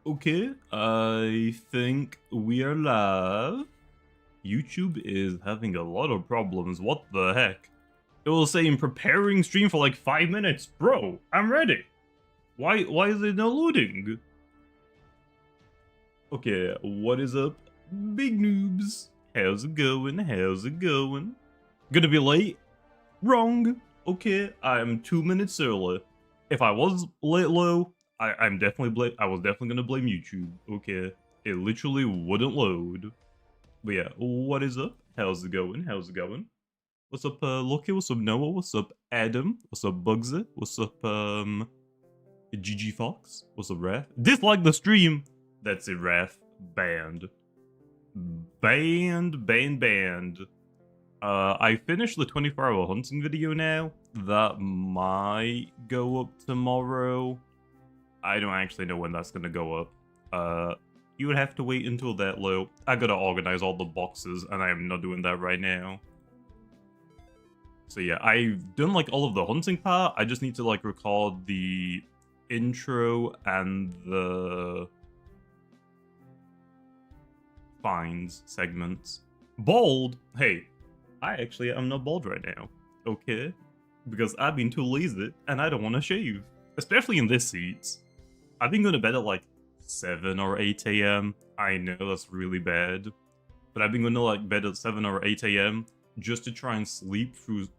Okay, I think we are live. YouTube is having a lot of problems. What the heck? It was saying preparing stream for like 5 minutes. Bro, I'm ready. Why is it not loading? Okay, what is up, big noobs? How's it going? How's it going? Gonna be late? Wrong. Okay, I'm 2 minutes early. If I was late low, I was definitely gonna blame YouTube. Okay, it literally wouldn't load. But yeah, what is up? How's it going? How's it going? What's up, Lucky? What's up, Noah? What's up, Adam? What's up, Bugsy? What's up, GG Fox? What's up, Raph? Dislike the stream! That's it, Raph. Banned. Banned. I finished the 24-hour hunting video now. That might go up tomorrow. I don't actually know when that's gonna go up. You would have to wait until that low. I gotta organize all the boxes, and I am not doing that right now. So yeah, I've done like all of the hunting part. I just need to like record the intro and the finds segments. Bald? Hey, I actually am not bald right now, okay? Because I've been too lazy and I don't want to shave. Especially in this seat. I've been going to bed at like 7 or 8 a.m. I know that's really bad. But I've been going to like bed at 7 or 8 a.m. just to try and sleep through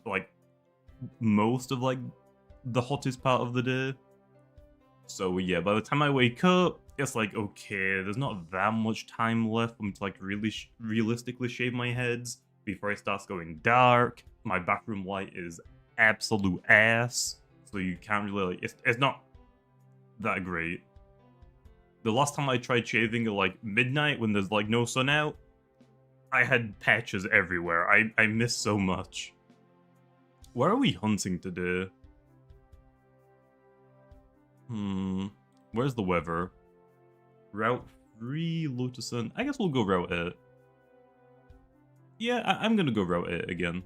like most of like the hottest part of the day. So yeah, by the time I wake up, it's like, okay, there's not that much time left for me to like really realistically shave my heads before it starts going dark. My bathroom light is absolute ass, so you can't really like, it's not that great. The last time I tried shaving at like midnight when there's like no sun out, I had patches everywhere. I miss so much. Where are we hunting today? Where's the weather? Route 3, Lotuson. I guess we'll go Route 8. Yeah, I'm gonna go Route 8 again.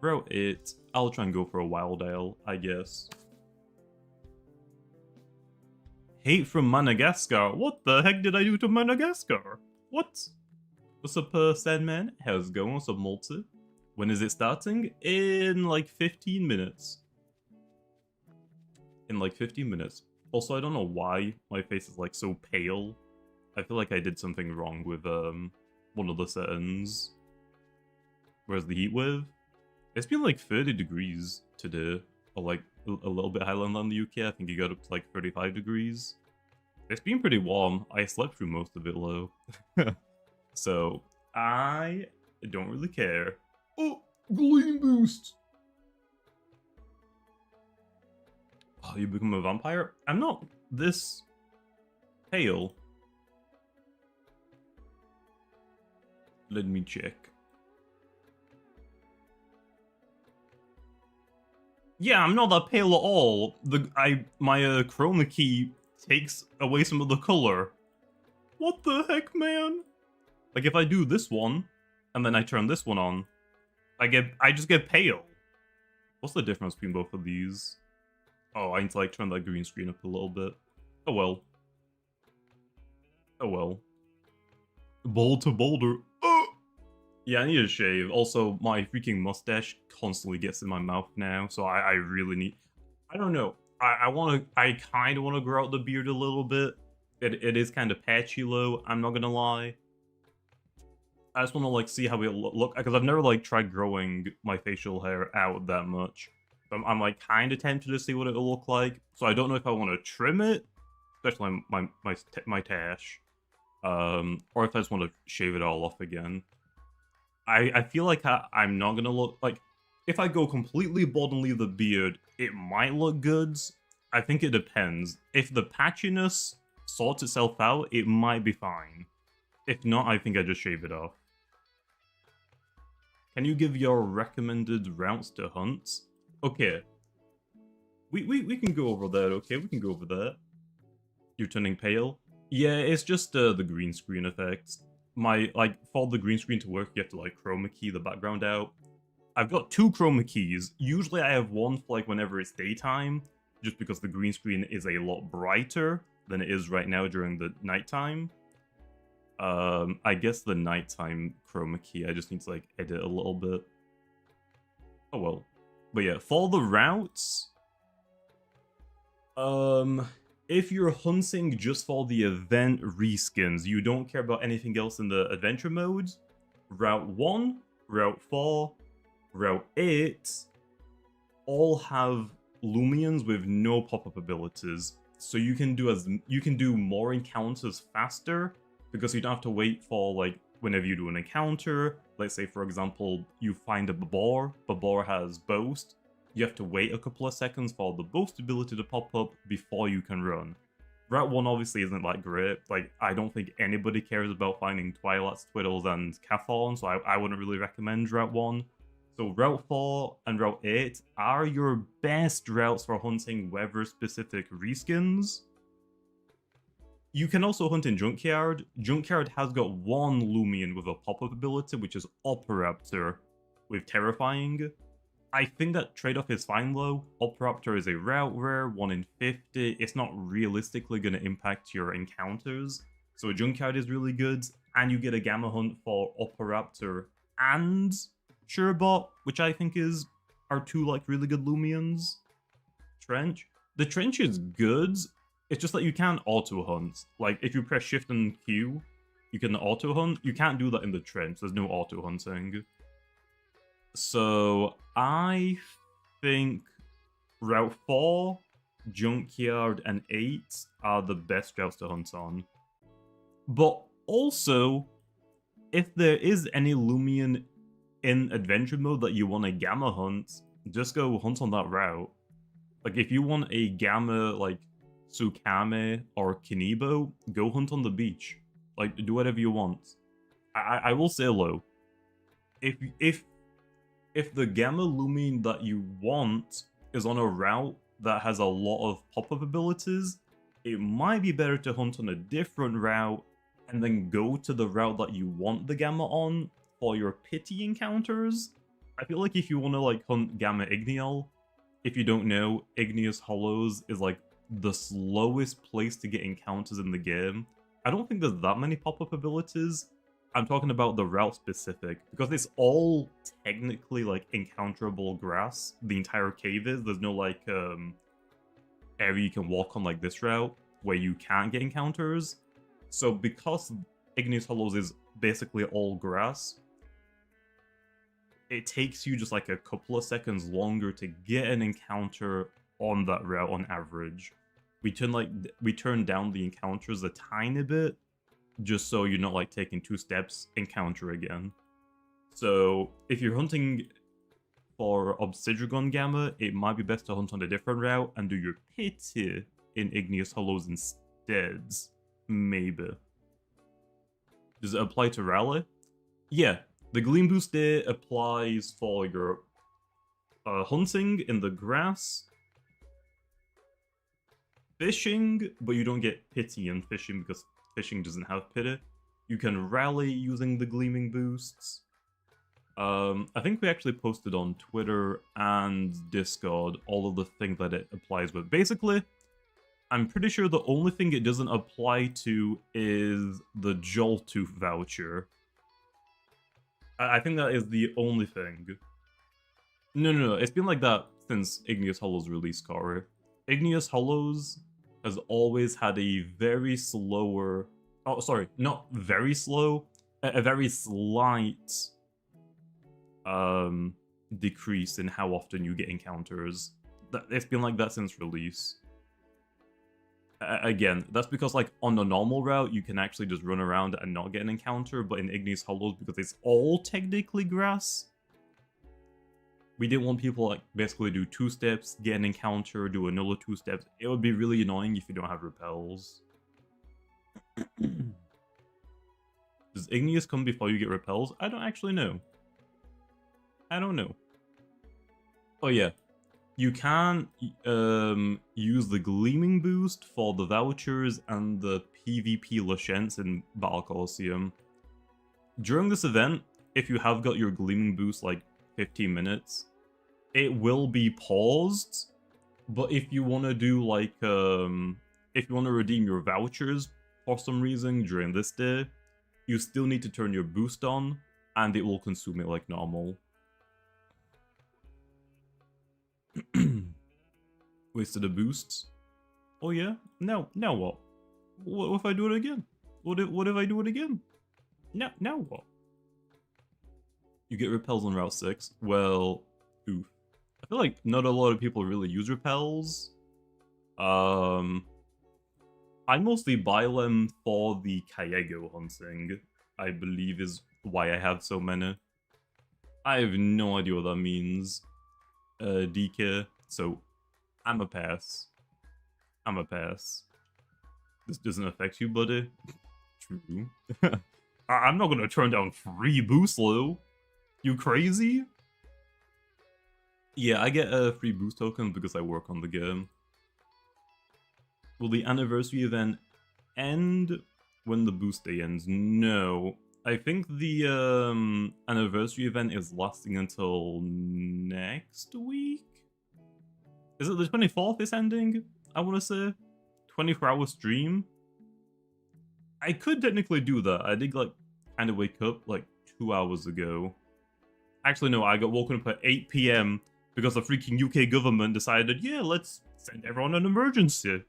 Route 8. I'll try and go for a Wild Ale, I guess. Hate from Madagascar. What the heck did I do to Madagascar? What? What's up, Sandman? How's it going? What's up, Multi? When is it starting? In like 15 minutes. In like 15 minutes. Also, I don't know why my face is like so pale. I feel like I did something wrong with one of the settings. Where's the heat wave? It's been like 30 degrees today, or like a little bit higher than the UK. I think it got up to like 35 degrees. It's been pretty warm. I slept through most of it low. So, I don't really care. Oh, Gleam boost! Oh, you become a vampire? I'm not this pale. Let me check. Yeah, I'm not that pale at all. My chroma key takes away some of the color. What the heck, man? Like if I do this one and then I turn this one on, I just get pale. What's the difference between both of these? Oh, I need to like turn that green screen up a little bit. Oh well. Oh well. Bold to boulder. Oh! Yeah, I need a shave. Also, my freaking mustache constantly gets in my mouth now, so I really need... I don't know. I kind of want to grow out the beard a little bit. It is kind of patchy low, I'm not gonna lie. I just want to like see how it look, because I've never like tried growing my facial hair out that much. I'm like kind of tempted to see what it'll look like. So I don't know if I want to trim it, especially my tash, or if I just want to shave it all off again. I feel like I'm not gonna look like, if I go completely bald and leave the beard, it might look good. I think it depends. If the patchiness sorts itself out, it might be fine. If not, I think I just shave it off. Can you give your recommended routes to hunt? Okay. We can go over that, okay? We can go over that. You're turning pale? Yeah, it's just the green screen effect. For the green screen to work, you have to like chroma key the background out. I've got 2 chroma keys. Usually I have one for like whenever it's daytime, just because the green screen is a lot brighter. than it is right now during the nighttime. I guess the nighttime chroma key, I just need to like edit a little bit. Oh well. But yeah, for the routes, if you're hunting just for the event reskins, you don't care about anything else in the adventure modes, Route 1, Route 4, Route 8 all have Loomians with no pop-up abilities. So you can do more encounters faster because you don't have to wait for like whenever you do an encounter. Let's say for example you find a Babor has boast. You have to wait a couple of seconds for the boast ability to pop up before you can run. Route 1 obviously isn't that great. Like, I don't think anybody cares about finding Twilight's, Twiddles, and Cathorn, so I wouldn't really recommend Route 1. So Route 4 and Route 8 are your best routes for hunting weather-specific reskins. You can also hunt in Junkyard. Junkyard has got one Loomian with a pop-up ability, which is Operaptor with Terrifying. I think that trade-off is fine though. Operaptor is a route rare, 1 in 50. It's not realistically going to impact your encounters. So Junkyard is really good, and you get a Gamma Hunt for Operaptor and Surebot, which I think are two like really good Loomians. Trench. The Trench is good, it's just that you can't auto-hunt. Like, if you press Shift and Q, you can auto-hunt. You can't do that in the Trench, there's no auto-hunting. So, I think Route 4, Junkyard, and 8 are the best routes to hunt on. But also, if there is any Loomian in adventure mode that you want a Gamma hunt, just go hunt on that route. Like, if you want a Gamma, like, Tsukame or Kinibo, go hunt on the beach. Like, do whatever you want. I will say low. If the Gamma Loomian that you want is on a route that has a lot of pop-up abilities, it might be better to hunt on a different route and then go to the route that you want the Gamma on for your pity encounters. I feel like if you want to like hunt Gamma Igneal, if you don't know, Igneous Hollows is like the slowest place to get encounters in the game. I don't think there's that many pop-up abilities. I'm talking about the route specific, because it's all technically like encounterable grass. The entire cave is. There's no like area you can walk on like this route where you can't get encounters. So because Igneous Hollows is basically all grass, it takes you just like a couple of seconds longer to get an encounter on that route on average. We turn down the encounters a tiny bit, just so you're not like taking 2 steps, encounter again. So if you're hunting for Obsidian Gamma, it might be best to hunt on a different route and do your pity in Igneous Hollows instead. Maybe. Does it apply to Rally? Yeah, the Gleam Boost Day applies for your hunting in the grass, fishing, but you don't get pity in fishing because fishing doesn't have pity. You can rally using the gleaming boosts. I think we actually posted on Twitter and Discord all of the things that it applies with. Basically, I'm pretty sure the only thing it doesn't apply to is the Joltooth voucher. I think that is the only thing. No, it's been like that since Igneous Hollows release, Corey. Igneous Hollows has always had a very slower... Oh, sorry, not very slow. A very slight decrease in how often you get encounters. It's been like that since release. Again, that's because like on the normal route, you can actually just run around and not get an encounter, but in Igneous Hollows, because it's all technically grass, we didn't want people like basically do 2 steps, get an encounter, do another 2 steps. It would be really annoying if you don't have repels. Does Igneous come before you get repels? I don't actually know. I don't know. Oh yeah. You can use the Gleaming Boost for the vouchers and the PvP Lashents in Battle Coliseum. During this event, if you have got your Gleaming Boost like 15 minutes, it will be paused. But if you want to do like if you want to redeem your vouchers for some reason during this day, you still need to turn your boost on, and it will consume it like normal. Wasted a boost. Oh yeah? Now what? What if I do it again? What if I do it again? Now what? You get repels on Route 6. Well, oof. I feel like not a lot of people really use repels. I mostly buy them for the Kayego hunting, I believe is why I have so many. I have no idea what that means. DK, so I'm a pass. I'm a pass. This doesn't affect you, buddy. True. I'm not gonna turn down free boost, Lou. You crazy? Yeah, I get a free boost token because I work on the game. Will the anniversary event end when the boost day ends? No. I think the anniversary event is lasting until next week? Is it the 24th is ending? I want to say 24-hour stream. I could technically do that. I did like kind of wake up like 2 hours ago. Actually, no, I got woken up at 8 PM because the freaking UK government decided, yeah, let's send everyone an emergency.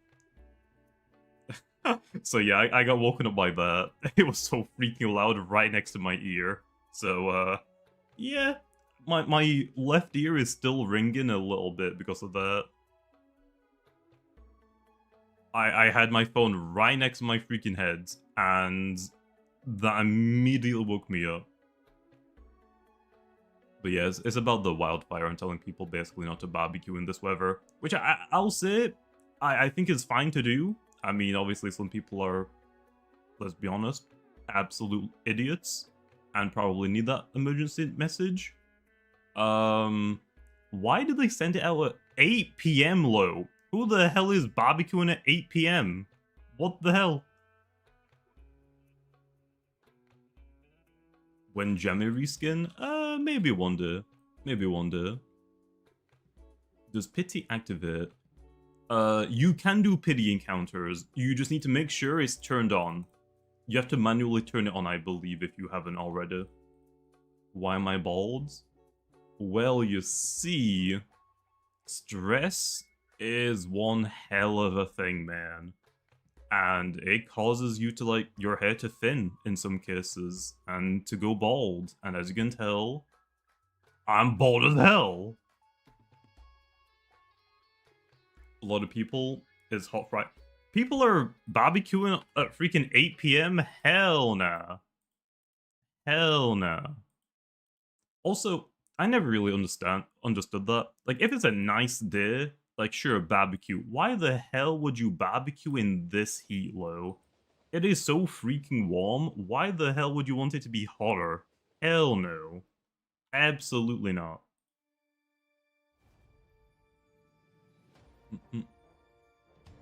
So yeah, I got woken up by that. It was so freaking loud right next to my ear. So yeah, my left ear is still ringing a little bit because of that. I had my phone right next to my freaking head, and that immediately woke me up. But yeah, it's about the wildfire and telling people basically not to barbecue in this weather, which I'll say I think is fine to do. I mean, obviously some people are, let's be honest, absolute idiots and probably need that emergency message. Why did they send it out at 8 PM, Lo? Who the hell is barbecuing at 8 PM? What the hell? When Gemmy reskin? Maybe one day. Maybe one day. Does pity activate? You can do pity encounters. You just need to make sure it's turned on. You have to manually turn it on, I believe, if you haven't already. Why am I bald? Well, you see, stress is one hell of a thing, man. And it causes you to, like, your hair to thin in some cases, and to go bald. And as you can tell, I'm bald as hell. A lot of people is hot fry. People are barbecuing at freaking 8 PM? Hell nah. Hell nah. Also, I never really understood that. Like, if it's a nice day, like, sure, barbecue. Why the hell would you barbecue in this heat, Lo? It is so freaking warm. Why the hell would you want it to be hotter? Hell no. Absolutely not.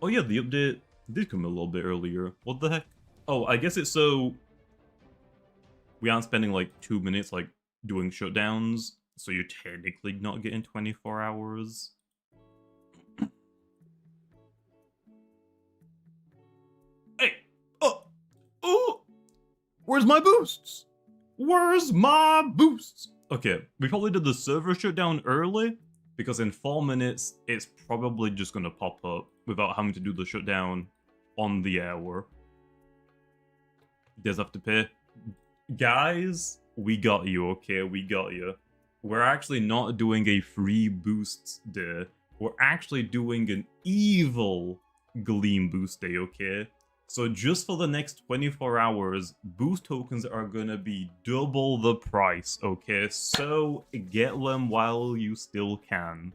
Oh yeah, the update did come a little bit earlier. What the heck? Oh, I guess it's so we aren't spending like 2 minutes like doing shutdowns, so you're technically not getting 24 hours. Hey! Oh! Where's my boosts? Where's my boosts? Okay, we probably did the server shutdown early, because in 4 minutes, it's probably just gonna pop up without having to do the shutdown on the hour. You guys have to pay. Guys, we got you, okay? We got you. We're actually not doing a free boost day. We're actually doing an evil Gleam boost day, okay? So just for the next 24 hours, boost tokens are gonna be double the price, okay? So get them while you still can.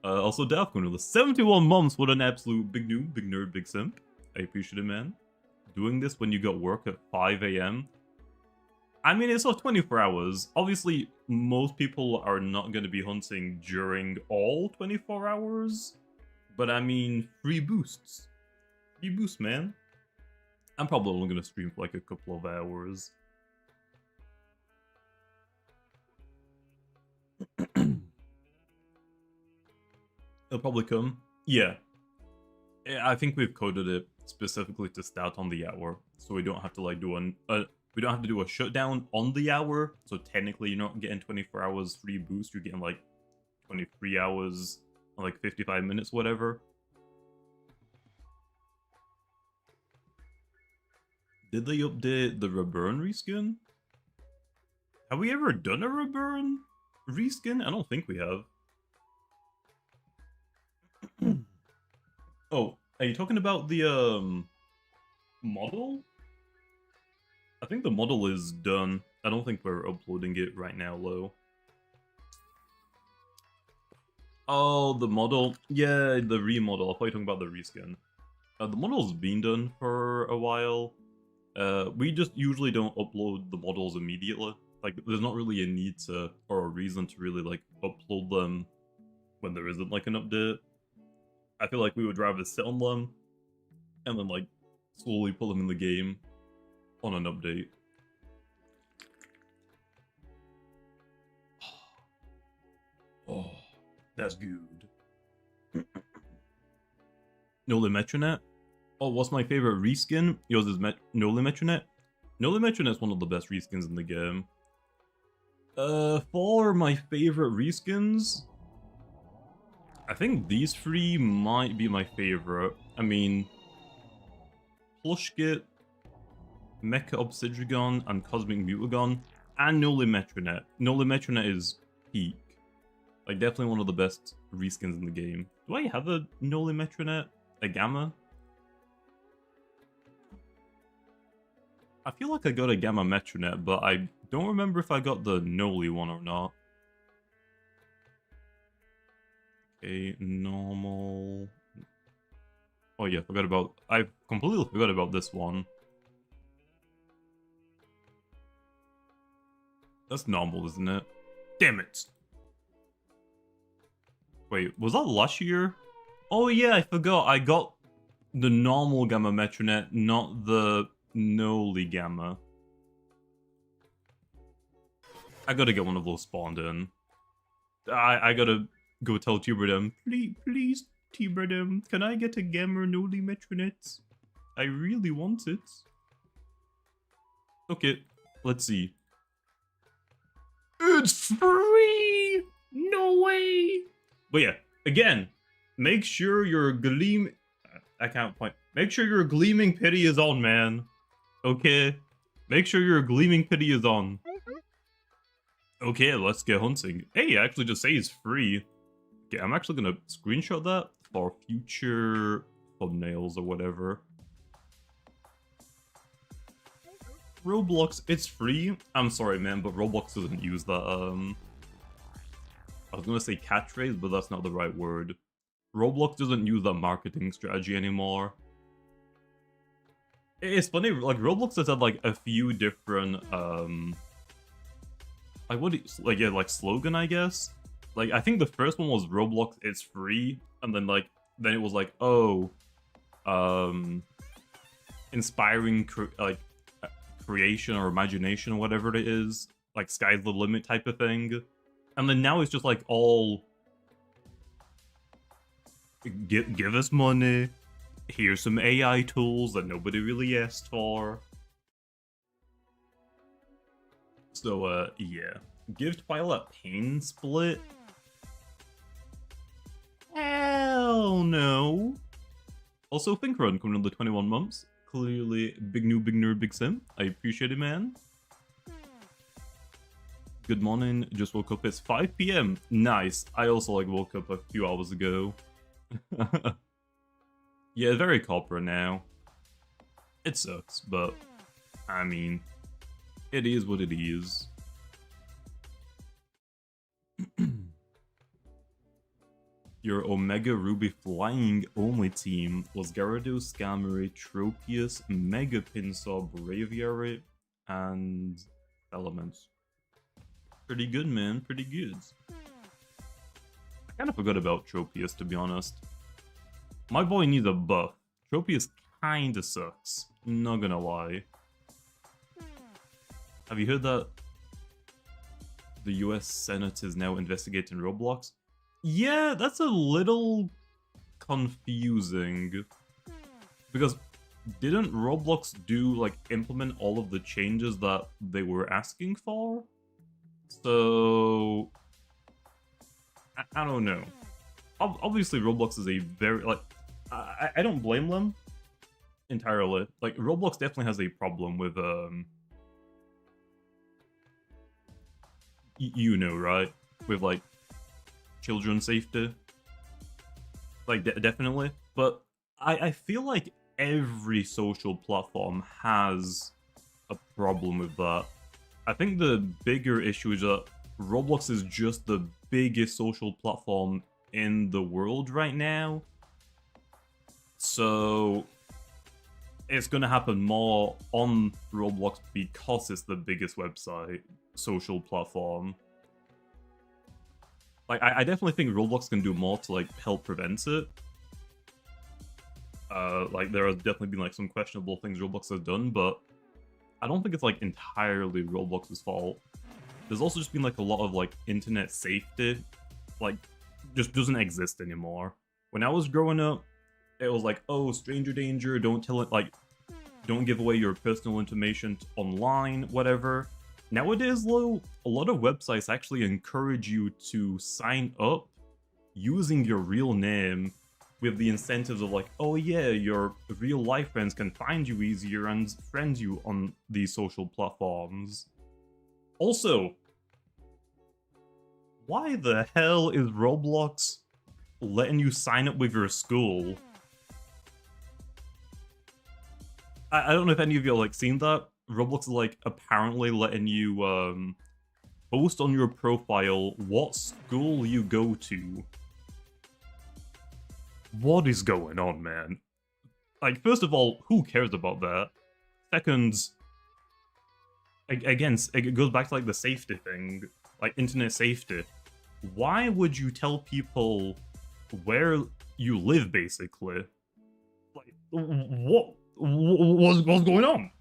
Also, Defcon with the 71 months. What an absolute big noob, big nerd, big simp. I appreciate it, man. Doing this when you got work at 5 AM. I mean, it's not 24 hours. Obviously, most people are not going to be hunting during all 24 hours. But I mean, free boosts. Free boosts, man. I'm probably only going to stream for like a couple of hours. It'll probably come. Yeah. I think we've coded it specifically to start on the hour, so we don't have to like do we don't have to do a shutdown on the hour. So technically, you're not getting 24 hours free boost. You're getting like 23 hours, like 55 minutes, whatever. Did they update the Reburn reskin? Have we ever done a Reburn reskin? I don't think we have. Oh, are you talking about the model? I think the model is done. I don't think we're uploading it right now, Lo. Oh, the model. Yeah, the remodel. I thought you were talking about the reskin. The model's been done for a while. We just usually don't upload the models immediately. Like, there's not really a need to, or a reason to really, like, upload them when there isn't, like, an update. I feel like we would rather sit on them, and then, like, slowly put them in the game on an update. Oh, that's good. Nola Metronet? Oh, what's my favorite reskin? Yours is Nola Metronet? Nola Metronet's one of the best reskins in the game. For my favorite reskins, I think these three might be my favorite. I mean, Plushkit, Mecha Obsidian, and Cosmic Mutagon, and Nola Metronet. Nola Metronet is peak. Like, definitely one of the best reskins in the game. Do I have a Nola Metronet? A Gamma? I feel like I got a Gamma Metronet, but I don't remember if I got the Noli one or not. Okay, normal. Oh yeah, I completely forgot about this one. That's normal, isn't it? Damn it! Wait, was that last year? Oh yeah, I forgot. I got the normal Gamma Metronet, not the Noli Gamma. I gotta get one of those spawned in. I gotta go tell Tuberdem, please, Tuberdem, can I get a Gamma Noli Metronet? I really want it. Okay, let's see. It's free! No way! But yeah, again, make sure your Gleam... I can't point. Make sure your Gleaming Pity is on, man. Okay? Make sure your Gleaming Pity is on. Okay, let's get hunting. Hey, I actually just say it's free. Okay, I'm actually gonna screenshot that for future thumbnails or whatever. Roblox, it's free. I'm sorry, man, but Roblox doesn't use that, I was gonna say catchphrase, but that's not the right word. Roblox doesn't use that marketing strategy anymore. It's funny, like, Roblox has had, like, a few different, like, slogan, I guess? Like, I think the first one was Roblox, it's free, and then, like, then it was like, oh, inspiring, creation or imagination or whatever it is, like, sky's the limit type of thing. And then now it's just, like, all... Give us money. Here's some AI tools that nobody really asked for. So, yeah. Gift pile at Pain Split? Hell no. Also, Think Run coming on the 21 months. Clearly, big new, big nerd, big sim. I appreciate it, man. Good morning. Just woke up. It's 5 p.m. Nice. I also, like, woke up a few hours ago. Yeah, very corporate now. It sucks, but I mean, it is what it is. Your Omega Ruby flying only team was Gyarados, Skarmory, Tropius, Mega Pinsir, Braviary, and Elements. Pretty good, man. Pretty good. I kind of forgot about Tropius, to be honest. My boy needs a buff. Tropius kinda sucks. Not gonna lie. Have you heard that the US Senate is now investigating Roblox? Yeah, that's a little confusing. Because didn't Roblox do, like, implement all of the changes that they were asking for? So... I don't know. Obviously, Roblox is a very, like... I don't blame them entirely. Like, Roblox definitely has a problem with, you know, right? With, like, children's safety. Like, definitely. But I feel like every social platform has a problem with that. I think the bigger issue is that Roblox is just the biggest social platform in the world right now. So it's going to happen more on Roblox because it's the biggest website, social platform. Like, I definitely think Roblox can do more to, like, help prevent it. Like, there has definitely been, like, some questionable things Roblox has done, but I don't think it's, like, entirely Roblox's fault. There's also just been, like, a lot of, like, internet safety, like, just doesn't exist anymore. When I was growing up, it was like, oh, stranger danger, don't tell it, like, don't give away your personal information online, whatever. Nowadays, though, a lot of websites actually encourage you to sign up using your real name with the incentives of like, oh yeah, your real life friends can find you easier and friend you on these social platforms. Also, why the hell is Roblox letting you sign up with your school? I don't know if any of you have, like, seen that. Roblox is, like, apparently letting you post on your profile what school you go to. What is going on, man? Like, first of all, who cares about that? Second, again, it goes back to, like, the safety thing, like, internet safety. Why would you tell people where you live, basically? Like, what's going on?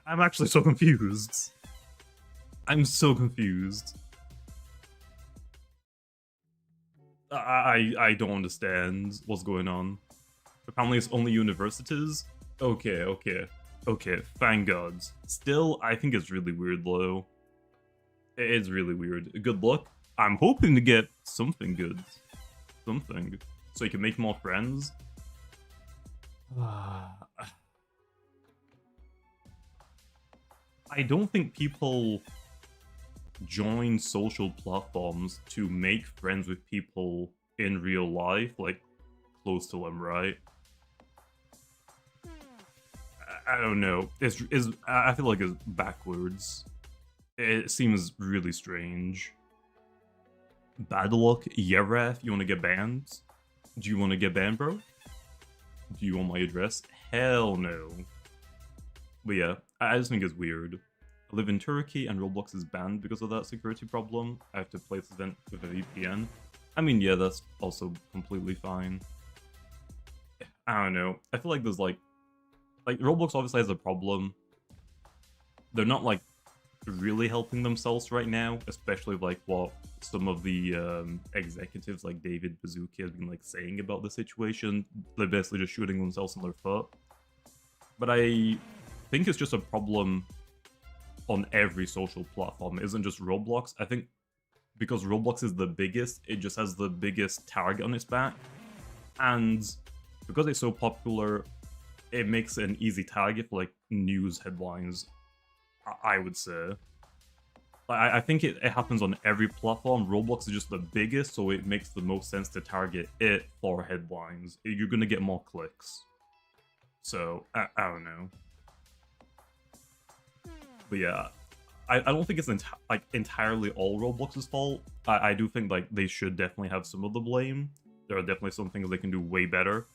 I'm actually so confused. I'm so confused. I don't understand what's going on. Apparently it's only universities? Okay, thank God. Still, I think it's really weird, though. It's really weird. Good luck. I'm hoping to get something good. Something. So you can make more friends. I don't think people join social platforms to make friends with people in real life, like, close to them, right? I don't know. I feel like it's backwards. It seems really strange. Bad luck, Yeref, you want to get banned? Do you want to get banned, bro? Do you want my address? Hell no. But yeah, I just think it's weird. I live in Turkey and Roblox is banned because of that security problem. I have to play this event with a VPN. I mean, yeah, that's also completely fine. I don't know. I feel like there's like Roblox obviously has a problem. They're not like really helping themselves right now, especially like what some of the executives like David Baszucki has been like saying about the situation. They're basically just shooting themselves in their foot. But I think it's just a problem on every social platform. It isn't just Roblox. I think because Roblox is the biggest, it just has the biggest target on its back. And because it's so popular, it makes it an easy target for like news headlines, I would say. I think it happens on every platform. Roblox is just the biggest, so it makes the most sense to target it for headlines. You're gonna get more clicks. So, I don't know. But yeah, I don't think it's entirely all Roblox's fault. I do think like they should definitely have some of the blame. There are definitely some things they can do way better.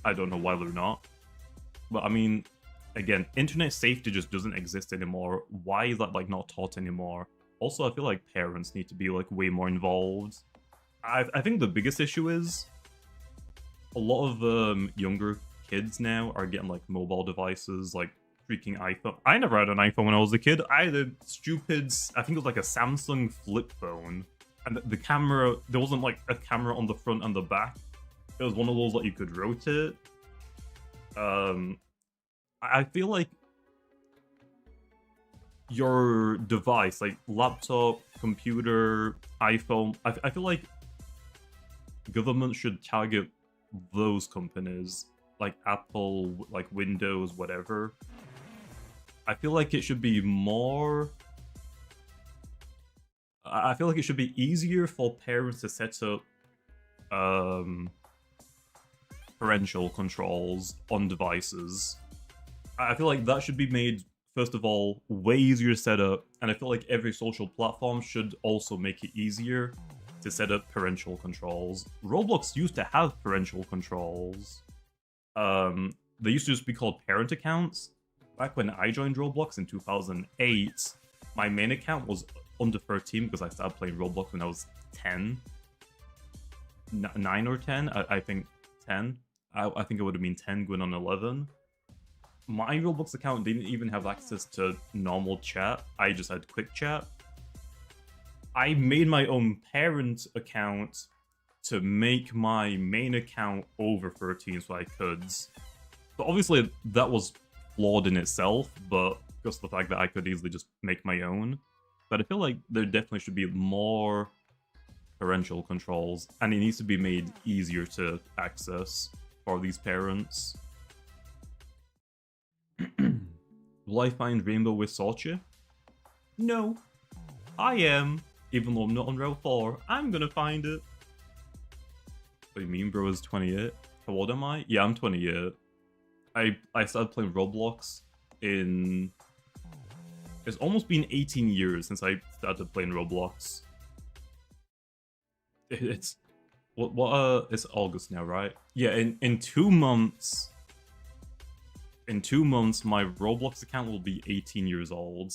I don't know why they're not. But I mean, again, internet safety just doesn't exist anymore. Why is that like not taught anymore? Also, I feel like parents need to be like way more involved. I think the biggest issue is a lot of younger kids now are getting like mobile devices, like freaking iPhone. I never had an iPhone when I was a kid. I had a stupid, I think it was like a Samsung flip phone. And the camera, there wasn't like a camera on the front and the back. It was one of those that you could rotate. I feel like your device, like laptop, computer, iPhone, I feel like government should target those companies, like Apple, like Windows, whatever. I feel like it should be more... I feel like it should be easier for parents to set up parental controls on devices. I feel like that should be made, first of all, way easier to set up, and I feel like every social platform should also make it easier to set up parental controls. Roblox used to have parental controls. They used to just be called parent accounts. Back when I joined Roblox in 2008, my main account was under 13 because I started playing Roblox when I was 10. 9 or 10? I think 10. I think it would have been 10 going on 11. My Roblox account didn't even have access to normal chat. I just had quick chat. I made my own parent account to make my main account over 13 so I could. But obviously that was flawed in itself, but just the fact that I could easily just make my own. But I feel like there definitely should be more parental controls, and it needs to be made easier to access for these parents. Will I find Rainbow with Sochi? No. I am. Even though I'm not on Route 4, I'm gonna find it. What do you mean, bro is 28? How old am I? Yeah, I'm 28. I started playing Roblox in... It's almost been 18 years since I started playing Roblox. It's... it's August now, right? Yeah, in 2 months... In 2 months, my Roblox account will be 18 years old.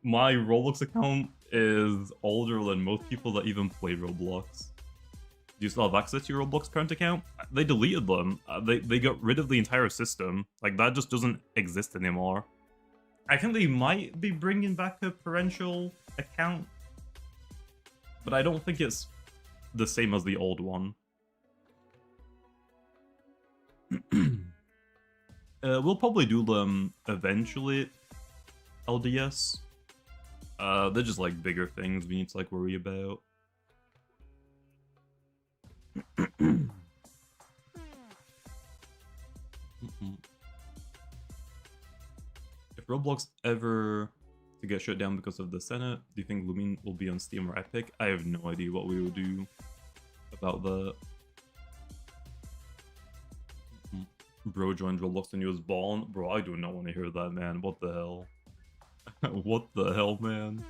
My Roblox account is older than most people that even play Roblox. Do you still have access to your Roblox current account? They deleted them. They got rid of the entire system. Like, that just doesn't exist anymore. I think they might be bringing back a parental account, but I don't think it's the same as the old one. We'll probably do them eventually, LDS. They're just like bigger things we need to like worry about. If Roblox ever to get shut down because of the Senate, do you think Loomian will be on Steam or Epic? I have no idea what we will do about that. Bro joined Roblox and he was born. Bro, I do not want to hear that, man. What the hell? What the hell, man?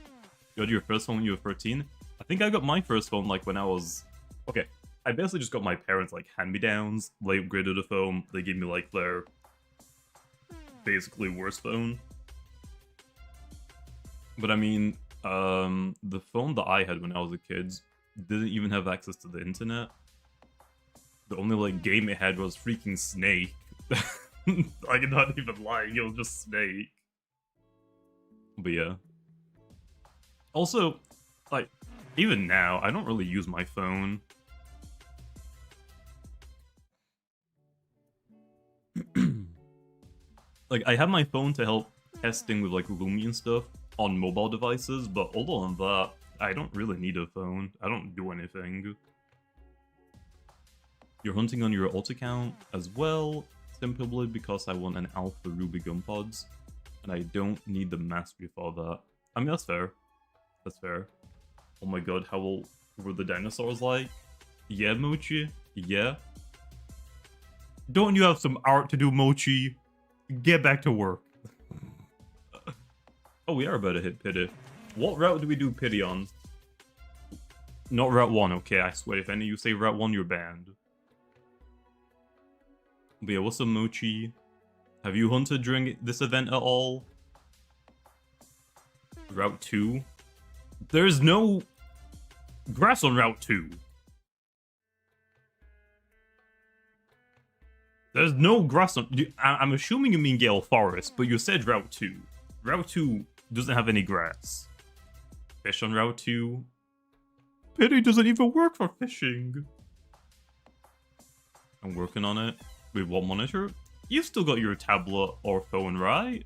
You got your first phone when you were 13? I think I got my first phone like when I was... Okay, I basically just got my parents like hand-me-downs. They upgraded the phone. They gave me like their basically worst phone. But I mean, the phone that I had when I was a kid didn't even have access to the internet. The only like game it had was freaking Snake. I'm not even lying, it was just Snake. But yeah. Also, like, even now, I don't really use my phone. Like, I have my phone to help testing with like Loomian stuff on mobile devices, but other than that, I don't really need a phone. I don't do anything. You're hunting on your alt account as well, simply because I want an alpha ruby gun pods, and I don't need the mastery for that. I mean, that's fair. That's fair. Oh my god, how were the dinosaurs like? Yeah, Mochi? Yeah? Don't you have some art to do, Mochi? Get back to work. Oh, we are about to hit pity. What route do we do pity on? Not Route 1, okay, I swear. If any of you say Route 1, you're banned. But yeah, what's up, Mochi? Have you hunted during this event at all? Route 2? There's no grass on Route 2. There's no grass on... I'm assuming you mean Gale Forest, but you said Route 2. Route 2 doesn't have any grass. fish on Route 2. Pity doesn't even work for fishing. I'm working on it. With what monitor? You've still got your tablet or phone, right?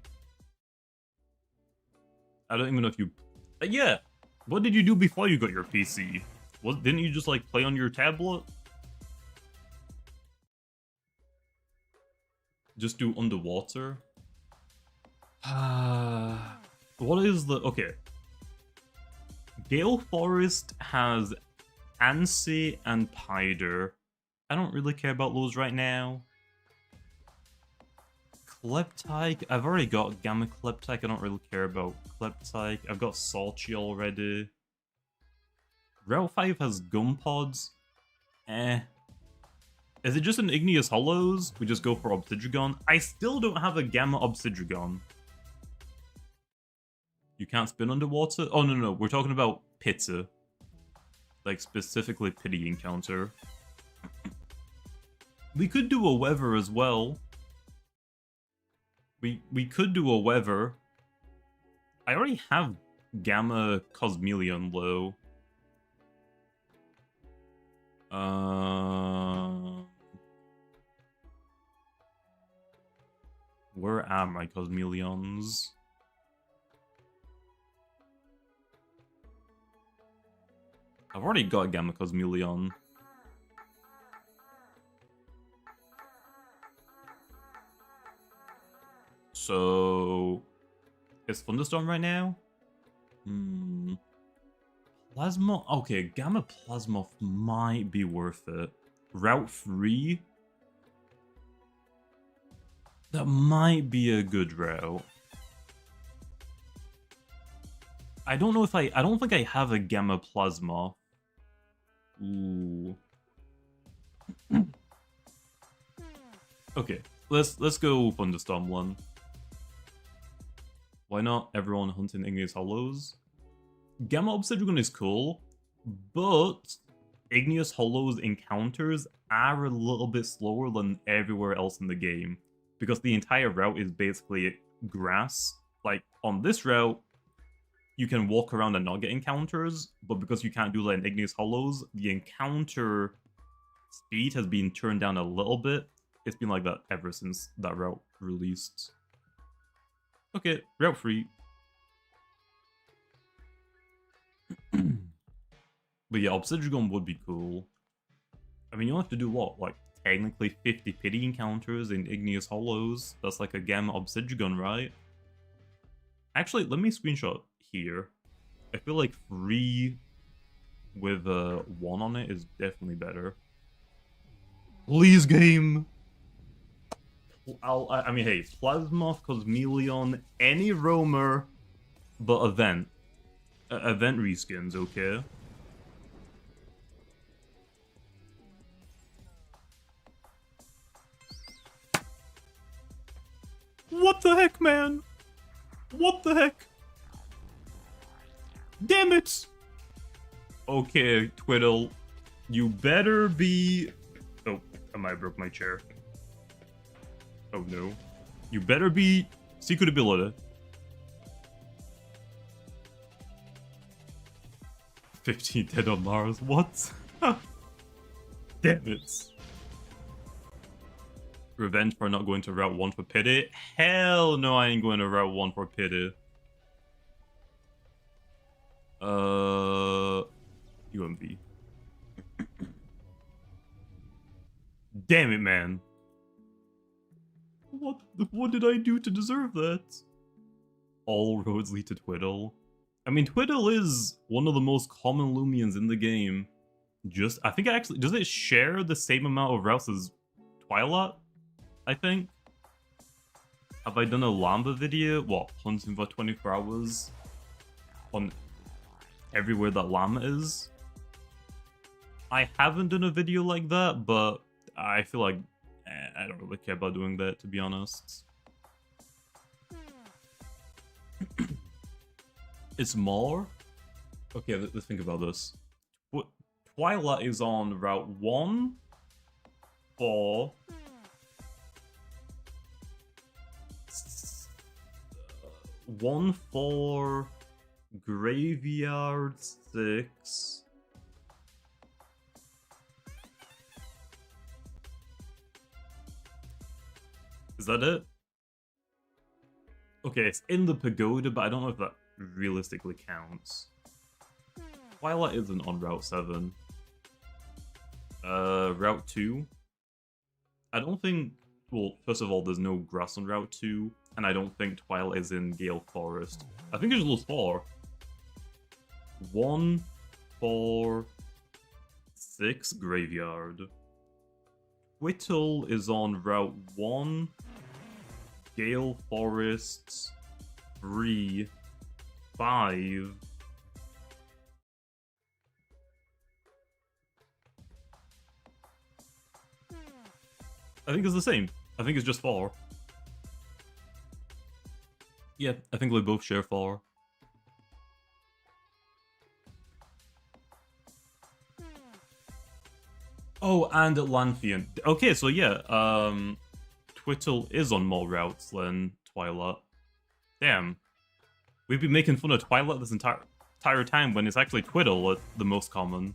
I don't even know if you... yeah! What did you do before you got your PC? Didn't you just, like, play on your tablet? Just do underwater? What is the... okay. Gale Forest has Ansea and Pyder. I don't really care about those right now. Kleptyke, I've already got Gamma Kleptyke, I don't really care about Kleptyke. I've got Salchi already. Route 5 has Gumpods. Is it just an Igneous Hollows? We just go for Obsidian. I still don't have a Gamma Obsidian. You can't spin underwater? Oh, no, we're talking about Pitta. Like, specifically Pity Encounter. We could do a Weather as well. We could do a Weather. I already have Gamma Cosmeleon low. Where are my Cosmeleons? I've already got Gamma Cosmeleon. So... is Thunderstorm right now? Plasma? Okay, Gamma Plasma might be worth it. Route 3? That might be a good route. I don't know if I don't think I have a Gamma Plasma. Ooh. Okay, let's go Thunderstorm one. Why not everyone hunting Igneous Hollows? Gamma Obsidian is cool, but Igneous Hollows encounters are a little bit slower than everywhere else in the game, because the entire route is basically grass. Like, on this route, you can walk around and not get encounters, but because you can't do that in Igneous Hollows, the encounter speed has been turned down a little bit. It's been like that ever since that route released. Okay, Route 3. But yeah, Obsidian would be cool. I mean, you have to do what? Like, technically 50 Pity encounters in Igneous Hollows. That's like a Gamma Obsidian, right? Actually, let me screenshot here. I feel like 3 with 1 on it is definitely better. Please, game! I mean, hey, Plasma, Cosmeleon, any roamer, but event. Event reskins, okay? What the heck, man? What the heck? Damn it! Okay, Twiddle. You better be... oh, I might have broke my chair. Oh no. You better be secret ability. 15 dead on Mars, what? Damn it. Revenge for not going to Route 1 for Pity? Hell no, I ain't going to Route 1 for Pity. UMV. Damn it, man. What did I do to deserve that? All roads lead to Twiddle. I mean, Twiddle is one of the most common Loomians in the game. I think it actually... does it share the same amount of routes as Twilight? I think. Have I done a Lamba video? What, hunting for 24 hours? On everywhere that Llama is? I haven't done a video like that, but I feel like I don't really care about doing that, to be honest. It's more? Okay, let's think about this. Twilight is on Route 1 for... 1 for Graveyard 6. Is that it? Okay, it's in the pagoda, but I don't know if that realistically counts. Twilight isn't on Route 7. Route 2? I don't think... Well, first of all, there's no grass on Route 2, and I don't think Twilight is in Gale Forest. I think it's those 4. 1, 4, 6, Graveyard. Whittle is on Route 1, Gale Forests, 3, 5. I think it's the same. I think it's just 4. Yeah, I think we both share 4. Oh, and Lanthian. Okay, so yeah, Twittle is on more routes than Twilight. Damn. We've been making fun of Twilight this entire time when it's actually Twittle the most common.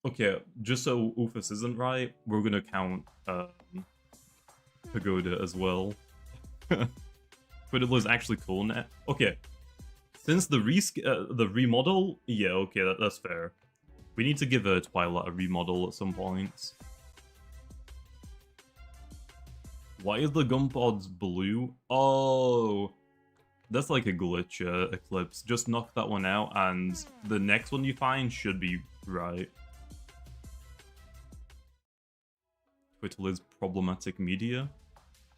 Okay, just so Ufus isn't right, we're gonna count Pagoda as well. Twittle is actually cool now. Okay, since the remodel, yeah, okay, that's fair. We need to give Twilight a remodel at some point. Why is the gammaodds blue? Oh, that's like a glitch, Eclipse. Just knock that one out, and the next one you find should be right. Twittle is problematic media.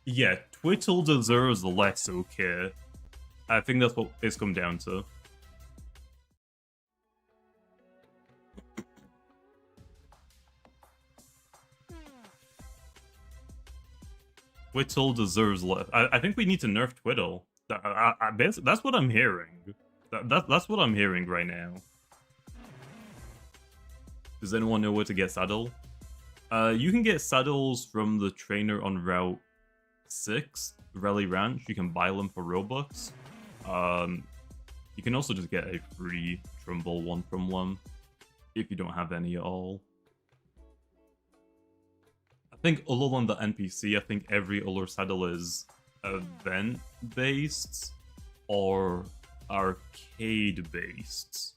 Yeah, Twittle deserves less, okay. I think that's what it's come down to. Twittle deserves less. I think we need to nerf Twittle. That's what I'm hearing. That's what I'm hearing right now. Does anyone know where to get saddle? You can get saddles from the trainer on Route 6, Rally Ranch. You can buy them for Robux. You can also just get a free Trumbull one from them if you don't have any at all. I think other than the NPC, I think every other saddle is event-based or arcade-based.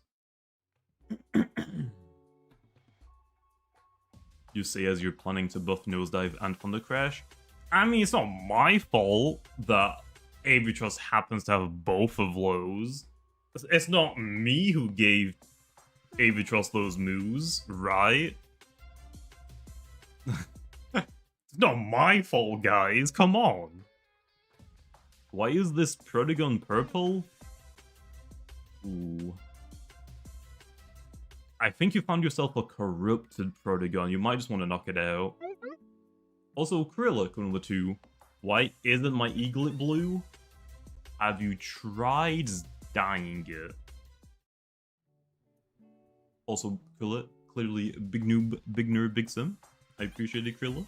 You say as you're planning to buff Nosedive and Thunder Crash. I mean, it's not my fault that Avitrust happens to have both of those. It's not me who gave Avitrust those moves, right? It's not my fault, guys. Come on. Why is this Protagon purple? Ooh. I think you found yourself a corrupted Protagon. You might just want to knock it out. Also, Krillic, one of the two. Why isn't my eaglet blue? Have you tried dying it? Also, Krillic, clearly big noob, big nerd, big sim. I appreciate it, Krillic.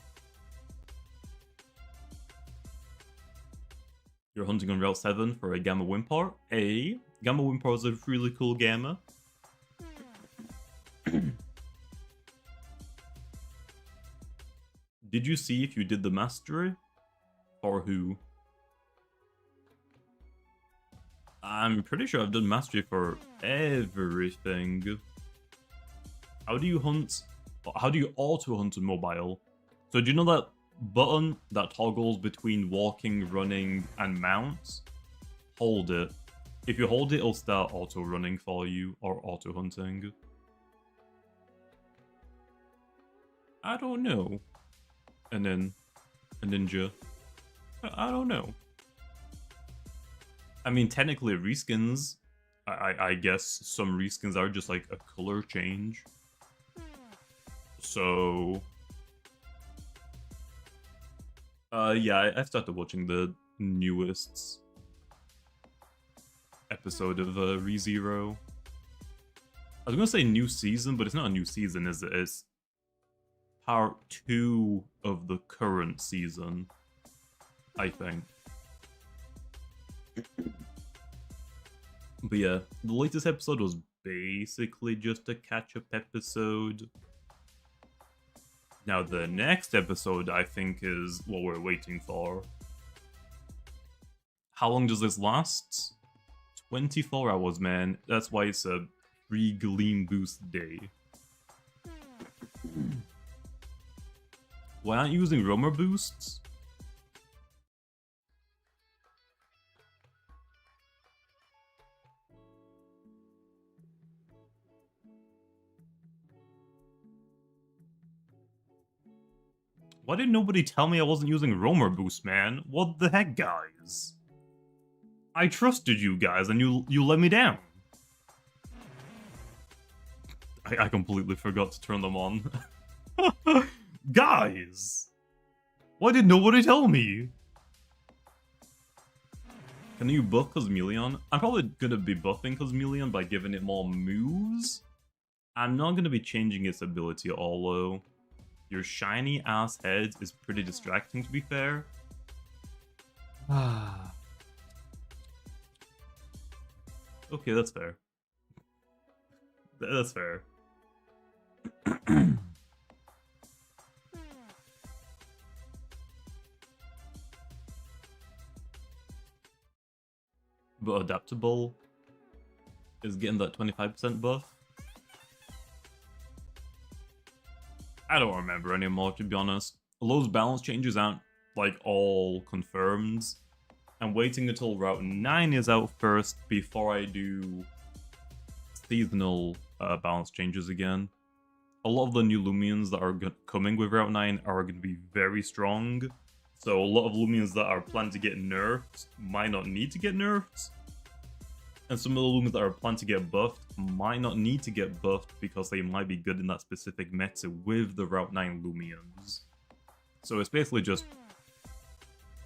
You're hunting on Route 7 for a Gamma Wimpar. Gamma Wimpar is a really cool Gamma. Did you see if you did the mastery? Or who? I'm pretty sure I've done mastery for everything. How do you hunt? How do you auto hunt on mobile? So do you know that button that toggles between walking, running, and mounts? Hold it. If you hold it, it'll start auto running for you or auto hunting. I don't know. And then a ninja. I don't know. I mean, technically reskins, I guess some reskins are just like a color change. So... yeah, I started watching the newest episode of ReZero. I was gonna say new season, but it's not a new season, is it? It's part 2 of the current season, I think. But yeah, the latest episode was basically just a catch-up episode. Now the next episode, I think, is what we're waiting for. How long does this last? 24 hours, man. That's why it's a free Gleam boost day. Why aren't you using roamer boosts? Why did nobody tell me I wasn't using roamer boost, man? What the heck, guys? I trusted you guys and you let me down. I completely forgot to turn them on. Guys! Why did nobody tell me? Can you buff Cosmeleon? I'm probably gonna be buffing Cosmeleon by giving it more moves. I'm not gonna be changing its ability at all, though. Your shiny ass head is pretty distracting, to be fair. Okay, that's fair. That's fair. But adaptable is getting that 25% buff. I don't remember anymore, to be honest. Those balance changes aren't, like, all confirmed. I'm waiting until Route 9 is out first before I do seasonal balance changes again. A lot of the new Loomians that are coming with Route 9 are going to be very strong. So a lot of Loomians that are planned to get nerfed might not need to get nerfed. And some of the Loomians that are planned to get buffed might not need to get buffed because they might be good in that specific meta with the Route 9 Loomians. So it's basically just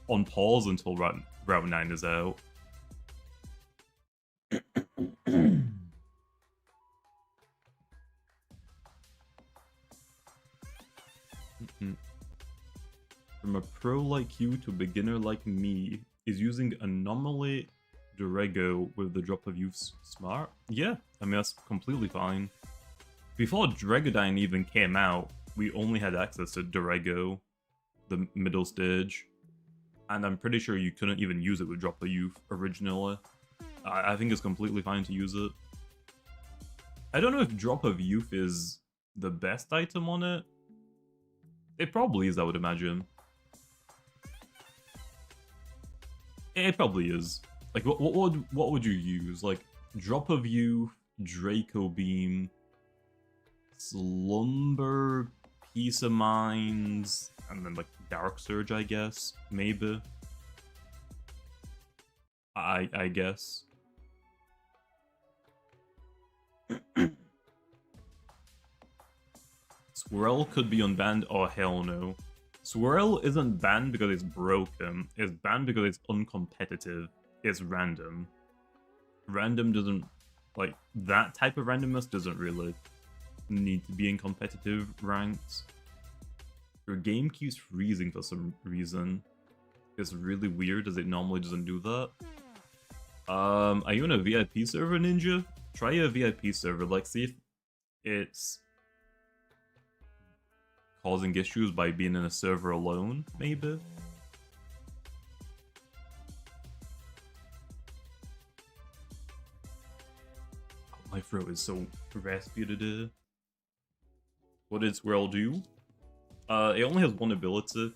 on pause until Route 9 is out. From a pro like you to a beginner like me, is using Anomaly Durego with the drop of youth smart? Yeah, I mean, that's completely fine. Before Dregodyne even came out, we only had access to Durego, the middle stage. And I'm pretty sure you couldn't even use it with drop of youth originally. I think it's completely fine to use it. I don't know if drop of youth is the best item on it. It probably is, I would imagine. It probably is. Like, what would you use? Like, drop of youth, Draco Beam, Slumber, Peace of Minds, and then like Dark Surge, I guess, maybe. I guess. Swirl could be unbanned. Oh hell no. Swirl isn't banned because it's broken. It's banned because it's uncompetitive. It's random. Random doesn't, like, that type of randomness doesn't really need to be in competitive ranks. Your game keeps freezing for some reason. It's really weird as it normally doesn't do that. Are you in a VIP server, Ninja? Try a VIP server, like, see if it's causing issues by being in a server alone, maybe? My throat is so raspy today. What did Swirl do? It only has one ability.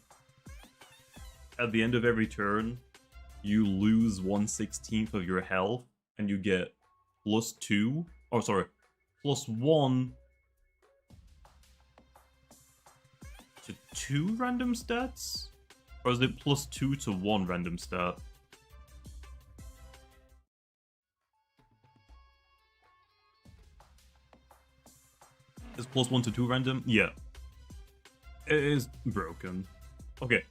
At the end of every turn, you lose 1/16 of your health, and you get +2, oh sorry, +1 to 2 random stats? Or is it +2 to 1 random stat? Is +1 to 2 random? Yeah. It is broken. Okay.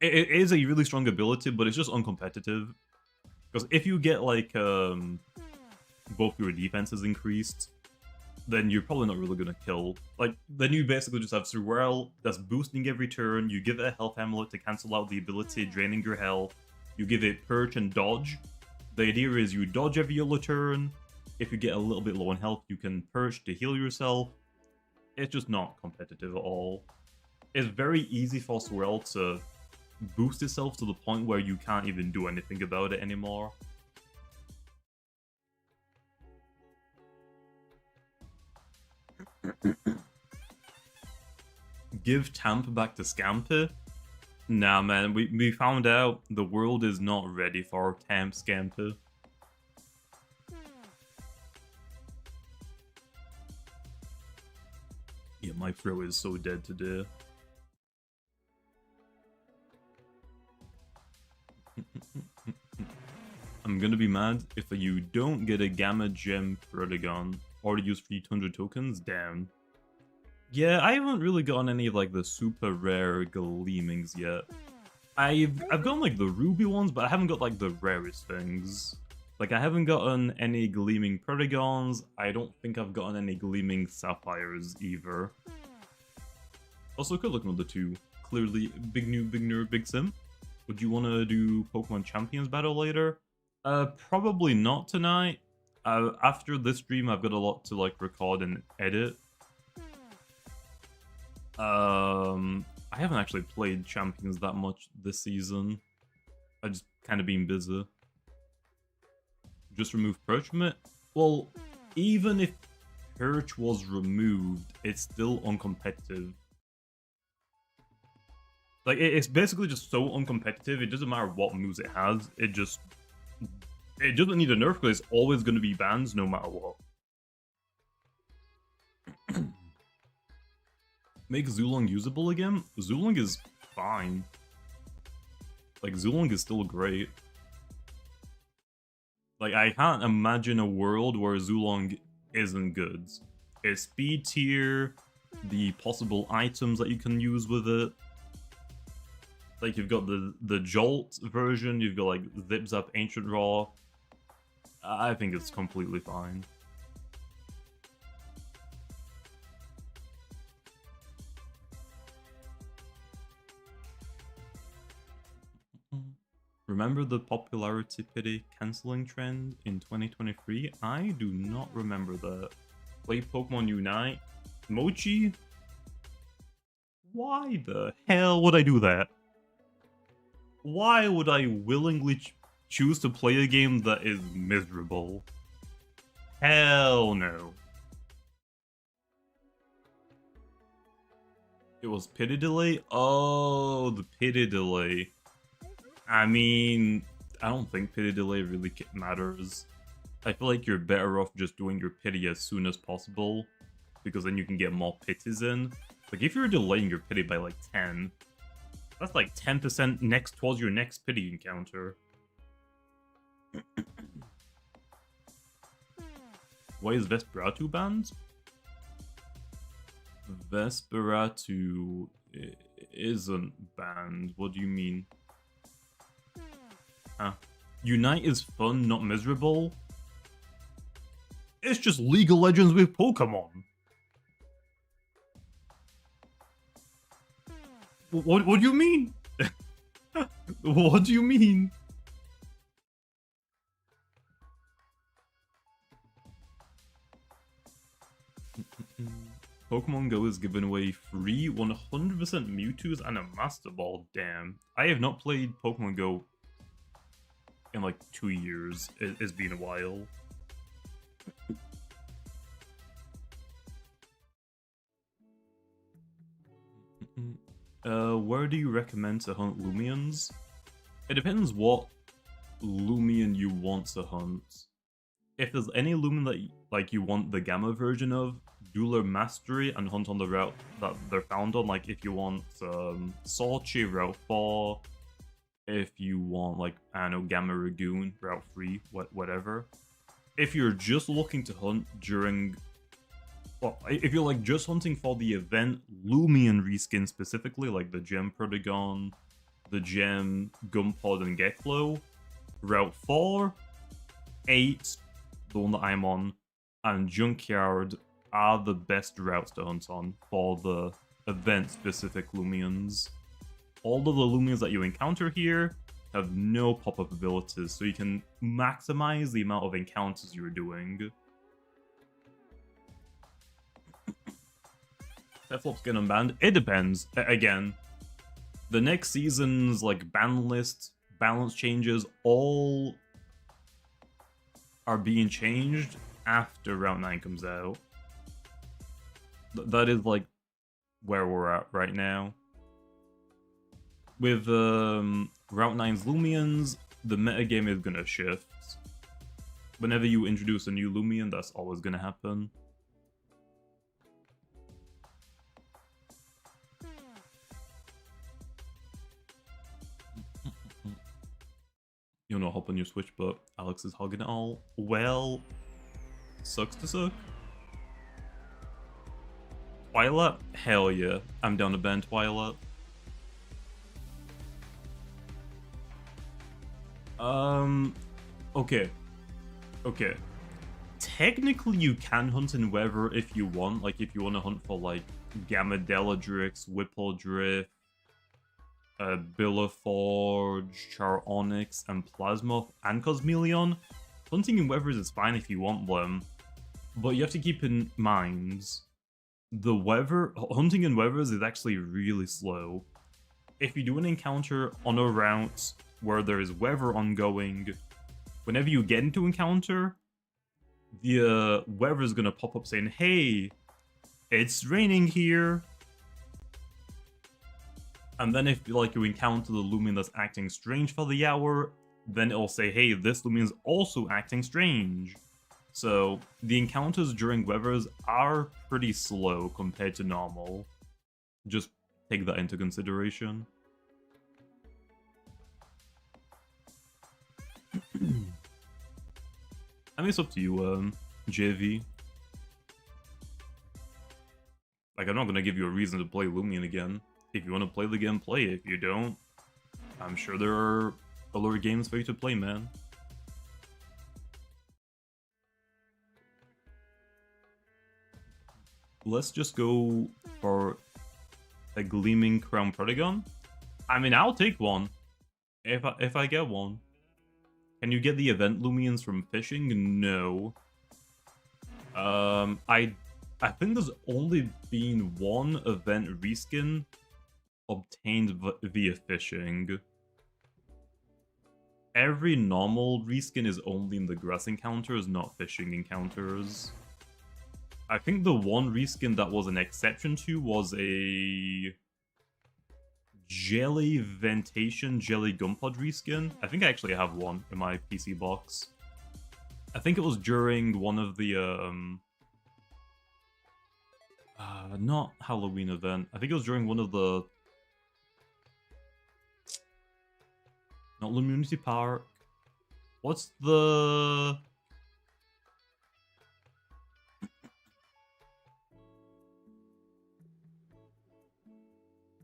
It is a really strong ability, but it's just uncompetitive. Because if you get, like, both your defenses increased, then you're probably not really gonna kill. Like, then you basically just have Swirl that's boosting every turn, you give it a health amulet to cancel out the ability, draining your health, You give it perch and dodge. The idea is you dodge every yellow turn. If you get a little bit low on health, you can perch to heal yourself. It's just not competitive at all. It's very easy for Swirl to boost itself to the point where you can't even do anything about it anymore. Give Tampa back to Scamper? Nah, man, we found out the world is not ready for Tamp Scamper. Yeah, my throw is so dead today. I'm gonna be mad if you don't get a Gamma Gem Protagon or use 300 tokens. Damn. Yeah, I haven't really gotten any of like the super rare Gleamings yet. I've gotten like the ruby ones, but I haven't got like the rarest things. Like I haven't gotten any Gleaming Protagons. I don't think I've gotten any Gleaming Sapphires either. Also, could look at the two. Clearly, big noob, big nerd, big sim. Would you want to do Pokemon Champions battle later? Probably not tonight. After this stream, I've got a lot to like record and edit. I haven't actually played Champions that much this season. I've just kind of been busy. Just remove Perch from it? Well, even if Perch was removed, it's still uncompetitive. Like, it's basically just so uncompetitive, it doesn't matter what moves it has, it doesn't need a nerf because it's always going to be banned no matter what. Make Zulong usable again? Zulong is fine. Like, Zulong is still great. Like, I can't imagine a world where Zulong isn't good. It's speed tier, the possible items that you can use with it. Like, you've got the Jolt version, you've got, like, Zip Zap Ancient Raw. I think it's completely fine. Remember the popularity pity cancelling trend in 2023? I do not remember that. Play Pokemon Unite? Mochi? Why the hell would I do that? Why would I willingly choose to play a game that is miserable? Hell no. It was pity delay? Oh, the pity delay. I mean, I don't think pity delay really matters. I feel like you're better off just doing your pity as soon as possible, because then you can get more pities in. Like, if you're delaying your pity by like 10, that's like 10% next towards your next pity encounter. Why is Vesperatu banned? Vesperatu isn't banned. What do you mean? Unite is fun, not miserable. It's just League of Legends with Pokemon. What do you mean? What do you mean? Pokemon Go is giving away free 100% Mewtwo's and a Master Ball. Damn. I have not played Pokemon Go in like 2 years. It's been a while. Where do you recommend to hunt Loomians? It depends what Loomian you want to hunt. If there's any Loomian that like you want the Gamma version of, Dueler Mastery and hunt on the route that they're found on. Like if you want Sorchi, Route 4. If you want, like, I don't know, Gamma Ragoon, Route 3, whatever. If you're just looking to hunt during... Well, if you're, like, just hunting for the event Loomian reskin specifically, like the Gem Protagon, the Gem, Gumpod, and Geklo, Route 4, 8, the one that I'm on, and Junkyard are the best routes to hunt on for the event-specific Loomians. All of the Loomians that you encounter here have no pop-up abilities, so you can maximize the amount of encounters you're doing. Flop's getting unbanned. It depends. Again, the next season's like ban list, balance changes, all are being changed after Route 9 comes out. That is like where we're at right now. With Route 9's Loomians, the metagame is gonna shift. Whenever you introduce a new Loomian, that's always gonna happen. You know, hop on your Switch, but Alex is hogging it all. Well, sucks to suck. Twilight? Hell yeah. I'm down to ban Twilight. Okay. Okay. Technically, you can hunt in Weather if you want. Like, if you want to hunt for, like, Gammadelladrix, Whippledrift, Billaforge, Char Onyx, and Plasmoth, and Cosmeleon. Hunting in Weathers is fine if you want them, but you have to keep in mind, hunting in Weathers is actually really slow. If you do an encounter on a route where there is weather ongoing, whenever you get into encounter, the weather is going to pop up saying, hey, it's raining here. And then if like you encounter the Loomian that's acting strange for the hour, then it'll say, hey, this Loomian is also acting strange. So the encounters during weathers are pretty slow compared to normal. Just take that into consideration. I mean, it's up to you, JV. Like, I'm not gonna give you a reason to play Loomian again. If you want to play the game, play it. If you don't, I'm sure there are other games for you to play, man. Let's just go for a Gleaming Crown Protagon. I mean, I'll take one. If I get one. Can you get the event Loomians from fishing? No. I think there's only been one event reskin obtained via fishing. Every normal reskin is only in the grass encounters, not fishing encounters. I think the one reskin that was an exception to was a Jelly Ventation Jelly Gumpod reskin. I think I actually have one in my PC box. I think it was during one of the not Halloween event. I think it was during one of the not Lumunity Park. What's the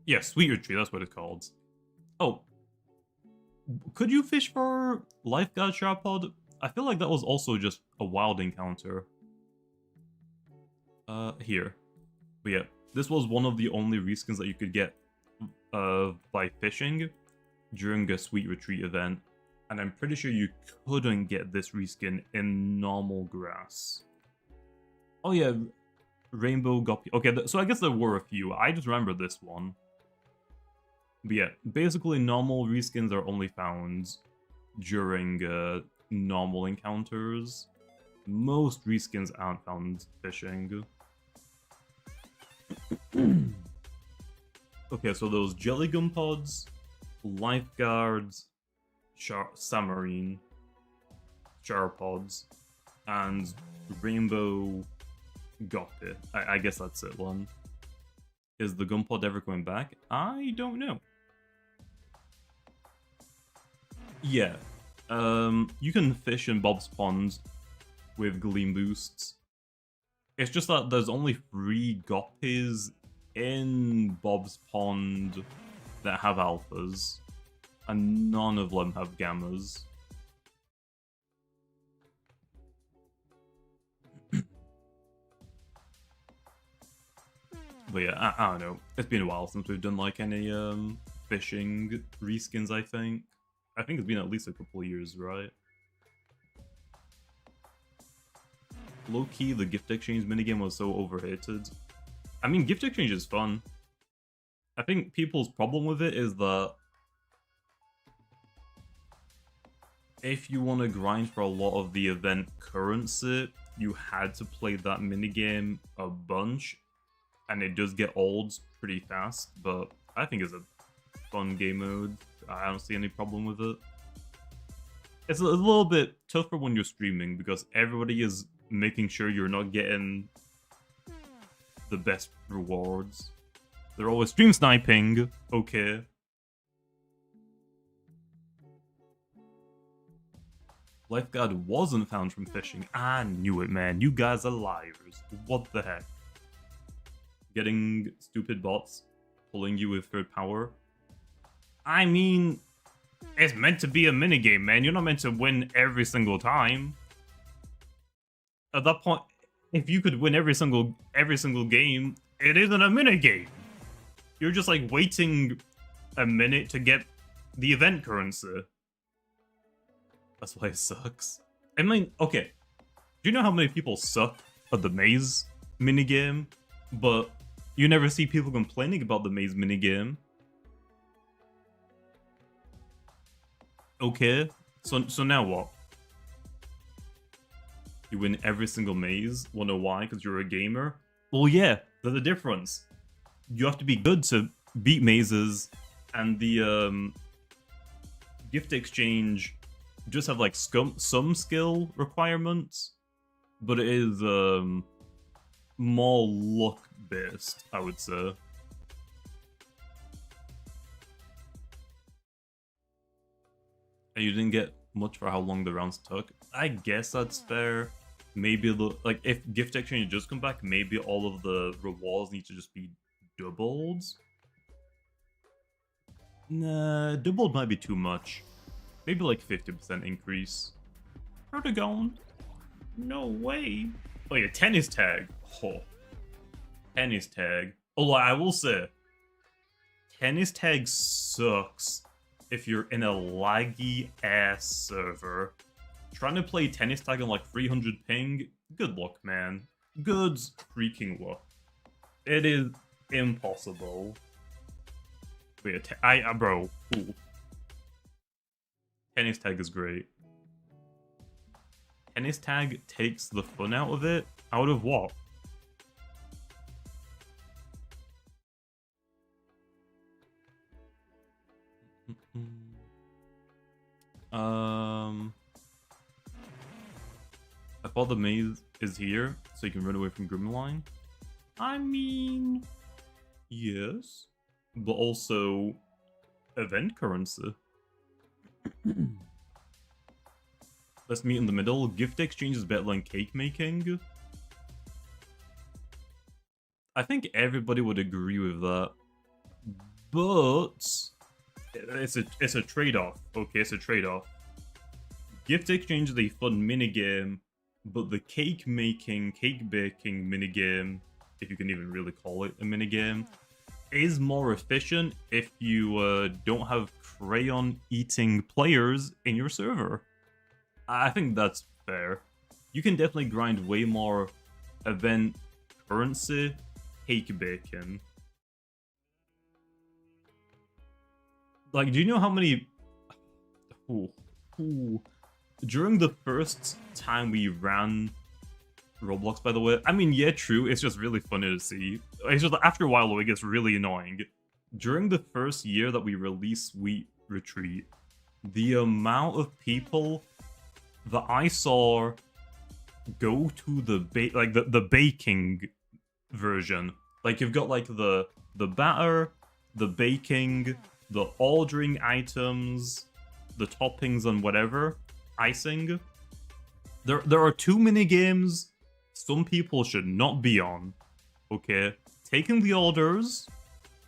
yeah, Sweet Retreat, that's what it's called. Oh. Could you fish for Lifeguard Sharpod? I feel like that was also just a wild encounter. Here. But yeah, this was one of the only reskins that you could get by fishing during a Sweet Retreat event. And I'm pretty sure you couldn't get this reskin in normal grass. Oh yeah, Rainbow Guppy. Okay, so I guess there were a few. I just remember this one. But yeah, basically normal reskins are only found during normal encounters. Most reskins aren't found fishing. Okay, so those Jelly Gumpods, Lifeguards, Samarine, Charpods, and Rainbow Guppy. I guess that's it one. Is the Gumpod ever coming back? I don't know. Yeah, you can fish in Bob's Pond with Gleam boosts. It's just that there's only 3 Guppies in Bob's Pond that have alphas, and none of them have gammas. But yeah, I don't know. It's been a while since we've done like any fishing reskins, I think. I think it's been at least a couple of years, right? Low-key, the gift exchange minigame was so overhated. I mean, gift exchange is fun. I think people's problem with it is that if you want to grind for a lot of the event currency, you had to play that minigame a bunch, and it does get old pretty fast, but I think it's a fun game mode. I don't see any problem with it. It's a little bit tougher when you're streaming, because everybody is making sure you're not getting the best rewards. They're always stream sniping, okay. Lifeguard wasn't found from fishing. I knew it, man. You guys are liars. What the heck? Getting stupid bots pulling you with third power. I mean, it's meant to be a minigame, man. You're not meant to win every single time. At that point, if you could win every single game, it isn't a minigame. You're just like waiting a minute to get the event currency. That's why it sucks. I mean, okay. Do you know how many people suck at the maze minigame? But you never see people complaining about the maze minigame. Okay. So now what? You win every single maze? Wanna know why? Because you're a gamer? Well, yeah, there's a difference. You have to be good to beat mazes, and the gift exchange just have like some skill requirements, but it is more luck based, I would say. And you didn't get much for how long the rounds took. I guess that's fair. Maybe like if gift exchange does come back, maybe all of the rewards need to just be doubled. Nah, doubled might be too much. Maybe like 50% increase. Protagon? No way. Oh yeah, tennis tag. Oh. Tennis tag. Although I will say, tennis tag sucks if you're in a laggy ass server. Trying to play tennis tag on like 300 ping, good luck, man. Good freaking luck. It is impossible. Wait, bro. Ooh. Tennis tag is great. Tennis tag takes the fun out of it. Out of what? I thought the maze is here, so you can run away from Grimline. I mean, yes, but also event currency. Let's meet in the middle. Gift exchange is better than cake making. I think everybody would agree with that, but it's a trade-off. Okay, it's a trade-off. Gift exchange is a fun minigame, but the cake baking minigame, if you can even really call it a minigame, is more efficient if you don't have crayon eating players in your server. I think that's fair. You can definitely grind way more event currency cake baking. Like, do you know how many... During the first time we ran Roblox, by the way, I mean, yeah, true, it's just really funny to see. It's just after a while, it gets really annoying. During the first year that we released Sweet Retreat, the amount of people that I saw go to the baking version. Like, you've got like the batter, the baking, the ordering items, the toppings and whatever, icing. There are too many games some people should not be on. Okay, taking the orders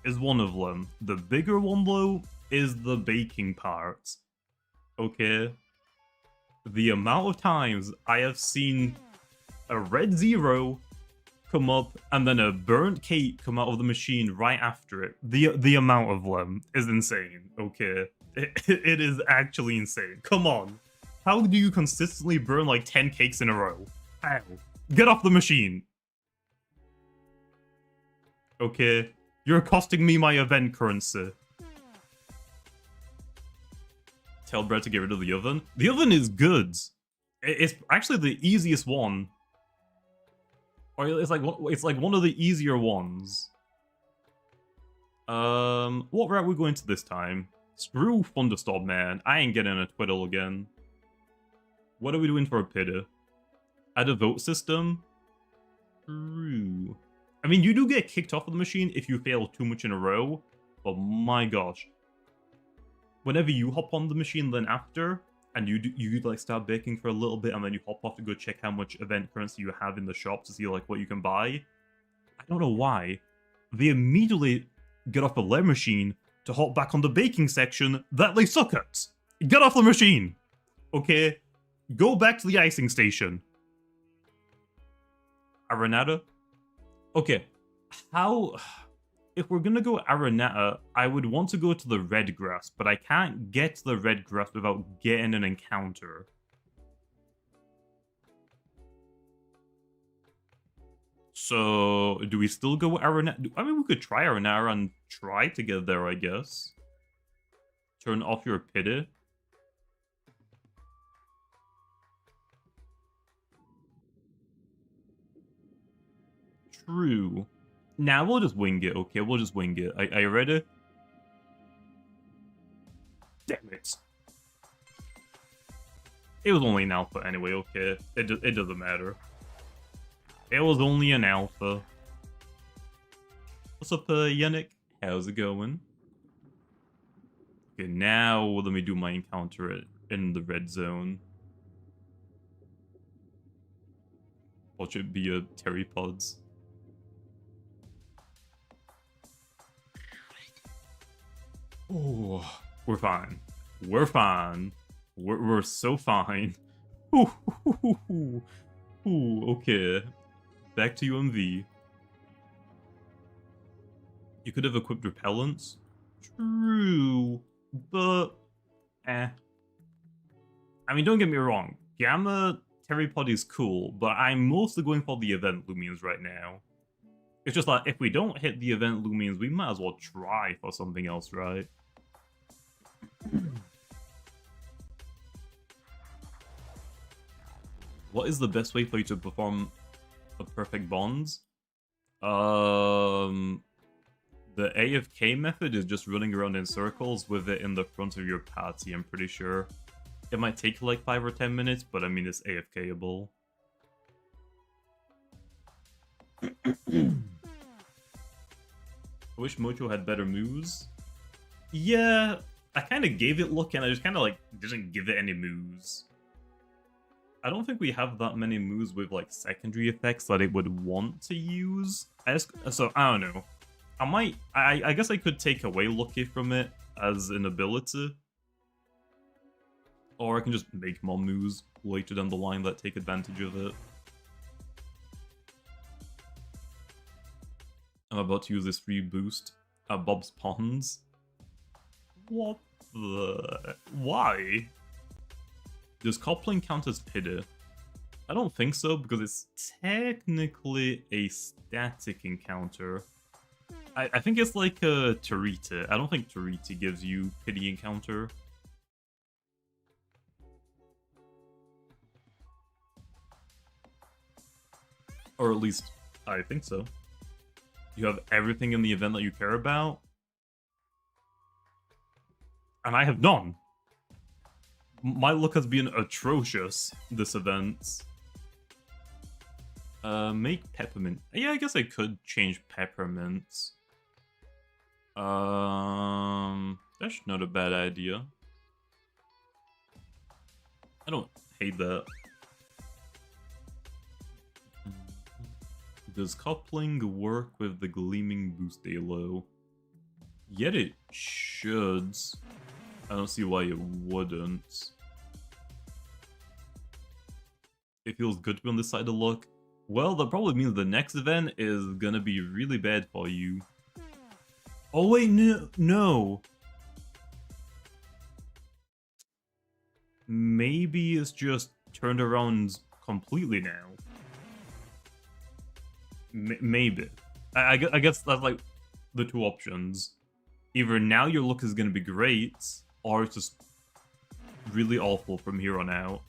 is one of them. The bigger one though is the baking part. Okay, the amount of times I have seen a red 0 come up and then a burnt cake come out of the machine right after it. The amount of them is insane. Okay, It is actually insane. Come on. How do you consistently burn like 10 cakes in a row? How? Get off the machine. Okay. You're costing me my event currency. Tell Brett to get rid of the oven. The oven is good. It's actually the easiest one. Or it's like one of the easier ones. What route are we going to this time? Screw Thunderstorm, man. I ain't getting a twiddle again. What are we doing for a pity? Add a vote system? True. I mean, you do get kicked off of the machine if you fail too much in a row. But my gosh. Whenever you hop on the machine then after, and you like start baking for a little bit, and then you hop off to go check how much event currency you have in the shop to see like what you can buy. I don't know why. They immediately get off the lair machine to hop back on the baking section that they suck at. Get off the machine! Okay? Go back to the icing station. Aranata? Okay. How... If we're gonna go Aranata, I would want to go to the red grass, but I can't get to the red grass without getting an encounter. So, do we still go Aranata? I mean, we could try Aranata and try to get there, I guess. Turn off your pity. True. Nah, we'll just wing it, okay? We'll just wing it. Are you ready? Damn it. It was only an alpha anyway, okay? It doesn't matter. It was only an alpha. What's up, Yannick? How's it going? Okay, now let me do my encounter in the red zone. Watch it be a pteropods. Oh, we're fine. We're fine. We're so fine. Ooh, okay. Back to UMV. You could have equipped repellents. True, but I mean, don't get me wrong. Gamma Pterapod is cool, but I'm mostly going for the event Loomians right now. It's just like, if we don't hit the event Loomians, we might as well try for something else, right? What is the best way for you to perform a perfect bonds? The AFK method is just running around in circles with it in the front of your party, I'm pretty sure. It might take like 5 or 10 minutes, but I mean, it's AFK-able. I wish Mocho had better moves. Yeah, I kind of gave it look and I just kind of like didn't give it any moves. I don't think we have that many moves with like secondary effects that it would want to use. So I don't know. I guess I could take away Lucky from it as an ability. Or I can just make more moves later down the line that take advantage of it. I'm about to use this free boost at Bob's Ponds. What the... Why? Does coupling count as pity? I don't think so, because it's technically a static encounter. I think it's like a Tarita. I don't think Tarita gives you pity encounter. Or at least, I think so. You have everything in the event that you care about. And I have none. My luck has been atrocious this event. Make peppermint. Yeah, I guess I could change peppermint. That's not a bad idea. I don't hate that. Does coupling work with the gleaming boost halo? Yet it should. I don't see why it wouldn't. It feels good to be on this side of luck. Well, that probably means the next event is gonna be really bad for you. Oh wait, no. maybe it's just turned around completely now. Maybe. I guess that's like the two options. Either now your luck is going to be great, or it's just really awful from here on out.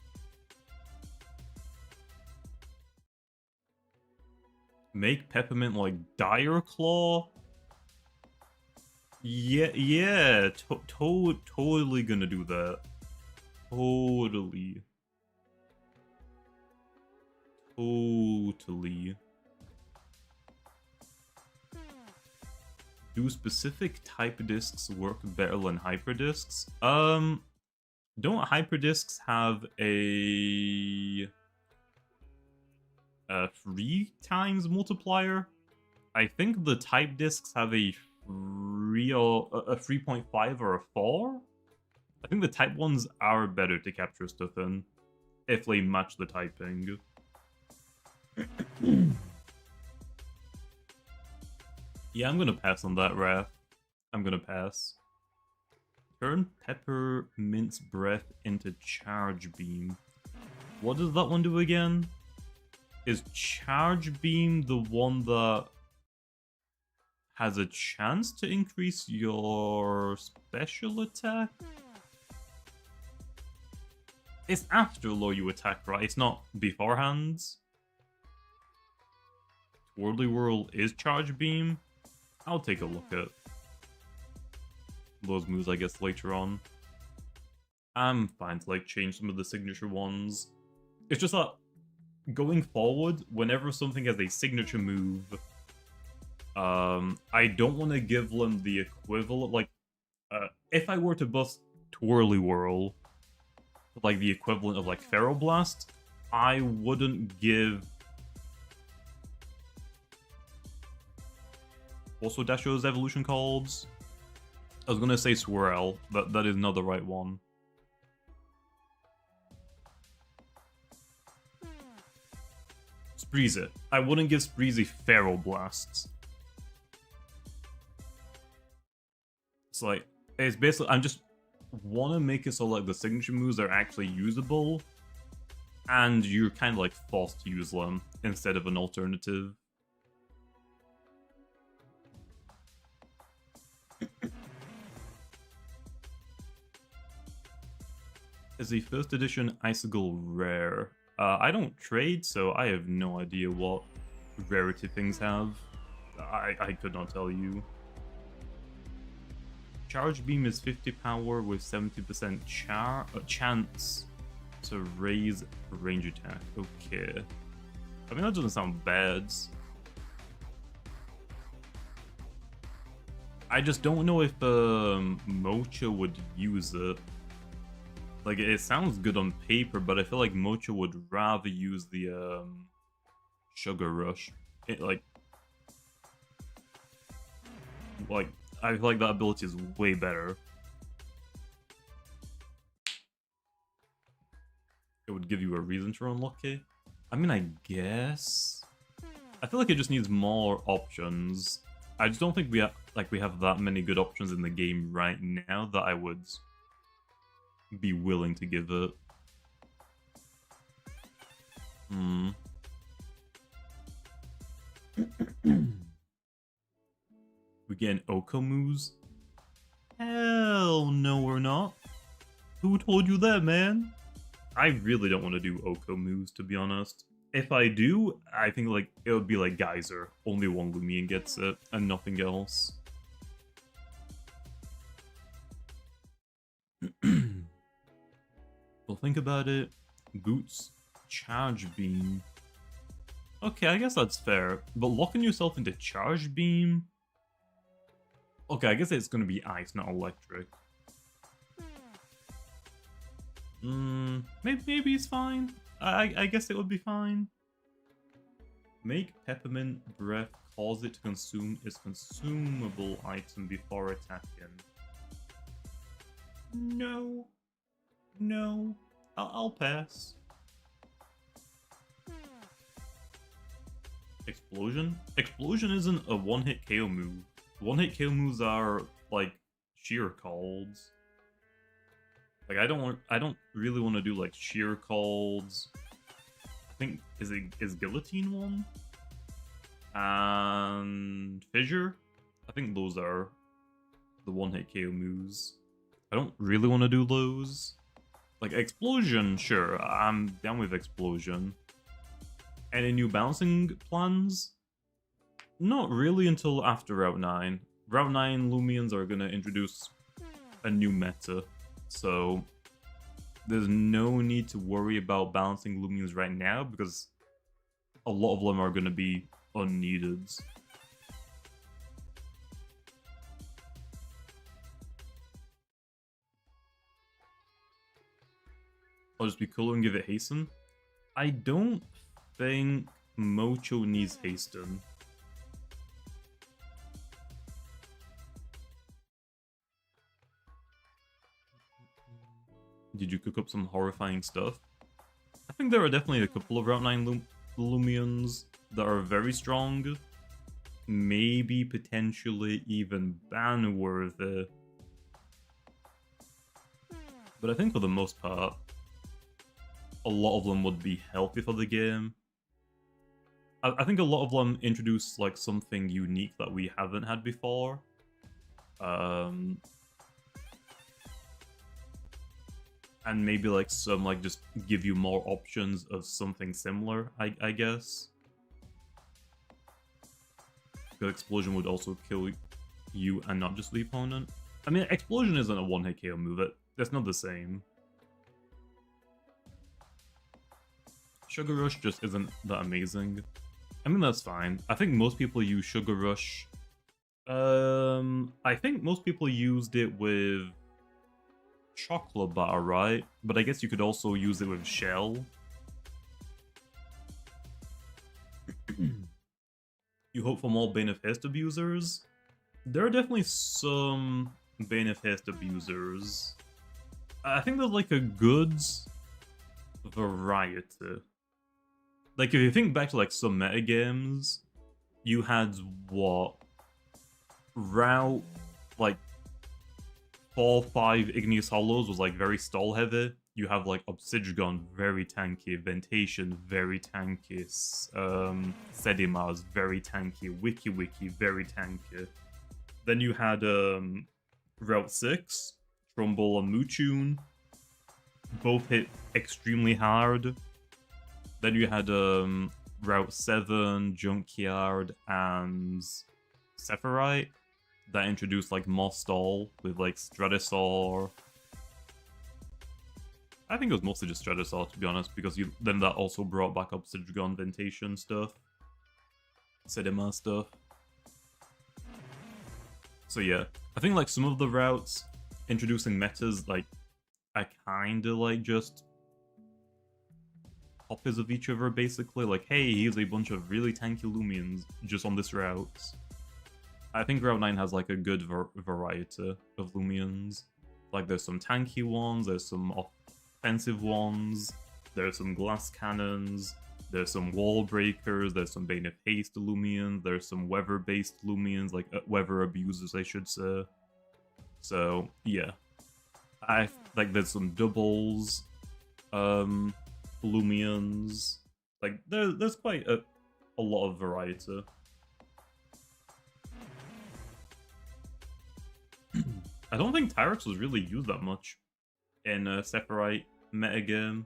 Make Peppermint like Dire Claw? Yeah, totally gonna do that. Totally. Do specific type discs work better than hyperdiscs? Don't hyperdiscs have a 3 times multiplier? I think the type discs have a 3.5 or a 4. I think the type ones are better to capture stuff in if they match the typing. Yeah, I'm gonna pass on that, Raph. I'm gonna pass. Turn Peppermint's Breath into Charge Beam. What does that one do again? Is Charge Beam the one that has a chance to increase your special attack? It's after low you attack, right? It's not beforehand. Twirly Whirl is Charge Beam. I'll take a look at those moves, I guess, later on. I'm fine to like change some of the signature ones. It's just that going forward, whenever something has a signature move, I don't want to give them the equivalent. Like, if I were to bust Twirly Whirl, like the equivalent of like Feral Blast, I wouldn't give. What's what Dasho's evolution called? I was gonna say Swirl, but that is not the right one. Spreezy. I wouldn't give Spreezy Feral Blasts. It's like, it's basically, I just want to make it so like the signature moves are actually usable, and you're kind of like forced to use them instead of an alternative. Is the first edition Icicle rare? I don't trade, so I have no idea what rarity things have. I could not tell you. Charge Beam is 50 power with 70% chance to raise range attack. Okay. I mean, that doesn't sound bad. I just don't know if Mocha would use it. Like, it sounds good on paper, but I feel like Mocha would rather use the Sugar Rush. Like, I feel like that ability is way better. It would give you a reason to unlock it. I mean, I guess. I feel like it just needs more options. I just don't think we have that many good options in the game right now that I would be willing to give it. We getting Oko moves? Hell no, we're not. Who told you that, man? I really don't want to do Oko moves, to be honest. If I do, I think like it would be like Geyser. Only one Loomian gets it, and nothing else. Well, think about it. Boots, Charge Beam. Okay, I guess that's fair. But locking yourself into Charge Beam? Okay, I guess it's gonna be ice, not electric. Maybe it's fine. I guess it would be fine. Make Peppermint Breath cause it to consume its consumable item before attacking. No. No. I'll pass. Explosion? Explosion isn't a one-hit KO move. One-hit KO moves are, like, sheer calls. Like I don't really want to do like sheer calls. I think is guillotine one? And fissure? I think those are the one-hit KO moves. I don't really want to do those. Like explosion, sure, I'm down with explosion. Any new bouncing plans? Not really until after Route 9. Route 9 Loomians are gonna introduce a new meta, so there's no need to worry about balancing Loomians right now because a lot of them are gonna be unneeded. I'll just be cooler and give it hasten. I don't think Mocho needs hasten. Did you cook up some horrifying stuff? I think there are definitely a couple of Route 9 Loomians that are very strong. Maybe potentially even ban-worthy. But I think for the most part, a lot of them would be healthy for the game. I think a lot of them introduce like something unique that we haven't had before. And maybe like some like just give you more options of something similar, I guess. The explosion would also kill you and not just the opponent. I mean, explosion isn't a one-hit KO move. That's not the same. Sugar Rush just isn't that amazing. I mean, that's fine. I think most people use Sugar Rush. I think most people used it with chocolate bar, right? But I guess you could also use it with shell. You hope for more Bane of Haste abusers? There are definitely some Bane of Haste abusers. I think there's like a good variety. Like if you think back to like some metagames, you had what? Route like 4-5 Igneous Hollows was like very stall heavy. You have like Obsidian, very tanky, Ventation, very tanky, Sedimars, very tanky, Wiki, very tanky. Then you had Route 6, Trumbull and Muchun, both hit extremely hard. Then you had Route 7, Junkyard, and Sephirite that introduced like more stall with like Stratosaur. I think it was mostly just Stratosaur to be honest, because then that also brought back Obsidian, Ventation stuff, Sedima stuff. So yeah, I think like some of the routes introducing metas like are kinda like just copies of each other basically. Like, hey, here's a bunch of really tanky Loomians just on this route. I think Route 9 has like a good variety of Loomians. Like there's some tanky ones, there's some offensive ones, there's some glass cannons, there's some wall breakers, there's some Bane of Haste Loomians, there's some weather-based Loomians, like weather abusers I should say. So yeah. I like there's some doubles, Loomians. Like there's quite a lot of variety. I don't think Tyrex was really used that much in a Sephirite metagame.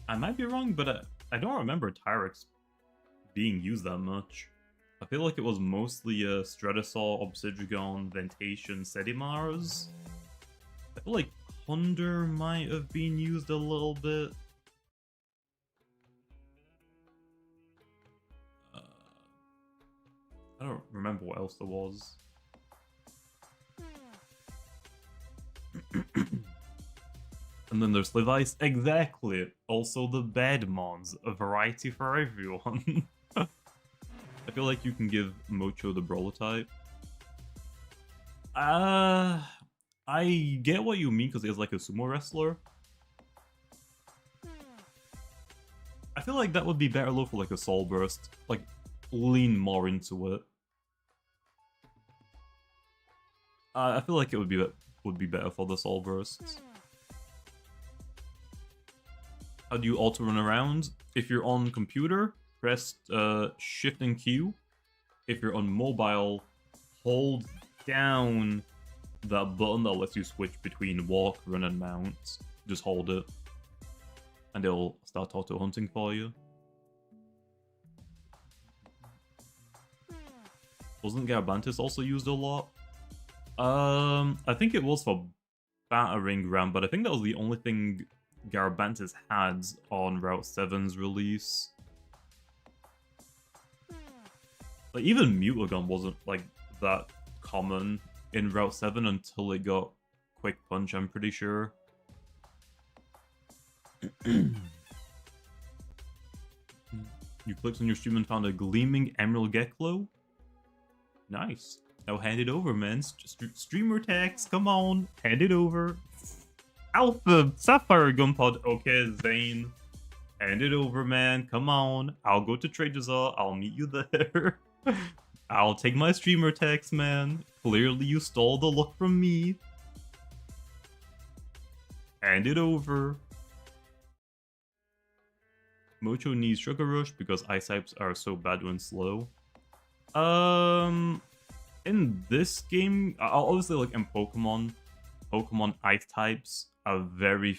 I might be wrong, but I don't remember Tyrex being used that much. I feel like it was mostly Stratosaur, Obsidian, Ventation, Sedimars. I feel like Hunder might have been used a little bit. I don't remember what else there was. And then there's Levice. Exactly. Also the bad mons. A variety for everyone. I feel like you can give Mocho the brawler type. I get what you mean because he's like a sumo wrestler. I feel like that would be better though for like a soul burst. Like lean more into it. I feel like it would be better for the soul bursts. How do you auto run around? If you're on computer, press Shift and Q. If you're on mobile, hold down that button that lets you switch between walk, run, and mount. Just hold it, and it'll start auto hunting for you. Wasn't Garabantis also used a lot? I think it was for battering ram, but I think that was the only thing Garabantis had on Route 7's release. Like, even Mutagun wasn't like that common in Route 7 until it got Quick Punch, I'm pretty sure. You clicked on your stream and found a gleaming emerald Geklo? Nice. Now hand it over, man. Streamer tax, come on. Hand it over. Alpha Sapphire Gunpod. Okay, Zane. Hand it over, man. Come on. I'll go to Trader's Hall. I'll meet you there. I'll take my streamer tax, man. Clearly you stole the look from me. Hand it over. Mocho needs Sugar Rush because ice types are so bad when slow. In this game, obviously, like in Pokemon ice types are very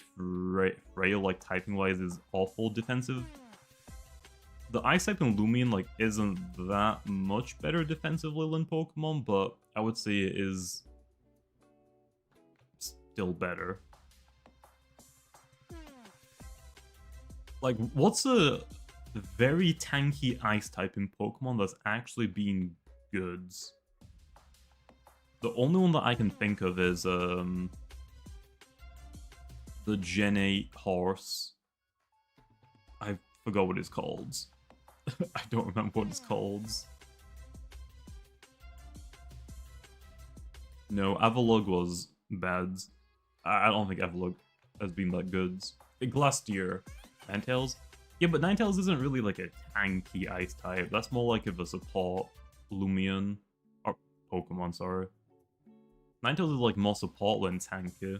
frail, like typing-wise is awful defensive. The ice type in Loomian, like, isn't that much better defensively than Pokemon, but I would say it is still better. Like, what's a very tanky ice type in Pokemon that's actually being goods? The only one that I can think of is the Gen 8 horse. I forgot what it's called. I don't remember what it's called. No, Avalugg was bad. I don't think Avalugg has been that good. Glastier. Ninetales? Yeah, but Ninetales isn't really like a tanky ice type. That's more like of a support Loomian. Or Pokemon, sorry. Ninetales is like more support than tanky.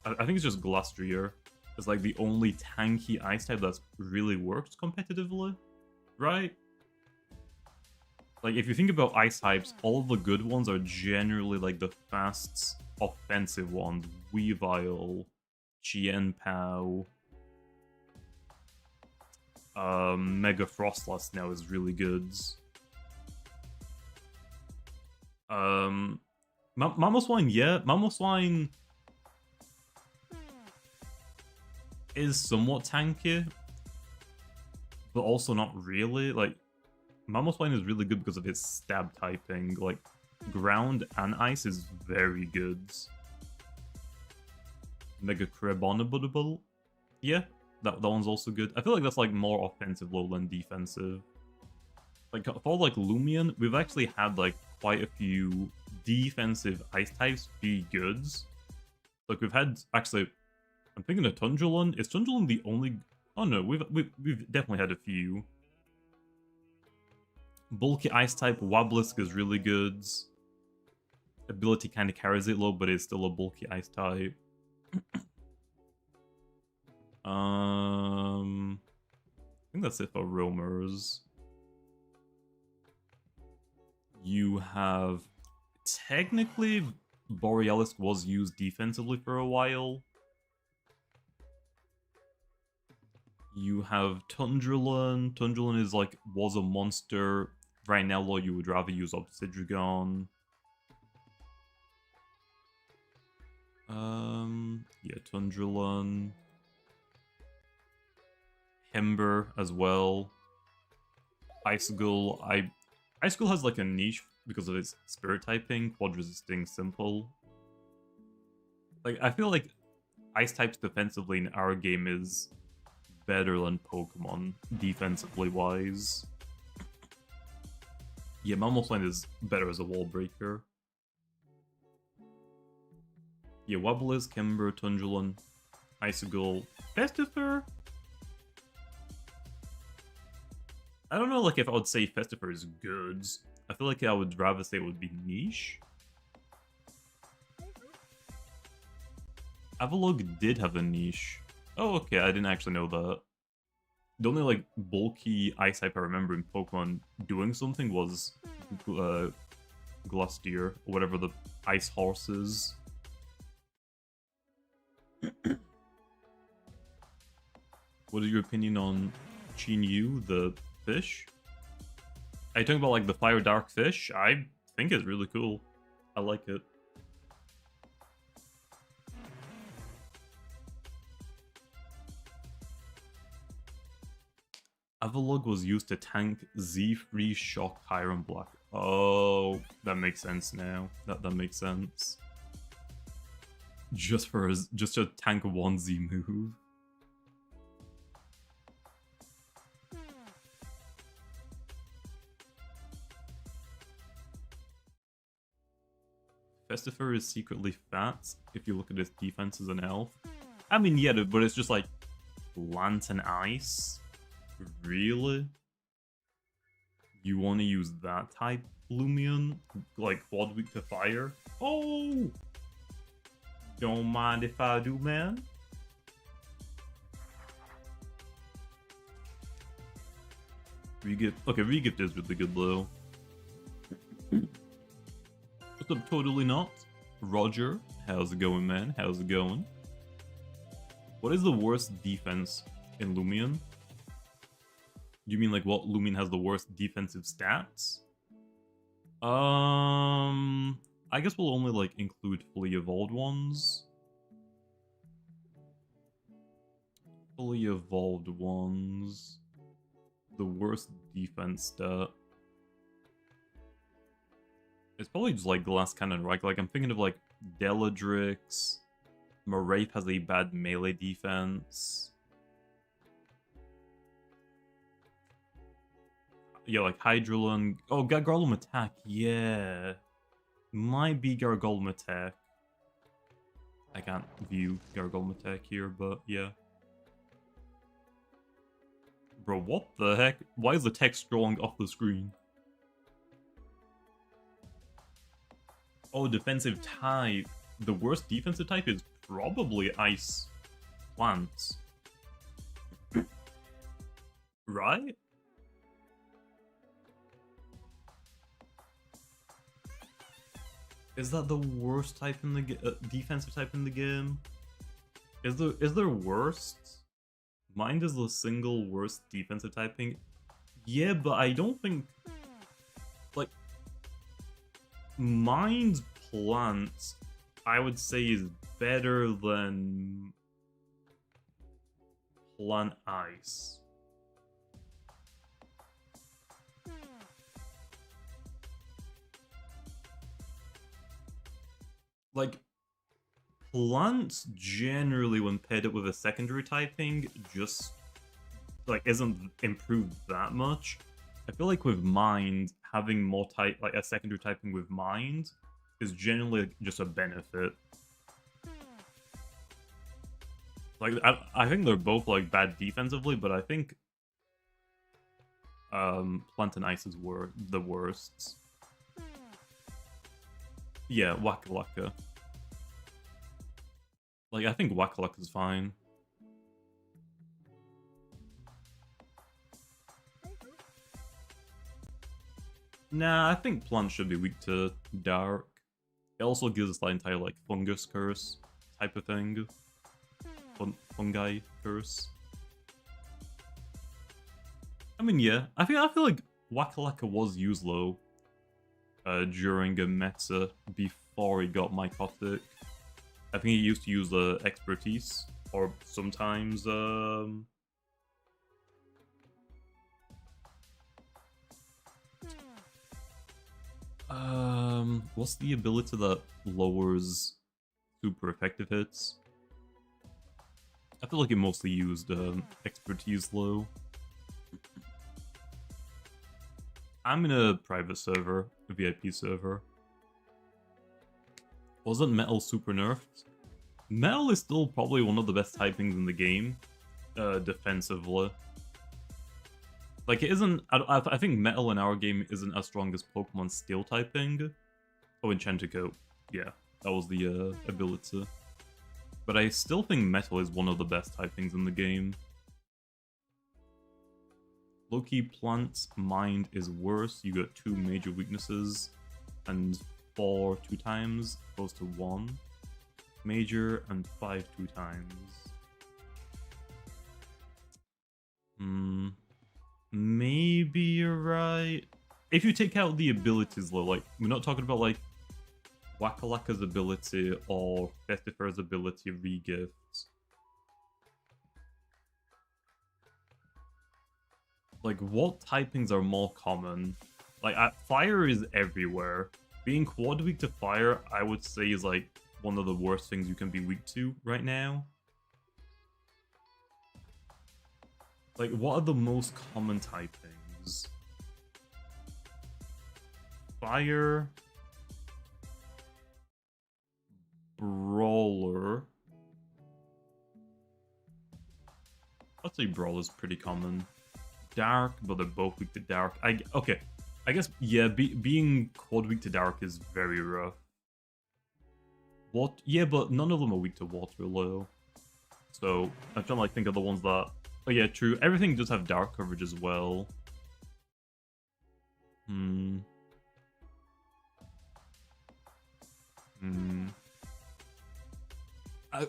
I think it's just Glastrier. It's like the only tanky ice type that's really worked competitively, right? Like, if you think about ice types, all the good ones are generally like the fast, offensive ones. Weavile, Chien-Pao, Mega Frostlass now is really good. Mamoswine, yeah. Mamoswine is somewhat tanky, but also not really. Like, Mamoswine is really good because of its stab typing. Like, ground and ice is very good. Mega Crebonable, yeah, that one's also good. I feel like that's like more offensive low than defensive. Like, for like Loomian, we've actually had like quite a few defensive ice types be goods. Like, we've had, actually, I'm thinking of Tundrulon. Is Tundrulon the only... Oh no, we've definitely had a few. Bulky ice type, Wabblisk is really good. Ability kind of carries it low, but it's still a bulky ice type. I think that's it for roamers. You have... Technically, Borealis was used defensively for a while. You have Tundrulon. Tundrulon is like, was a monster. Right now, though, you would rather use Obsidian. Yeah, Tundrulon. Hember as well. Icicle. Icicle has like a niche because of its spirit typing, quad resisting simple. Like, I feel like ice types defensively in our game is better than Pokemon defensively wise. Yeah, Mamoswine is better as a wall breaker. Yeah, Wobblisk, Kimber, Tundrulon, Icicle, Festifer. I don't know, like, if I would say Festifer is good. I feel like I would rather say it would be niche. Avalugg did have a niche. Oh, okay, I didn't actually know that. The only, like, bulky ice type I remember in Pokemon doing something was Glusteer, or whatever the ice horse is. What is your opinion on Chinyu, the fish? Are you talking about, like, the Fire Dark fish? I think it's really cool. I like it. Avalugg was used to tank Z3 Shock Iron Black. Oh, that makes sense now. That makes sense. Just to tank one Z move. Festifer is secretly fat if you look at his defense as an elf. I mean, yeah, but it's just like Lantern Ice. Really? You want to use that type Loomian? Like quad weak to fire? Oh! Don't mind if I do, man. Regift. Okay, Regift is really good though. What's up, Totally Not? Roger, how's it going, man? How's it going? What is the worst defense in Loomian? Do you mean like what Loomian has the worst defensive stats? I guess we'll only like include fully evolved ones. Fully evolved ones. The worst defense stat. It's probably just like Glass Cannon, right? Like I'm thinking of like Deladrix. Moraith has a bad melee defense. Yeah, like Hydrolon. Oh, Gargolem Attack. Yeah. Might be Gargolem Attack. I can't view Gargolem Attack here, but yeah. Bro, what the heck? Why is the text drawing off the screen? Oh, defensive type. The worst defensive type is probably Ice Plants. Right? Is that the worst type in the defensive type in the game? Is there worst? Mind is the single worst defensive typing. Yeah, but I don't think like Mind's Plant I would say is better than Plant Ice. Like, plants generally, when paired up with a secondary typing, just like isn't improved that much. I feel like with Mind, having more type, like a secondary typing with Mind, is generally just a benefit. Like, I think they're both like bad defensively, but I think Plant and Ice is the worst. Yeah, Waka Waka. Like, I think Waka Waka is fine. Nah, I think Plant should be weak to Dark. It also gives us that entire, like, Fungus Curse type of thing. Fungi Curse. I mean, yeah. I feel like Waka Waka was used low during a meta before he got Mycotic. I think he used to use Expertise, or sometimes what's the ability that lowers super effective hits? I feel like it mostly used Expertise low. I'm in a private server, a VIP server. Wasn't Metal super nerfed? Metal is still probably one of the best typings in the game, defensively. Like, it isn't... I think Metal in our game isn't as strong as Pokemon Steel typing. Oh, Enchantico. Yeah, that was the ability. But I still think metal is one of the best typings in the game. Low-key plants, mind is worse. You got 2 major weaknesses, and 4 2 times opposed to 1 major, and 5 2 times. Maybe you're right. If you take out the abilities though, like, we're not talking about like Wakalaka's ability or Festifer's ability regifts. Like, what typings are more common? Like, fire is everywhere. Being quad weak to fire, I would say, is like one of the worst things you can be weak to right now. Like, what are the most common typings? Fire, Brawler. I'd say Brawler's pretty common. Dark, but they're both weak to Dark. Okay, I guess, yeah, being quad weak to Dark is very rough. What? Yeah, but none of them are weak to Water, low. So, I'm trying to like think of the ones that... Oh yeah, true. Everything does have Dark coverage as well.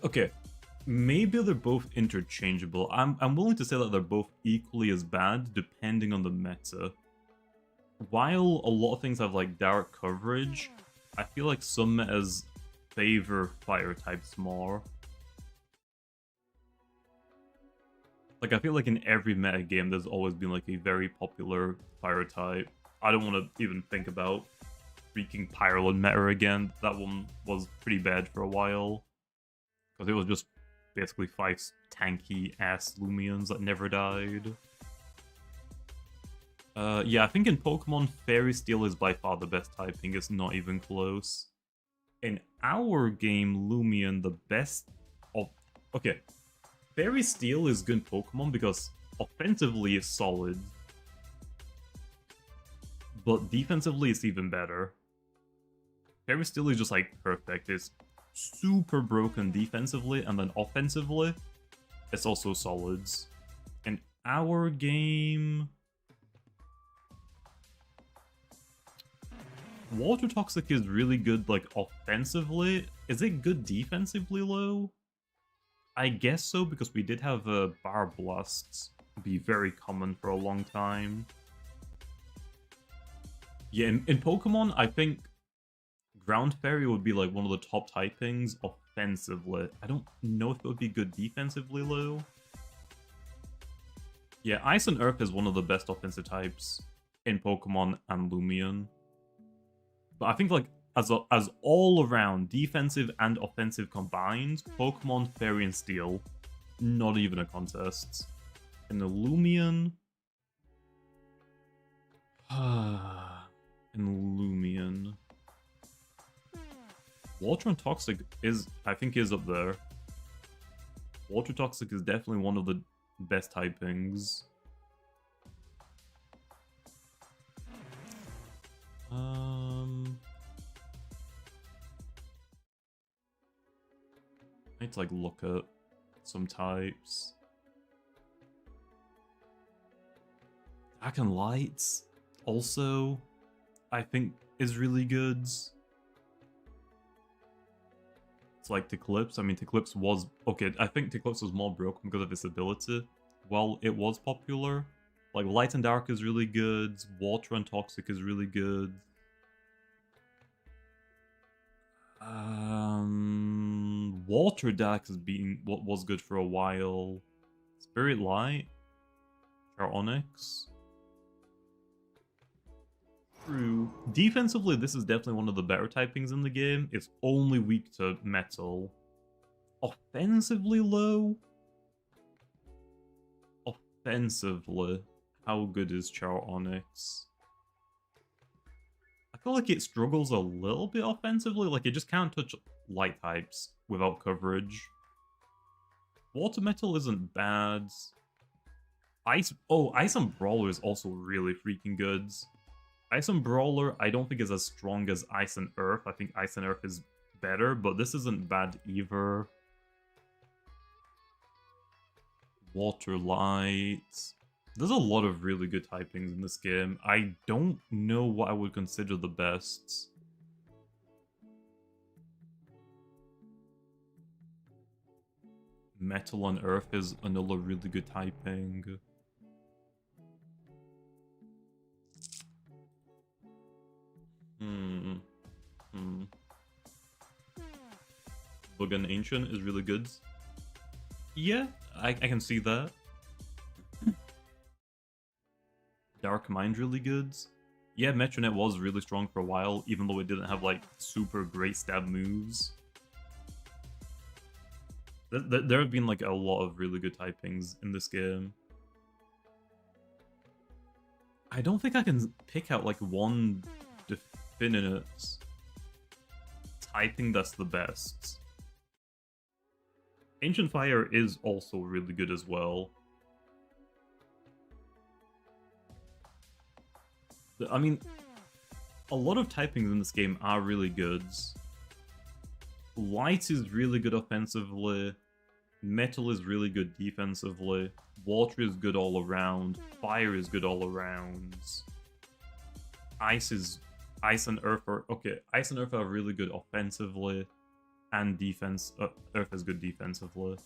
Okay, maybe they're both interchangeable. I'm willing to say that they're both equally as bad, depending on the meta. While a lot of things have like Dark coverage, I feel like some metas favor fire types more. Like, I feel like in every meta game, there's always been like a very popular fire type. I don't want to even think about freaking Pyrolin meta again. That one was pretty bad for a while. Because it was just basically 5 tanky ass Loomians that never died. Yeah, I think in Pokemon, Fairy Steel is by far the best typing. It's not even close. In our game, Loomian, the best of... Okay, Fairy Steel is good Pokemon because offensively it's solid. But defensively it's even better. Fairy Steel is just like perfect. It's super broken defensively, and then offensively, it's also solids. In our game... Water Toxic is really good, like, offensively. Is it good defensively, though? I guess so, because we did have Bar Blasts be very common for a long time. Yeah, in Pokemon, I think Ground Fairy would be like one of the top typings offensively. I don't know if it would be good defensively, though. Yeah, Ice and Earth is one of the best offensive types in Pokemon and Loomian. But I think, like, as all around defensive and offensive combined, Pokemon, Fairy, and Steel, not even a contest. In the Loomian... in Loomian... Water and Toxic is, I think, is up there. Water Toxic is definitely one of the best typings. I need to, like, look at some types. Dark and Lights, also, I think, is really good. It's like Eclipse. I mean, Eclipse was... Okay, I think Eclipse was more broken because of its ability. Well, it was popular. Like, Light and Dark is really good. Water and Toxic is really good. Water Dark has been what was good for a while. Spirit Light, Onyx. True. Defensively, this is definitely one of the better typings in the game. It's only weak to Metal. Offensively low. Offensively, how good is Onyx? I feel like it struggles a little bit offensively, like it just can't touch light types without coverage. Water Metal isn't bad. Ice and Brawler is also really freaking good. Ice and Brawler I don't think is as strong as Ice and Earth. I think Ice and Earth is better, but this isn't bad either. Water, light. There's a lot of really good typings in this game. I don't know what I would consider the best. Metal on Earth is another really good typing. Bug and Ancient is really good. Yeah, I can see that. Dark Mind really good. Yeah, Metronet was really strong for a while, even though it didn't have like super great stab moves. There have been like a lot of really good typings in this game. I don't think I can pick out like one definite typing that's the best. Ancient Fire is also really good as well. I mean, a lot of typings in this game are really good. Light is really good offensively. Metal is really good defensively. Water is good all around. Fire is good all around. Ice and Earth are okay. Ice and Earth are really good offensively, and defense. Earth is good defensively.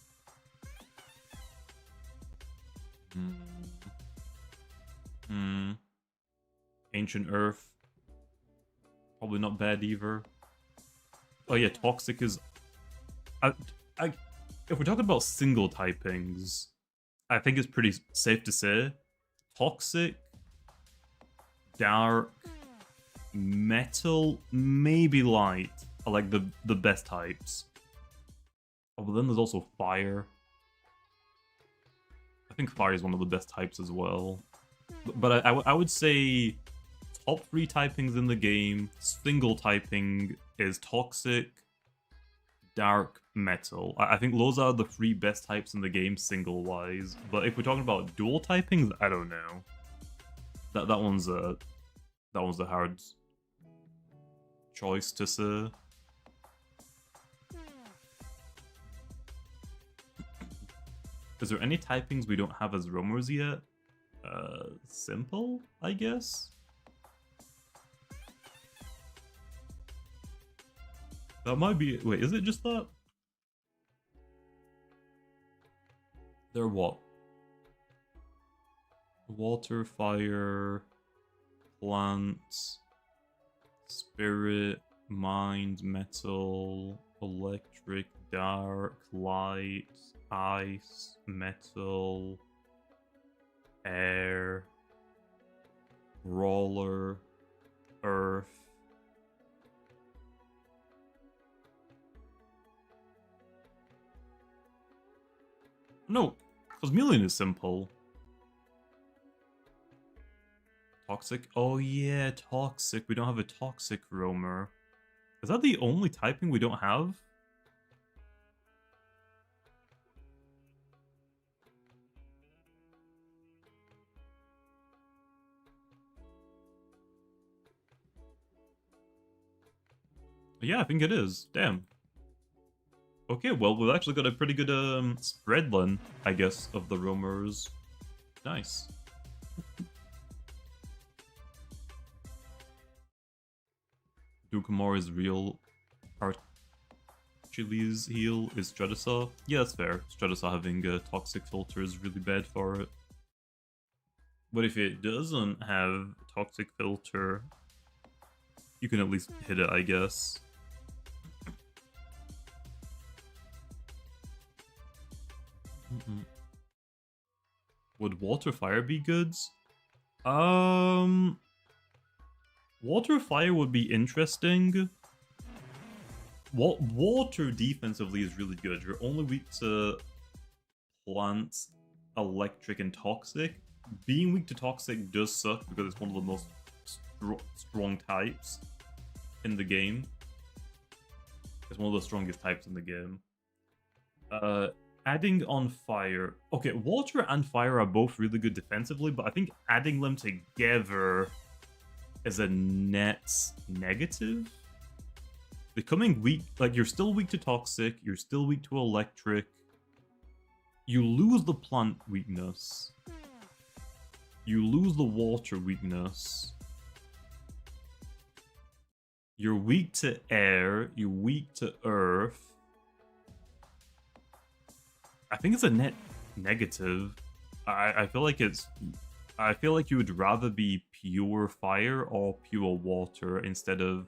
Ancient Earth, probably not bad either. Oh yeah, Toxic is. If we're talking about single typings, I think it's pretty safe to say Toxic, Dark, Metal, maybe Light are like the best types. Oh, but then there's also Fire. I think Fire is one of the best types as well. But I would say top 3 typings in the game, single typing is Toxic, Dark, Metal. I think those are the 3 best types in the game single-wise. But if we're talking about dual typings, I don't know. That one's a hard choice to say. Is there any typings we don't have as roamers yet? Simple, I guess? That might be... Wait, is it just that? They're what? Water, fire, plants, spirit, mind, metal, electric, dark, light, ice, metal, air, roller, earth. No, Cosmelian is simple. Toxic? Oh yeah, Toxic. We don't have a Toxic roamer. Is that the only typing we don't have? Yeah, I think it is. Damn. Okay, well, we've actually got a pretty good spread then, I guess, of the roamers. Nice. Dukamore is real. Archili's heal is Stratasaw. Yeah, that's fair. Stratasaw having a toxic filter is really bad for it. But if it doesn't have toxic filter, you can at least hit it, I guess. Would water fire be good? Water fire would be interesting. Water defensively is really good. You're only weak to plants, electric, and toxic. Being weak to toxic does suck because it's one of the most strong types in the game. It's one of the strongest types in the game. Adding on fire. Okay, water and fire are both really good defensively, but I think adding them together is a net negative. Becoming weak, like you're still weak to toxic, you're still weak to electric. You lose the plant weakness. You lose the water weakness. You're weak to air. You're weak to earth. I think it's a net negative. I feel like it's... I feel like you would rather be pure fire or pure water instead of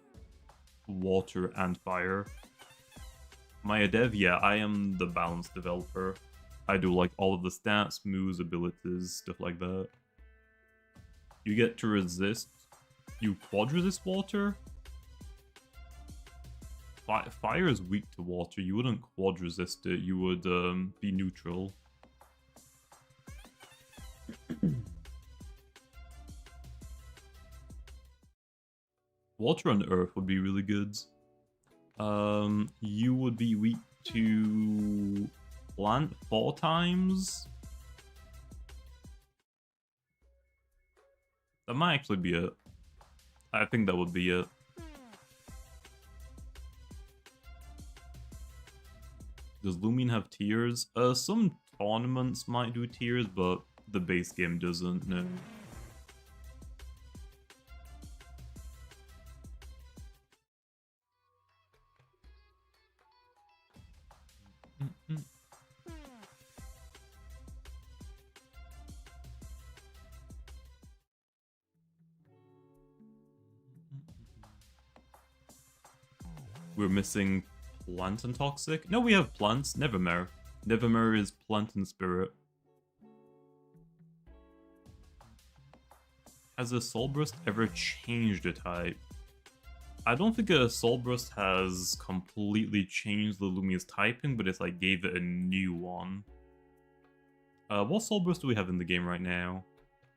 water and fire. My dev, yeah, I am the balanced developer. I do like all of the stats, moves, abilities, stuff like that. You get to resist. You quad resist water? Fire is weak to water. You wouldn't quad resist it. You would be neutral. Water and earth would be really good. You would be weak to plant 4 times. That might actually be it. I think that would be it. Does Loomian have tiers? Some tournaments might do tiers, but the base game doesn't, no. We're missing plant and toxic? No, we have plants. Nevermore. Nevermore is plant and spirit. Has a Soul Burst ever changed a type? I don't think a Soul Burst has completely changed the Loomian's typing, but it's like gave it a new one. What Soul Burst do we have in the game right now?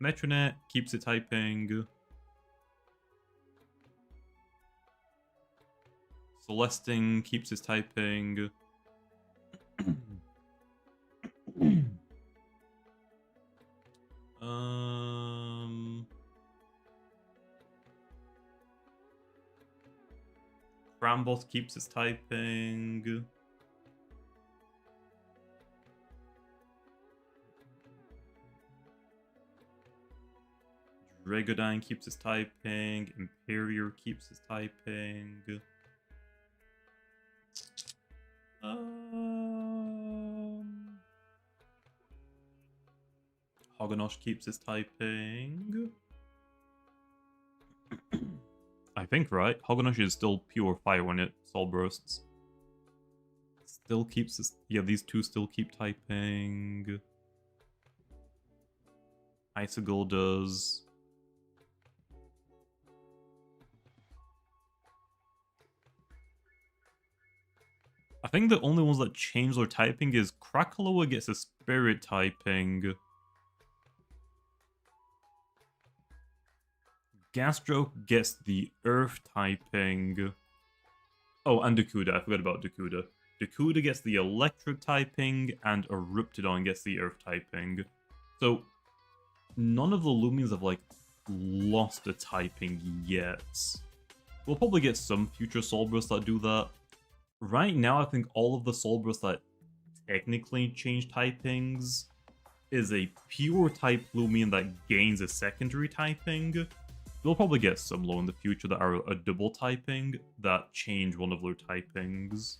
Metronet keeps it typing. Celesting keeps his typing. Crambot keeps his typing. Dragodine keeps his typing. Imperior keeps his typing. Hoganosh keeps his typing. I think, right? Hoganosh is still pure fire when it soul bursts. Still keeps his... Yeah, these two still keep typing. Icicle does. I think the only ones that change their typing is Krakaloa gets a spirit typing. Gastroke gets the earth typing. Oh, and Dakuda. I forgot about Dakuda. Dakuda gets the electric typing, and Corruptedodds gets the earth typing. So, none of the Loomians have, like, lost a typing yet. We'll probably get some future Soul Bursts that do that. Right now, I think all of the Soul Bursts that technically change typings is a pure type Loomian that gains a secondary typing. We'll probably get some low in the future that are a double typing that change one of their typings.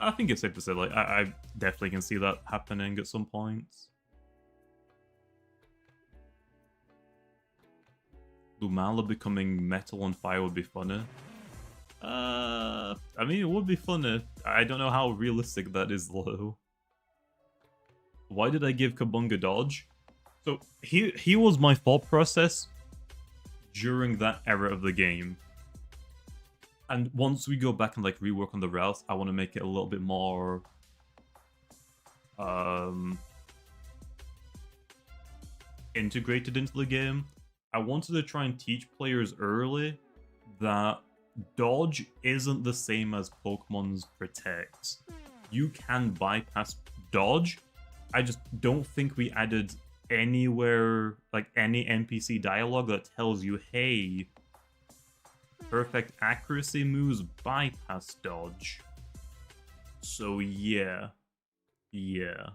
I think it's safe to say, like, I definitely can see that happening at some point. Lumala becoming metal and fire would be funny. I mean, it would be funny. I don't know how realistic that is, though. Why did I give Kabunga dodge? So, he was my thought process during that era of the game. And once we go back and, like, rework on the routes, I want to make it a little bit more... integrated into the game. I wanted to try and teach players early that dodge isn't the same as Pokemon's protect. You can bypass dodge. I just don't think we added anywhere, like any NPC dialogue that tells you, hey, perfect accuracy moves bypass dodge. So yeah. Yeah.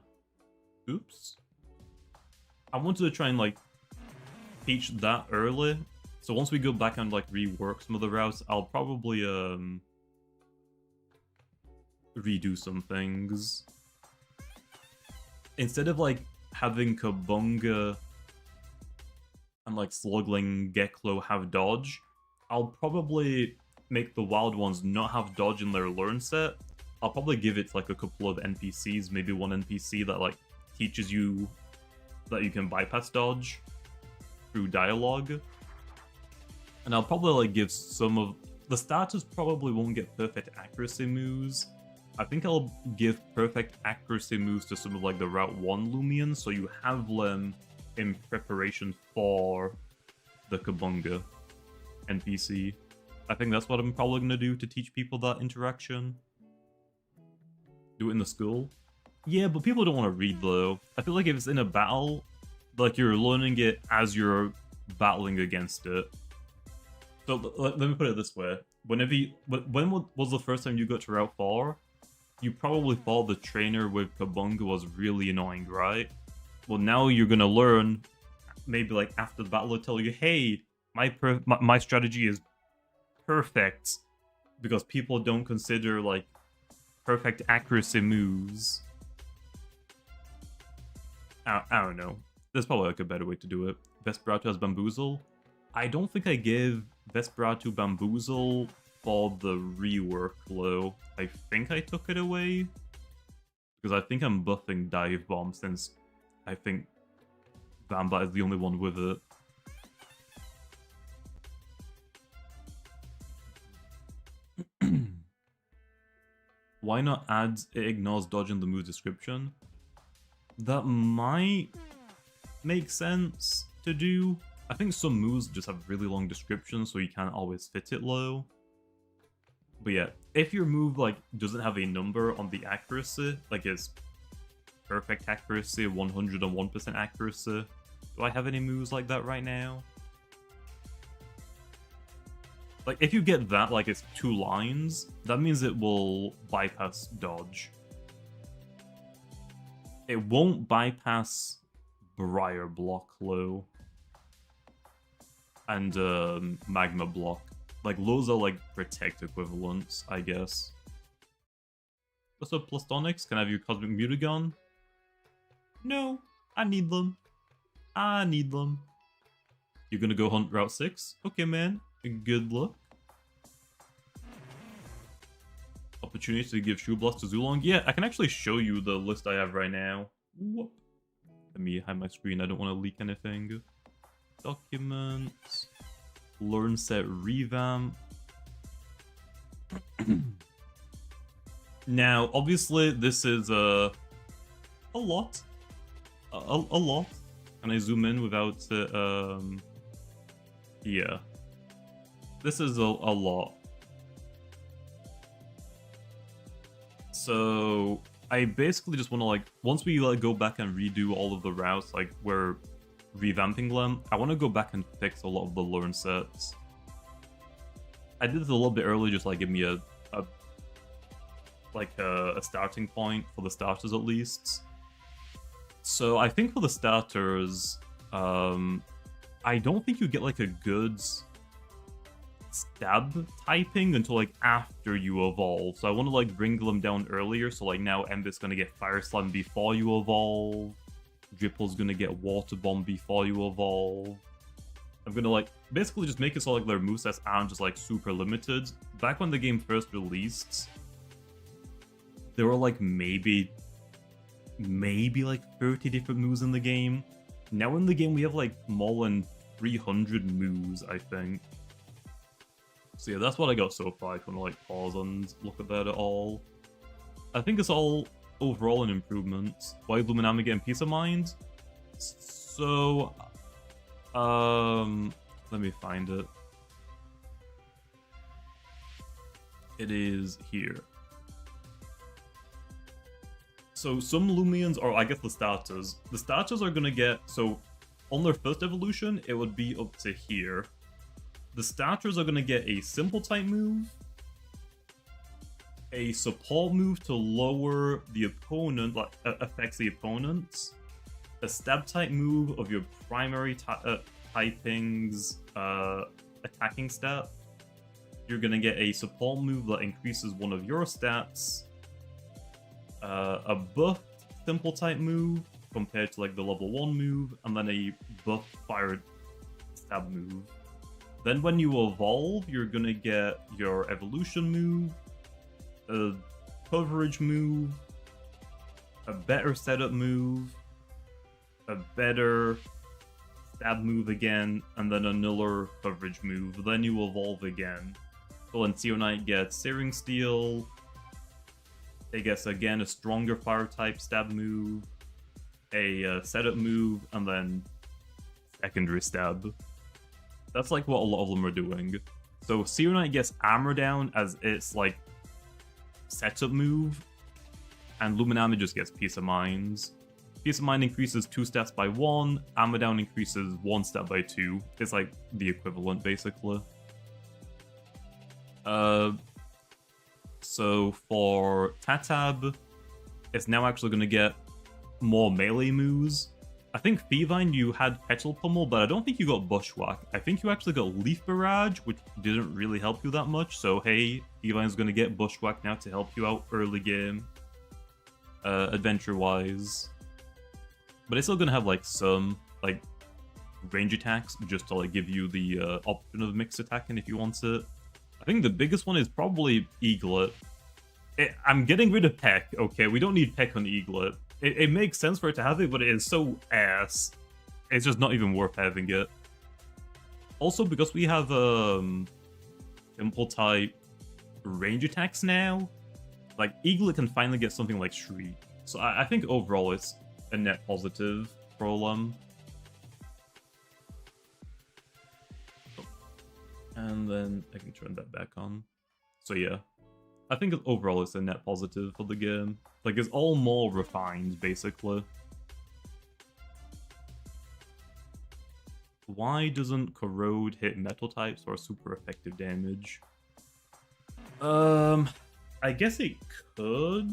Oops. I wanted to try and like teach that early. So once we go back and like rework some of the routes, I'll probably redo some things. Instead of like having Kabunga and like Slugling, Geklo have dodge, I'll probably make the wild ones not have dodge in their learn set. I'll probably give it like a couple of NPCs, maybe one NPC that like teaches you that you can bypass dodge through dialogue. And I'll probably like give some of the starters probably won't get perfect accuracy moves. I think I'll give perfect accuracy moves to some of like the Route 1 Loomian, so you have them in preparation for the Kabunga NPC. I think that's what I'm probably going to do to teach people that interaction. Do it in the school. Yeah, but people don't want to read though. I feel like if it's in a battle, like you're learning it as you're battling against it. So let me put it this way. When was the first time you got to Route 4? You probably thought the trainer with Kabunga was really annoying, right? Well, now you're gonna learn, maybe like after the battle, they'll tell you, hey, my strategy is perfect, because people don't consider like perfect accuracy moves. I don't know. There's probably like a better way to do it. Vesperatu has Bamboozle. I don't think I gave Vesperatu Bamboozle for the rework though. I think I took it away, because I think I'm buffing Dive Bomb since I think Vamba is the only one with it. Why not add it ignores dodge in the move description? That might make sense to do. I think some moves just have really long descriptions, so you can't always fit it low. But yeah, if your move like doesn't have a number on the accuracy, like it's perfect accuracy, 101% accuracy, do I have any moves like that right now? Like if you get that, like it's 2 lines, that means it will bypass dodge. It won't bypass Briar Block low and Magma Block. Like those are like protect equivalents, I guess. What's up, Plastonics? Can I have your Cosmic Mutagon? No, I need them. I need them. You're gonna go hunt Route 6? Okay, man. Good luck. Opportunity to give Shoe Blast to Zulong? Yeah, I can actually show you the list I have right now. Whoop. Let me hide my screen. I don't want to leak anything. Documents. Learn set revamp. Now, obviously, this is a lot. A lot. Can I zoom in without yeah. This is a lot. So I basically just want to like, once we like go back and redo all of the routes, like we're revamping them, I want to go back and fix a lot of the learn sets. I did this a little bit early, just like give me a starting point for the starters at least. So I think for the starters, I don't think you get like a good stab typing until like after you evolve. So I want to like bring them down earlier. So like now Ember's gonna get Fire Slam before you evolve. Dripple's gonna get Water Bomb before you evolve. I'm gonna like basically just make it so like their movesets aren't just like super limited. Back when the game first released, there were like maybe like 30 different moves in the game. Now in the game we have like more than 300 moves, I think. So yeah, that's what I got so far. If you want to like pause and look at that at all. I think it's all overall an improvement. Why Luminami getting Peace of Mind? So let me find it. It is here. So some Loomians, or I guess the starters are gonna get, so on their first evolution, it would be up to here. The starters are gonna get a simple type move, a support move to lower the opponent, like affects the opponents. A stab type move of your primary typing's attacking stat. You're gonna get a support move that increases one of your stats. A buffed simple type move compared to like the level 1 move, and then a buffed fire stab move. Then when you evolve, you're gonna get your evolution move, a coverage move, a better setup move, a better stab move again, and then another coverage move. Then you evolve again. So when Seer Knight gets Searing Steel, it gets again a stronger fire type stab move, a setup move, and then secondary stab. That's like what a lot of them are doing. So Seer Knight gets armor down as its like setup move, and Luminami just gets Peace of Minds. Peace of Mind increases 2 stats by 1, armor down increases 1 stat by 2. It's like the equivalent basically. So for Tatab, it's now actually going to get more melee moves. I think Feevine, you had Petal Pummel, but I don't think you got Bushwhack. I think you actually got Leaf Barrage, which didn't really help you that much. So hey, Feevine's going to get Bushwhack now to help you out early game, adventure-wise. But it's still going to have like some like range attacks just to like give you the option of mixed attacking if you want it. I think the biggest one is probably Eaglet. I'm getting rid of Peck, okay? We don't need Peck on Eaglet. It makes sense for it to have it, but it is so ass. It's just not even worth having it. Also, because we have simple type range attacks now, like Eaglet can finally get something like Shriek. So I think overall it's a net positive for Olem. And then I can turn that back on. So yeah, I think overall it's a net positive for the game. Like, it's all more refined, basically. Why doesn't Corrode hit metal types or super effective damage? I guess it could.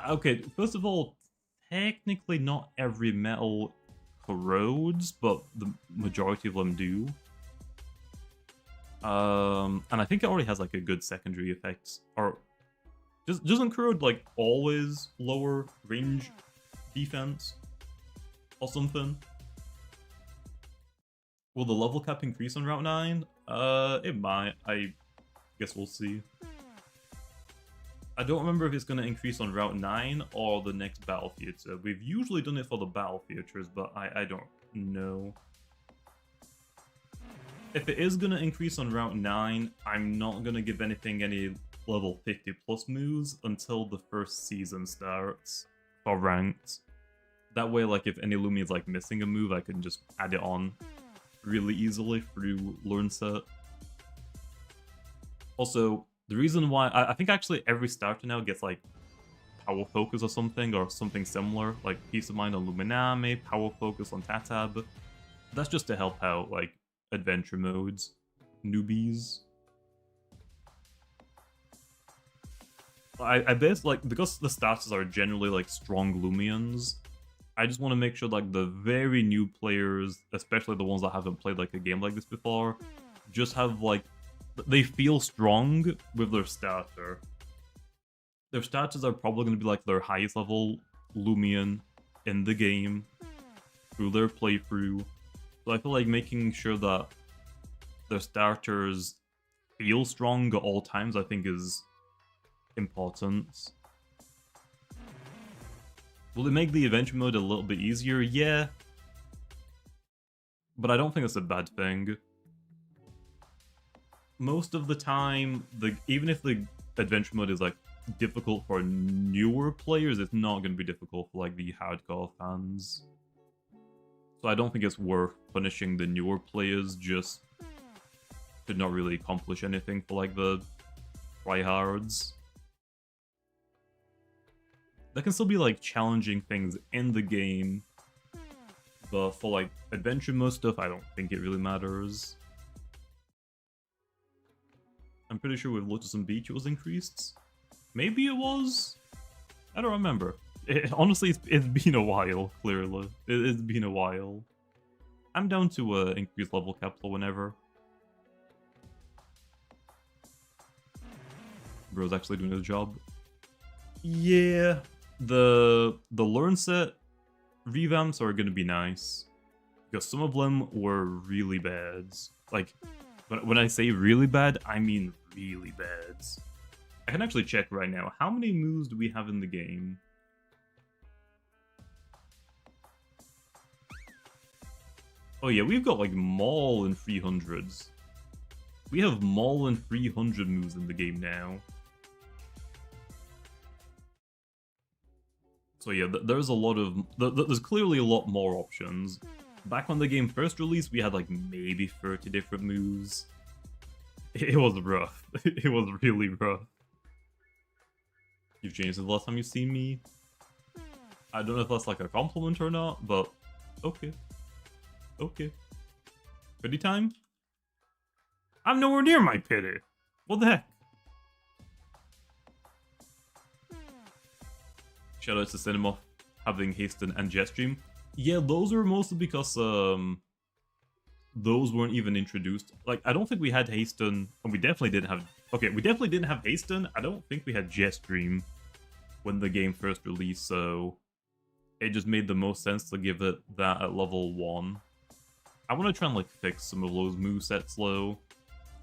Okay, first of all, technically not every metal corrodes, but the majority of them do. And I think it already has like a good secondary effect. Or doesn't corrode like always lower range defense or something? Will the level cap increase on Route 9? It might. I guess we'll see. I don't remember if it's going to increase on Route 9 or the next Battle Theater. We've usually done it for the Battle Theaters, but I don't know. If it is going to increase on Route 9, I'm not going to give anything any level 50 plus moves until the first season starts for ranked. That way, like, if any Lumi is like missing a move, I can just add it on really easily through Learn Set. Also, the reason why I think actually every starter now gets like Power Focus or something similar, like Peace of Mind on Luminami, Power Focus on Tatab. That's just to help out like adventure modes, newbies. I base like, because the starters are generally like strong Loomians, I just want to make sure like the very new players, especially the ones that haven't played like a game like this before, just have like, they feel strong with their starter. Their starters are probably going to be like their highest level Loomian in the game through their playthrough. So I feel like making sure that their starters feel strong at all times, I think, is important. Will it make the adventure mode a little bit easier? Yeah. But I don't think it's a bad thing. Most of the time, even if the adventure mode is like difficult for newer players, it's not going to be difficult for like the hardcore fans. So I don't think it's worth punishing the newer players just to not really accomplish anything for like the tryhards. There can still be like challenging things in the game, but for like adventure mode stuff, I don't think it really matters. I'm pretty sure with Lotus and Beach it was increased. Maybe it was? I don't remember. Honestly, it's been a while, clearly. It's been a while. I'm down to increase level capital whenever. Bro's actually doing his job. Yeah, the learn set revamps are gonna be nice. Because some of them were really bad. Like, when I say really bad, I mean really bad. I can actually check right now. How many moves do we have in the game? Oh yeah, we've got like Maul and 300s. We have Maul and 300 moves in the game now. So yeah, there's a lot of... There's clearly a lot more options. Back when the game first released, we had like maybe 30 different moves. It was rough. It was really rough. You've changed since the last time you've seen me. I don't know if that's like a compliment or not, but okay. Okay. Pity time? I'm nowhere near my pity. What the heck? Shoutouts to Cinema having Hasten and Jetstream. Yeah, those were mostly because those weren't even introduced. Like, I don't think we had Hasten, and we definitely didn't have... Okay, we definitely didn't have Hasten. I don't think we had Jetstream when the game first released, so it just made the most sense to give it that at level 1. I want to try and like fix some of those movesets though.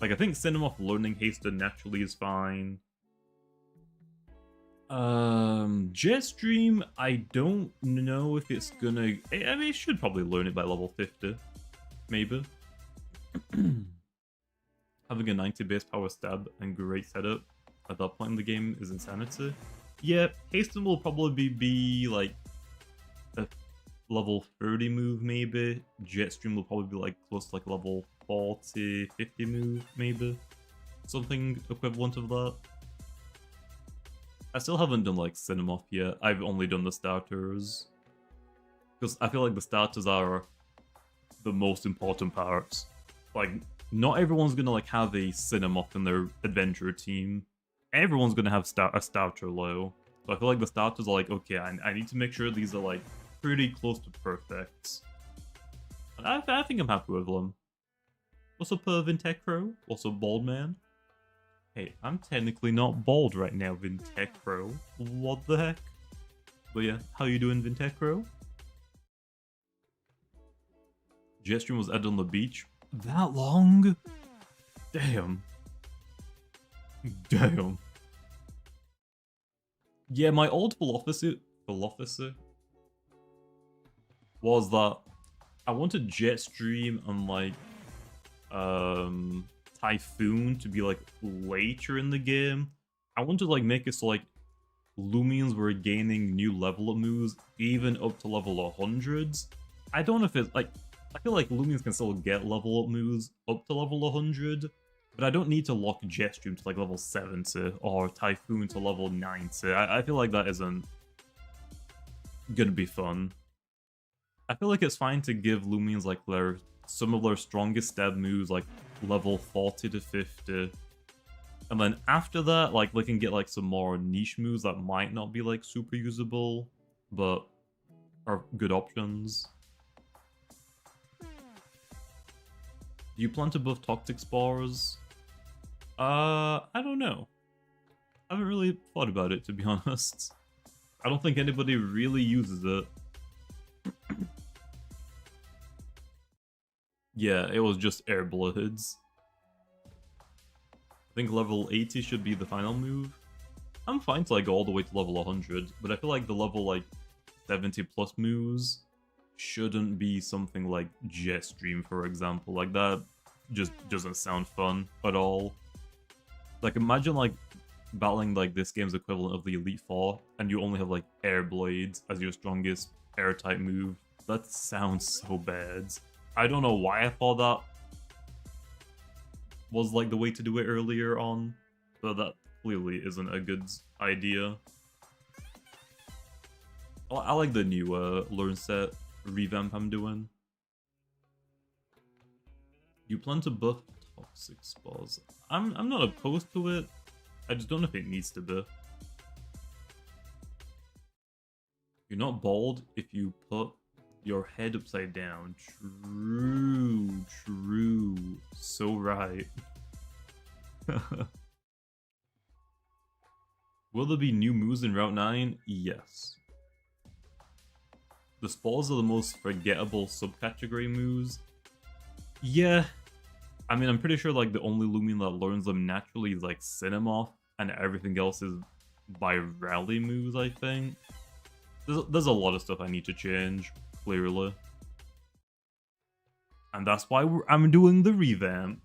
Like, I think Cinema learning Hasten naturally is fine. Jetstream, I don't know if it's gonna... I mean, it should probably learn it by level 50. Maybe. Having a 90 base power stab and great setup at that point in the game is insanity. Yeah, Hasten will probably be like a level 30 move maybe. Jetstream will probably be like close to like level 40, 50 move maybe. Something equivalent of that. I still haven't done like Cinemoth yet. I've only done the starters. Because I feel like the starters are the most important parts. Like, not everyone's gonna like have a Cinemoth in their adventure team. Everyone's gonna have a starter low. So I feel like the starters are like, okay, I need to make sure these are like pretty close to perfect. And I think I'm happy with them. What's up, Vintecro? What's up, Bald Man? Hey, I'm technically not bald right now, Vintecro. What the heck? But yeah, how you doing, Vintecro? Jetstream was added on the beach. That long? Damn. Damn. Yeah, my old philosophy was that I wanted Jetstream and like Typhoon to be like later in the game. I wanted to like make it so like Loomians were gaining new level up moves even up to level 100s. I don't know if it's like, I feel like Loomians can still get level up moves up to level 100, but I don't need to lock Jetstream to like level 70 or Typhoon to level 90. I feel like that isn't gonna be fun. I feel like it's fine to give Loomians like some of their strongest stab moves like level 40 to 50. And then after that, like, they can get like some more niche moves that might not be like super usable, but are good options. Do you plan to buff Toxic Spores? I don't know. I haven't really thought about it, to be honest. I don't think anybody really uses it. Yeah, it was just Air Bloods. I think level 80 should be the final move. I'm fine to like go all the way to level 100, but I feel like the level like 70 plus moves shouldn't be something like Jetstream, for example. Like, that just doesn't sound fun at all. Like, imagine like battling like this game's equivalent of the Elite Four, and you only have like Air Blades as your strongest air type move. That sounds so bad. I don't know why I thought that was like the way to do it earlier on, but that clearly isn't a good idea. I like the new learn set revamp I'm doing. You plan to buff Toxic spores. I'm not opposed to it. I just don't know if it needs to be. You're not bald if you put your head upside down. True, true. So right. Will there be new moves in Route 9? Yes. The spores are the most forgettable subcategory moves. Yeah. I mean, I'm pretty sure like the only Loomian that learns them naturally is like Cinemoth, and everything else is by rally moves, I think. There's a lot of stuff I need to change, clearly. And that's why I'm doing the revamp.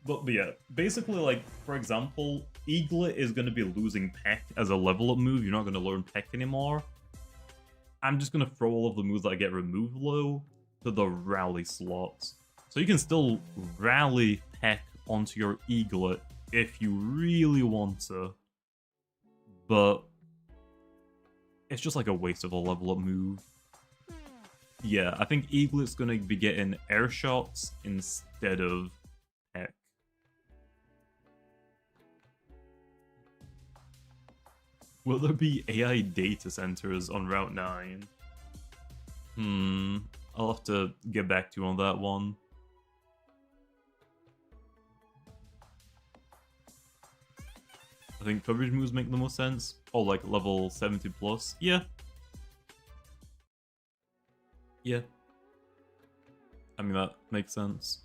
But yeah, basically, like, for example, Eaglet is going to be losing Peck as a level up move. You're not going to learn Peck anymore. I'm just going to throw all of the moves that get removed low to the rally slots. So you can still rally Peck onto your Eaglet if you really want to. But it's just like a waste of a level up move. Yeah, I think Eaglet's going to be getting air shots instead of Peck. Will there be AI data centers on Route 9? I'll have to get back to you on that one. I think coverage moves make the most sense. Oh, like level 70 plus? Yeah. Yeah. I mean, that makes sense.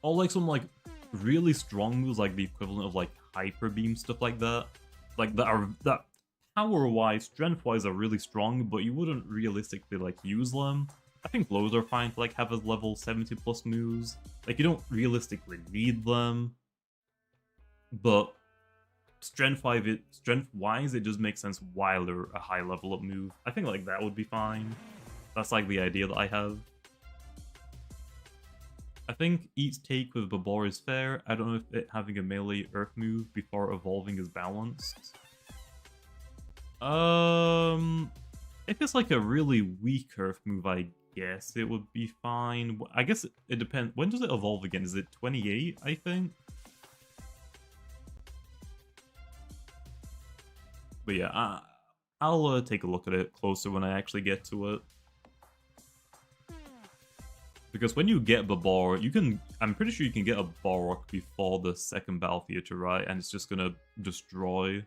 Or like some like really strong moves, like the equivalent of like Hyper Beam, stuff like that. Like that power-wise, strength-wise are really strong, but you wouldn't realistically like use them. I think lows are fine to like have as level 70 plus moves. Like you don't realistically need them. But strength-wise, it just makes sense while they're a high level up move. I think like that would be fine. That's like the idea that I have. I think Eat's take with Babor is fair. I don't know if it having a melee earth move before evolving is balanced. If it's like a really weak earth move, I guess it would be fine. I guess it depends. When does it evolve again? Is it 28, I think? But yeah, I'll take a look at it closer when I actually get to it. Because when you get Babor, you can... I'm pretty sure you can get a Balrog before the second Battle Theater, right? And it's just gonna destroy.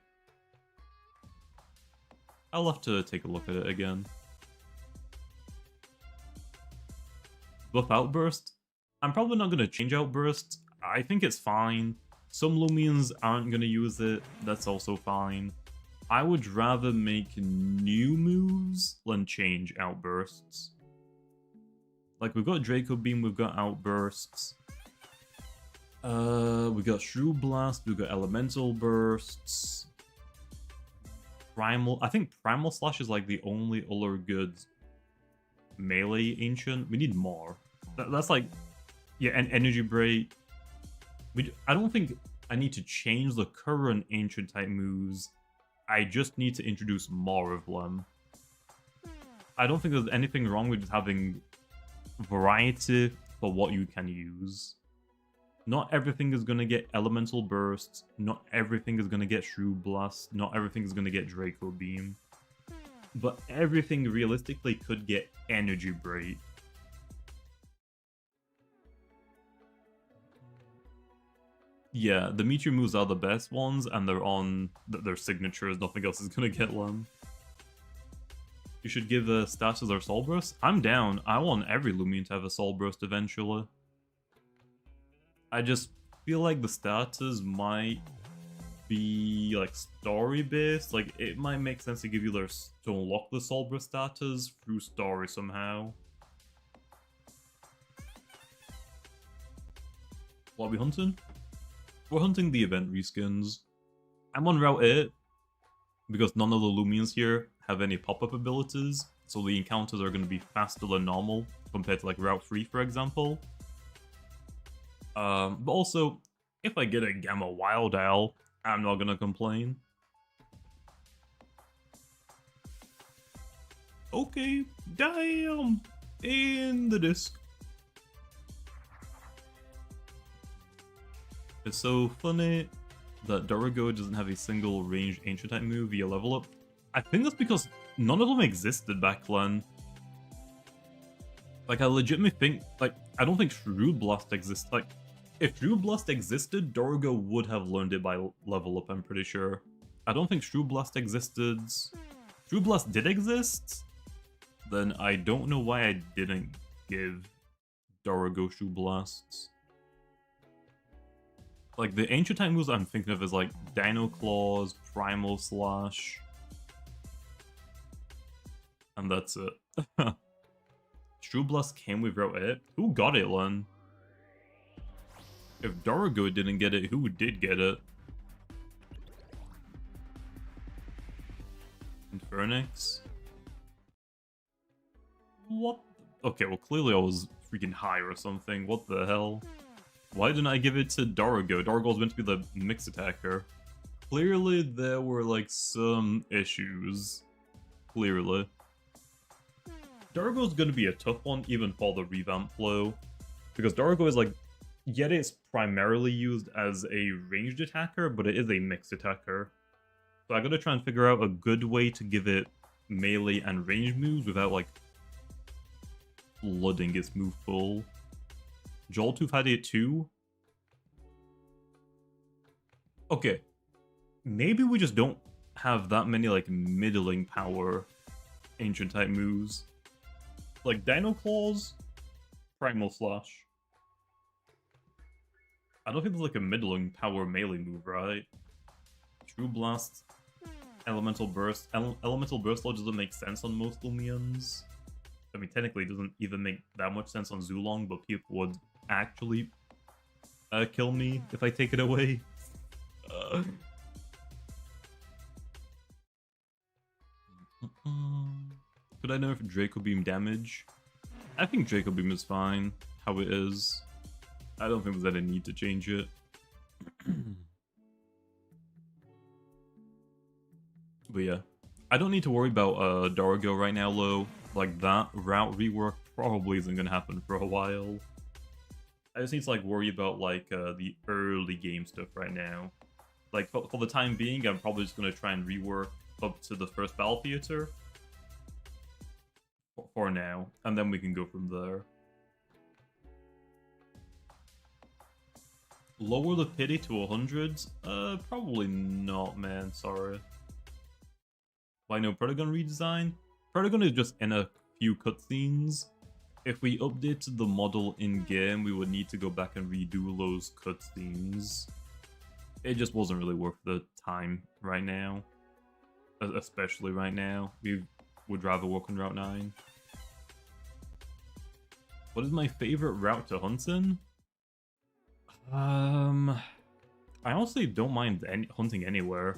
I'll have to take a look at it again. Buff Outburst? I'm probably not gonna change Outburst. I think it's fine. Some Loomians aren't gonna use it. That's also fine. I would rather make new moves than change Outbursts. Like, we've got Draco Beam, we've got Outbursts. We've got Shrew Blast, we've got Elemental Bursts. Primal... I think Primal Slash is, like, the only other good melee ancient. We need more. That's, like... Yeah, and Energy Break. I don't think I need to change the current ancient type moves. I just need to introduce more of them. I don't think there's anything wrong with just having variety for what you can use. Not everything is going to get Elemental Burst, not everything is going to get Shrew Blast, not everything is going to get Draco Beam. But everything realistically could get Energy Break. Yeah, the Meteor moves are the best ones, and they're on their signatures, nothing else is going to get them. You should give Status or Soul Burst? I'm down. I want every Loomian to have a Soul Burst eventually. I just feel like the status might be like story based. Like it might make sense to give you to unlock the Soul Burst status through story somehow. What are we hunting? We're hunting the event reskins. I'm on Route 8 because none of the Loomians here have any pop-up abilities, so the encounters are going to be faster than normal compared to like Route 3, for example. But also, if I get a Gamma Wild Owl, I'm not going to complain. Okay, damn! In the disc. It's so funny that Dorogo doesn't have a single ranged ancient type move via level up. I think that's because none of them existed back then. Like, I legitimately think, like, I don't think Shrewd Blast exists. Like, if Shrewd Blast existed, Dorogo would have learned it by level up, I'm pretty sure. I don't think Shrewd Blast existed. Shrewd Blast did exist? Then I don't know why I didn't give Dorogo Shrewd Blasts. Like, the ancient type moves I'm thinking of is like Dino Claws, Primal Slash. And that's it. Shrewd Blast came without it? Who got it, Len? If Dorogo didn't get it, who did get it? Infernix? What? Okay, well clearly I was freaking high or something. What the hell? Why didn't I give it to Dorogo? Dorogo's meant to be the mixed attacker. Clearly there were like some issues. Clearly. Dorogo's gonna be a tough one even for the revamp flow. Because Dorogo is like, yet it's primarily used as a ranged attacker, but it is a mixed attacker. So I gotta try and figure out a good way to give it melee and range moves without like flooding its move pool. Joltooth had it too? Okay. Maybe we just don't have that many like middling power ancient type moves. Like Dino Claws, Primal Slash. I don't think there's like a middling power melee move, right? True Blast, Elemental Burst. Elemental Burst Lodge doesn't make sense on most Loomians. I mean, technically it doesn't even make that much sense on Zulong, but people would actually kill me if I take it away. Could I know if Draco Beam damage? I think Draco Beam is fine, how it is. I don't think there's any need to change it. But yeah, I don't need to worry about Dorogo right now, Lo. Like, that route rework probably isn't gonna happen for a while. I just need to, like, worry about, like, the early game stuff right now. Like, for the time being, I'm probably just gonna try and rework up to the first Battle Theater. For now, and then we can go from there. Lower the pity to 100? Probably not, man, sorry. Why no Protagon redesign? Protagon is just in a few cutscenes. If we updated the model in-game, we would need to go back and redo those cutscenes. It just wasn't really worth the time right now. Especially right now. We would rather work on Route 9. What is my favorite route to hunt in? I honestly don't mind hunting anywhere.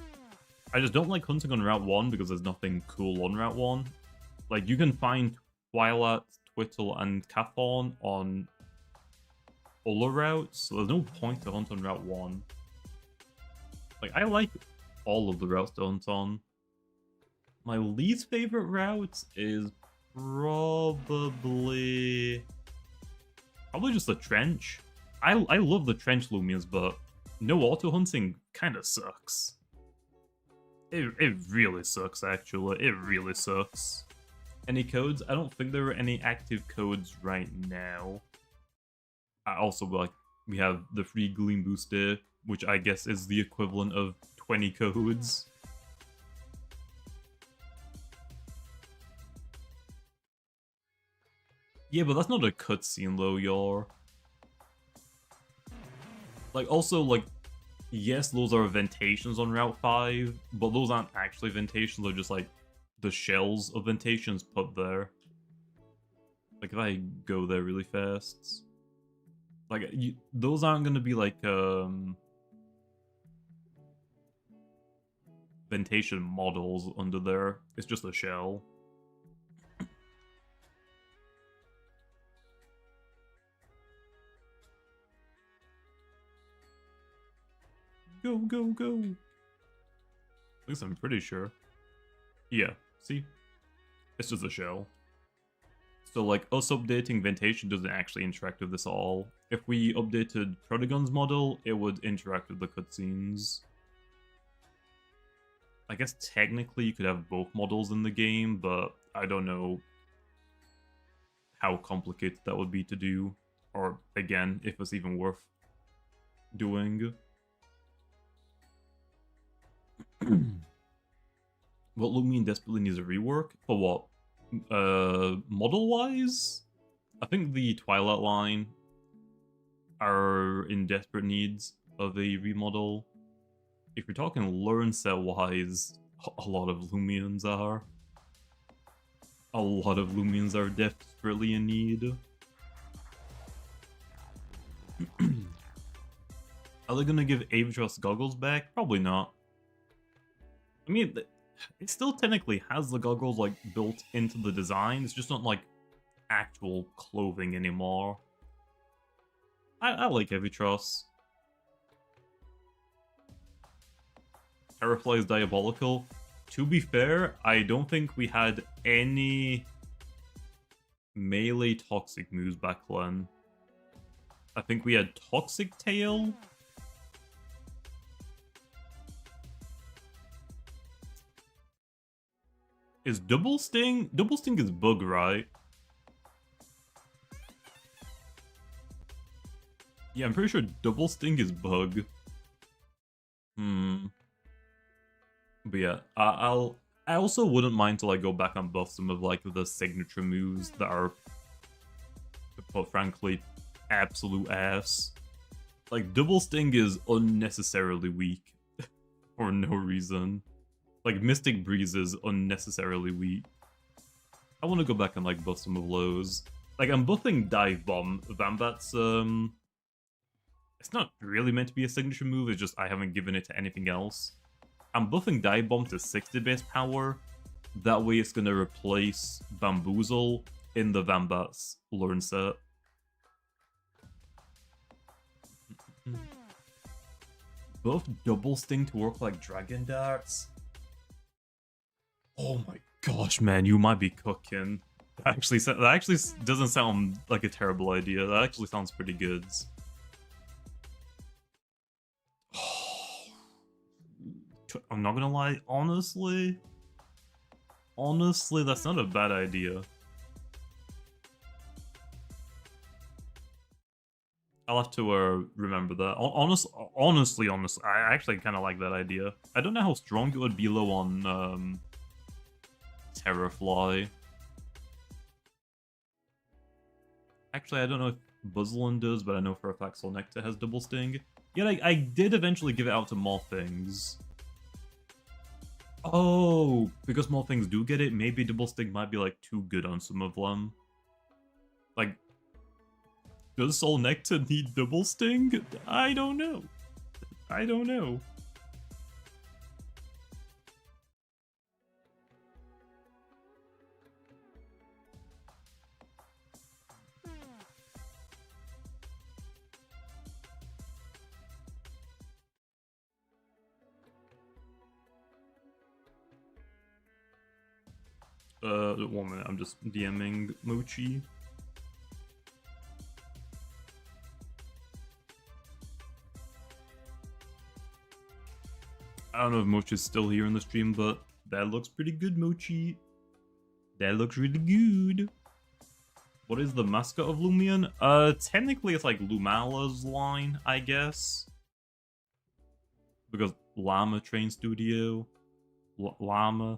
I just don't like hunting on Route 1 because there's nothing cool on Route 1. Like, you can find Twilight, Twittle, and Cathorn on other routes, so there's no point to hunt on Route 1. Like, I like all of the routes to hunt on. My least favorite route is probably just the trench. I love the trench Loomians, but no auto hunting kind of sucks. It really sucks, actually. It really sucks. Any codes? I don't think there are any active codes right now. I also, like, we have the free Gleam booster, which I guess is the equivalent of 20 codes. Yeah, but that's not a cutscene though, y'all. Like, also, like, yes, those are ventations on Route 5, but those aren't actually ventations, they're just, like, the shells of ventations put there. Like, if I go there really fast... Like, those aren't gonna be, like, ventation models under there. It's just a shell. Go, go, go. At least I'm pretty sure. Yeah, see? It's just a shell. So like us updating Ventation doesn't actually interact with this at all. If we updated Protagon's model, it would interact with the cutscenes. I guess technically you could have both models in the game, but I don't know how complicated that would be to do. Or again, if it's even worth doing. What Loomian desperately needs a rework? For what? Model-wise? I think the Twilight line are in desperate needs of a remodel. If you're talking learn set-wise, a lot of Loomians are. A lot of Loomians are desperately in need. Are they gonna give Avatros goggles back? Probably not. I mean, it still technically has the goggles like built into the design. It's just not like actual clothing anymore. I like Avatros. Terrafly is diabolical. To be fair, I don't think we had any melee toxic moves back then. I think we had Toxic Tail. Is Double Sting? Double Sting is bug, right? Yeah, I'm pretty sure Double Sting is bug. But yeah, I also wouldn't mind to like go back and buff some of like the signature moves that are, but frankly, absolute ass. Like Double Sting is unnecessarily weak for no reason. Like Mystic Breeze is unnecessarily weak. I want to go back and like buff some of those. Like I'm buffing Dive Bomb. Vambat's it's not really meant to be a signature move. It's just I haven't given it to anything else. I'm buffing Dive Bomb to 60 base power. That way it's gonna replace Bamboozle in the Vambat's learn set. Buff Double Sting to work like Dragon Darts. Oh my gosh, man, you might be cooking. That actually doesn't sound like a terrible idea. That actually sounds pretty good. I'm not gonna lie, honestly, that's not a bad idea. I'll have to remember that. Honestly, I actually kind of like that idea. I don't know how strong it would be low on Terrafly. Actually, I don't know if Buzzlin does, but I know for a fact Solnecta has Double Sting. Yet I did eventually give it out to more things. Oh, because more things do get it, maybe Double Sting might be like too good on some of them. Like, does Solnecta need Double Sting? I don't know. I don't know. One minute, I'm just DMing Mochi. I don't know if Mochi's still here in the stream, but that looks pretty good, Mochi. That looks really good. What is the mascot of Loomian? Technically it's like Lumala's line, I guess. Because Llama Train Studio. Llama.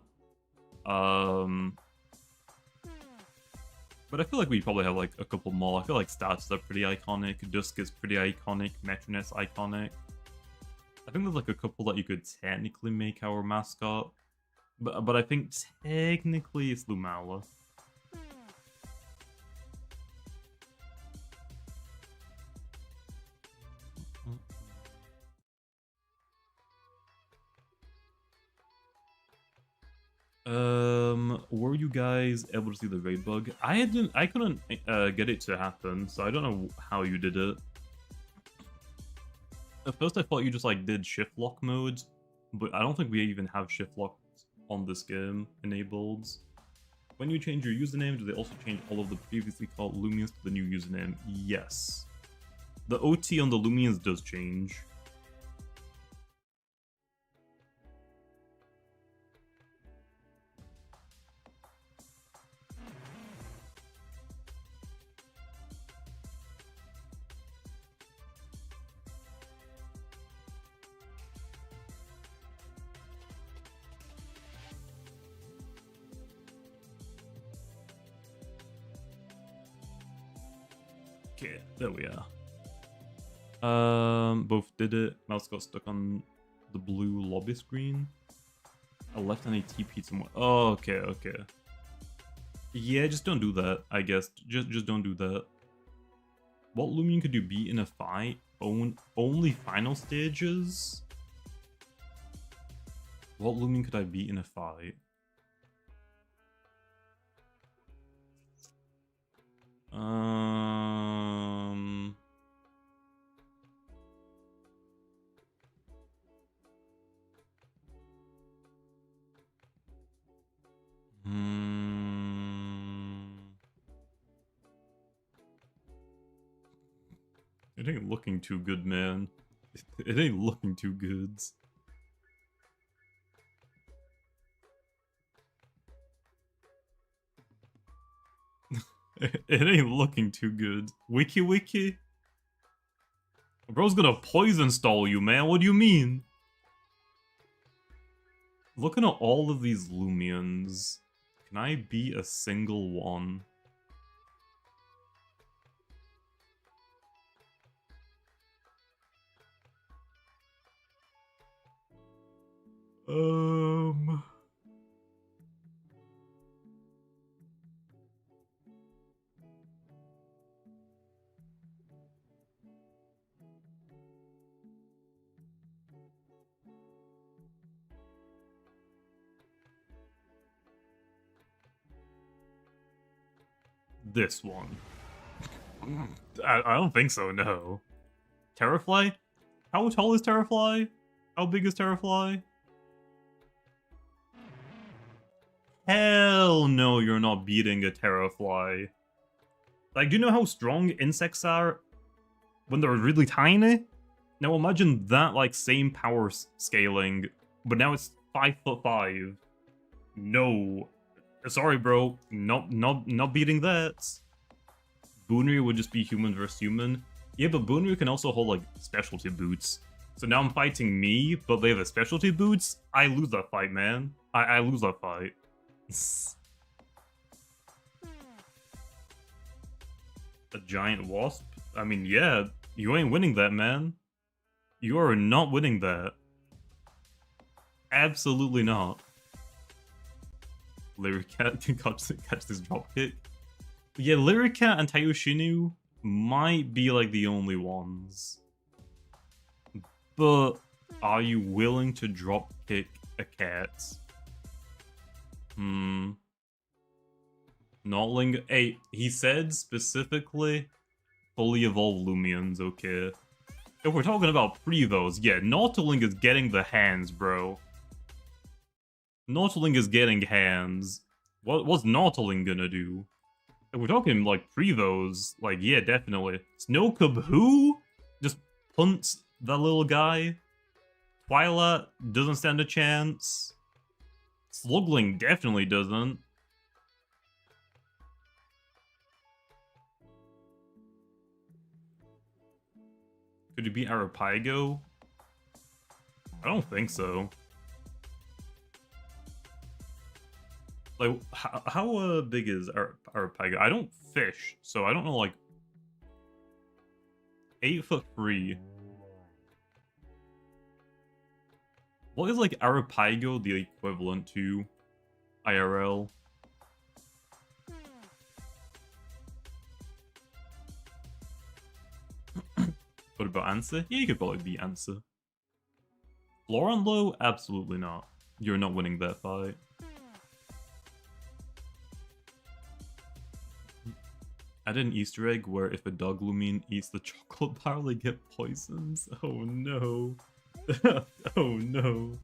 But I feel like we probably have like a couple more. I feel like Stats are pretty iconic. Dusk is pretty iconic. Metronet's iconic. I think there's like a couple that you could technically make our mascot. But I think technically it's Lumala. Were you guys able to see the raid bug? I couldn't get it to happen, so I don't know how you did it. At first I thought you just like did shift lock modes, but I don't think we even have shift lock on this game enabled. When you change your username, do they also change all of the previously called Loomians to the new username? Yes. The OT on the Loomians does change. Okay, there we are. Both did it. Mouse got stuck on the blue lobby screen. I left any TP somewhere. Oh, okay, okay. Yeah, just don't do that, I guess. Just don't do that. What Loomian could you beat in a fight? Only final stages? What Loomian could I beat in a fight? It ain't looking too good, man. It ain't looking too good. It ain't looking too good. Wiki? Bro's gonna poison stall you, man. What do you mean? Looking at all of these Loomians, can I beat a single one? This one. I don't think so, no. Terrafly? How tall is Terrafly? How big is Terrafly? Hell no, you're not beating a Terrafly. Like, do you know how strong insects are when they're really tiny? Now imagine that, like, same power scaling, but now it's 5'5". No. Sorry, bro. Not beating that. Boonry would just be human versus human. Yeah, but Boonry can also hold, like, specialty boots. So now I'm fighting me, but they have a specialty boots? I lose that fight, man. I lose that fight. A giant wasp? I mean, yeah, you ain't winning that, man. You are not winning that. Absolutely not. Lyricat can catch this dropkick. Yeah, Lyricat and Tayoshinu might be like the only ones. But are you willing to dropkick a cat? Notling. Hey, he said specifically fully evolved Loomians, okay. If we're talking about Prevos, yeah, Nautiling is getting the hands, bro. Nautiling is getting hands. What's Nautiling gonna do? If we're talking, like, Prevos, like, yeah, definitely. Snowcub who? Just punts that little guy. Twilight doesn't stand a chance. Slugling definitely doesn't. Could it be Arapago? I don't think so. Like, how big is Arapago? I don't fish, so I don't know, like... 8'3". What is, like, Arapago the equivalent to IRL? What about Answer? Yeah, you could probably beat Answer. Floronlo? Absolutely not. You're not winning that fight. I did an Easter egg where if a dog Loomian eats the chocolate bar, they get poisons. Oh no. Oh no.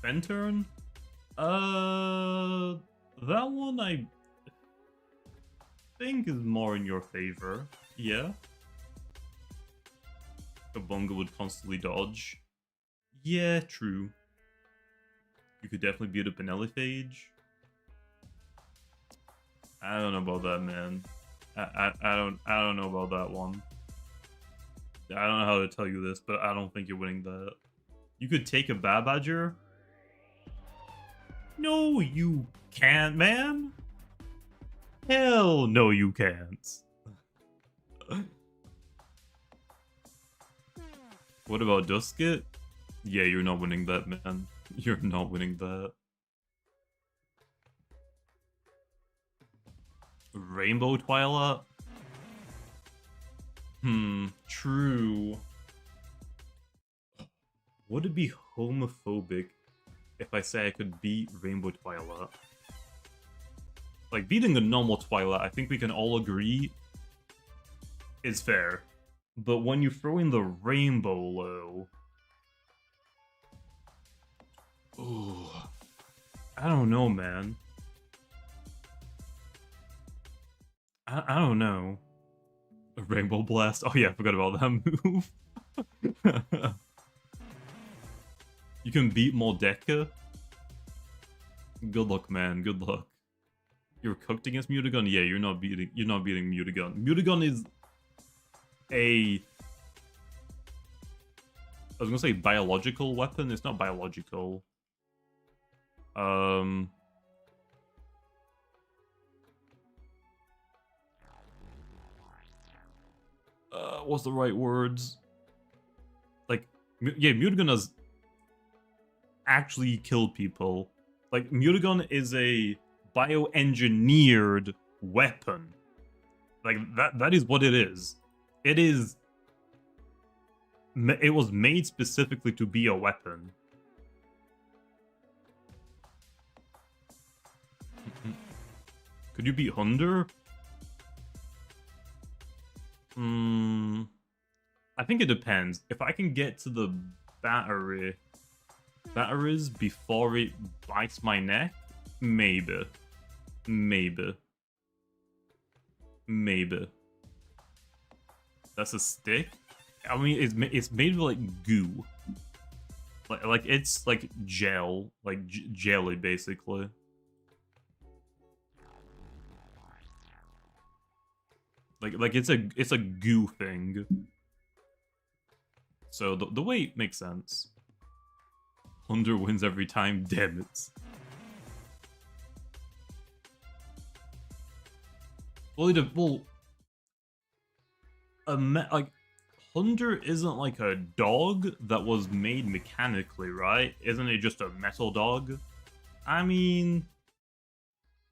Fenturn? That one I think is more in your favor. Yeah. Kabunga would constantly dodge. Yeah, true. You could definitely beat a Penelophage. I don't know about that, man. I don't know about that one. I don't know how to tell you this, but I don't think you're winning that. You could take a Badger. No, you can't, man. Hell no, you can't. What about Dusket? Yeah, you're not winning that, man. You're not winning that. Rainbow Twilight? True. Would it be homophobic if I say I could beat Rainbow Twilight? Like, beating a normal Twilight, I think we can all agree, is fair. But when you throw in the Rainbow low... Ooh. I don't know, man. I don't know. A Rainbow Blast? Oh yeah, I forgot about that move. You can beat Moldeka? Good luck, man. Good luck. You're cooked against Mutagun? Yeah, you're not beating Mutagun. Mutagun is a... I was gonna say biological weapon. It's not biological. What's the right words? Like, yeah, Mutagun does actually kill people. Like, Mutagun is a bioengineered weapon. Like, that is what it is. It is... It was made specifically to be a weapon. Could you beat Hunder? I think it depends. If I can get to the batteries before it bites my neck, maybe. That's a stick? I mean, it's made of, like, goo. Like it's, like, gel. Like, jelly, basically. Like it's a goo thing. So the weight makes sense. Hunter wins every time, damn it. Well, like, Hunter isn't like a dog that was made mechanically, right? Isn't it just a metal dog? I mean,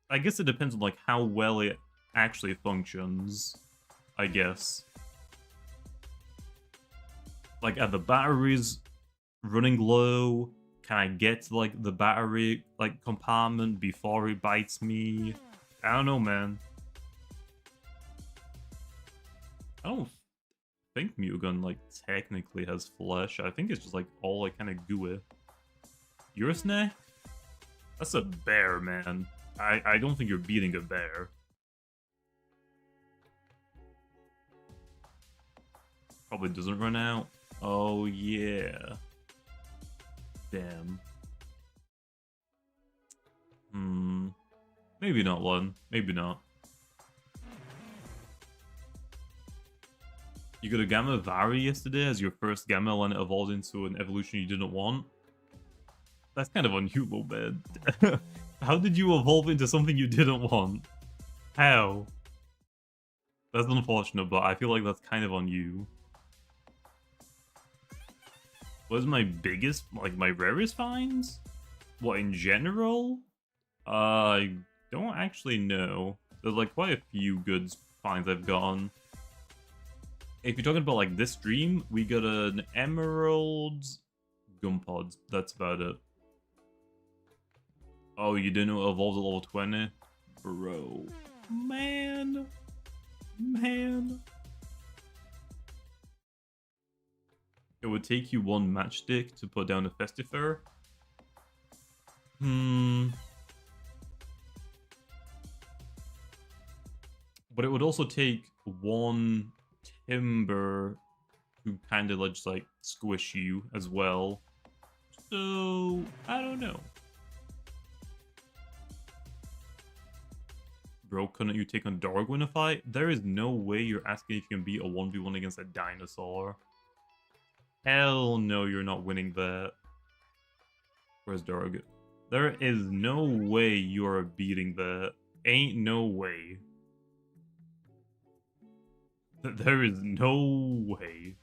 I guess it depends on, like, how well it actually functions, I guess. Like, are the batteries running low? Can I get to, like, the battery, like, compartment before it bites me? I don't know, man. I don't think Mutagun, like, technically has flesh. I think it's just, like, all, like, kind of gooey. Urusneck? That's a bear, man. I don't think you're beating a bear. Probably doesn't run out. Oh, yeah. Damn. Maybe not one. Maybe not. You got a Gamma Vari yesterday as your first Gamma when it evolved into an evolution you didn't want. That's kind of on you, little bit. How did you evolve into something you didn't want? How? That's unfortunate, but I feel like that's kind of on you. What is my biggest, like, my rarest finds? What, in general? I don't actually know. There's, like, quite a few good finds I've gotten. If you're talking about, like, this stream, we got an Emerald Gumpod. That's about it. Oh, you didn't know it evolved at level 20? Bro. Man. It would take you one matchstick to put down a Festifer. But it would also take 1 timber to kind of just like squish you as well. So, I don't know. Bro, couldn't you take on Dargo in a fight? There is no way you're asking if you can beat a 1v1 against a dinosaur. Hell no, you're not winning that. Where's Dargo? There is no way you're beating that. Ain't no way. There is no way.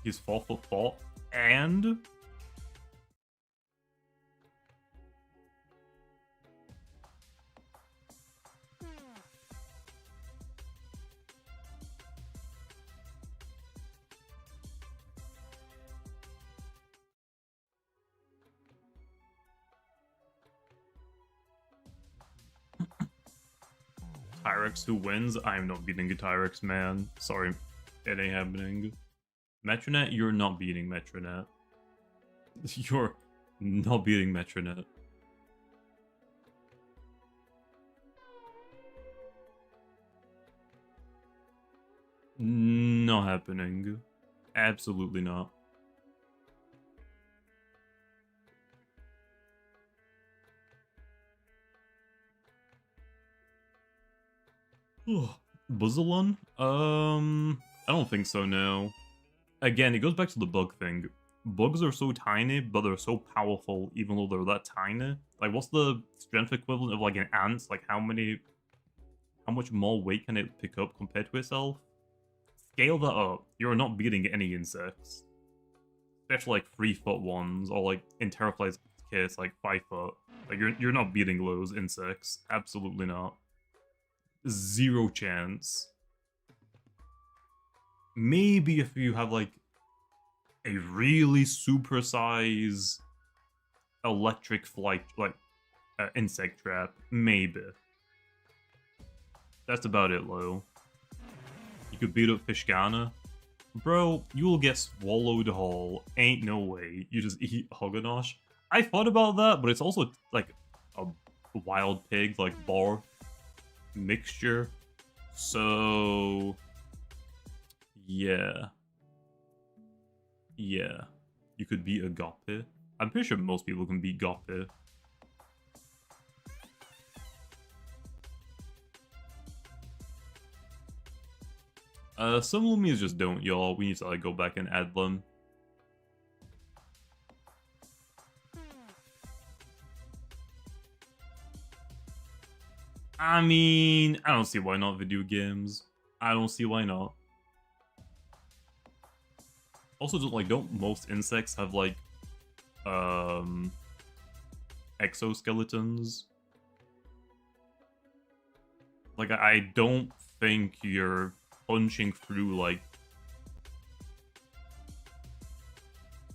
He's 4'4" and Tyrex who wins? I'm not beating a Tyrex, man. Sorry, it ain't happening. Metronet, you're not beating Metronet. You're not beating Metronet. Not happening. Absolutely not. Buzzalon? I don't think so, no. Again, it goes back to the bug thing. Bugs are so tiny, but they're so powerful, even though they're that tiny. Like, what's the strength equivalent of, like, an ant? Like, how much more weight can it pick up compared to itself? Scale that up. You're not beating any insects. Especially, like, 3-foot ones, or, like, in Terrafly's case, like, 5 foot. Like, you're not beating those insects. Absolutely not. Zero chance. Maybe if you have, like, a really supersize electric flight, like, insect trap. Maybe. That's about it, Lo. You could beat up Fishgana. Bro, you will get swallowed whole. Ain't no way. You just eat Hoganosh. I thought about that, but it's also, like, a wild pig, like, bar mixture. So... yeah. Yeah. You could beat a Goppe. I'm pretty sure most people can beat Goppe. Some Loomians just don't, y'all. We need to, like, go back and add them. I mean, I don't see why not video games. I don't see why not. Also, don't most insects have, like, exoskeletons? Like, I don't think you're punching through, like,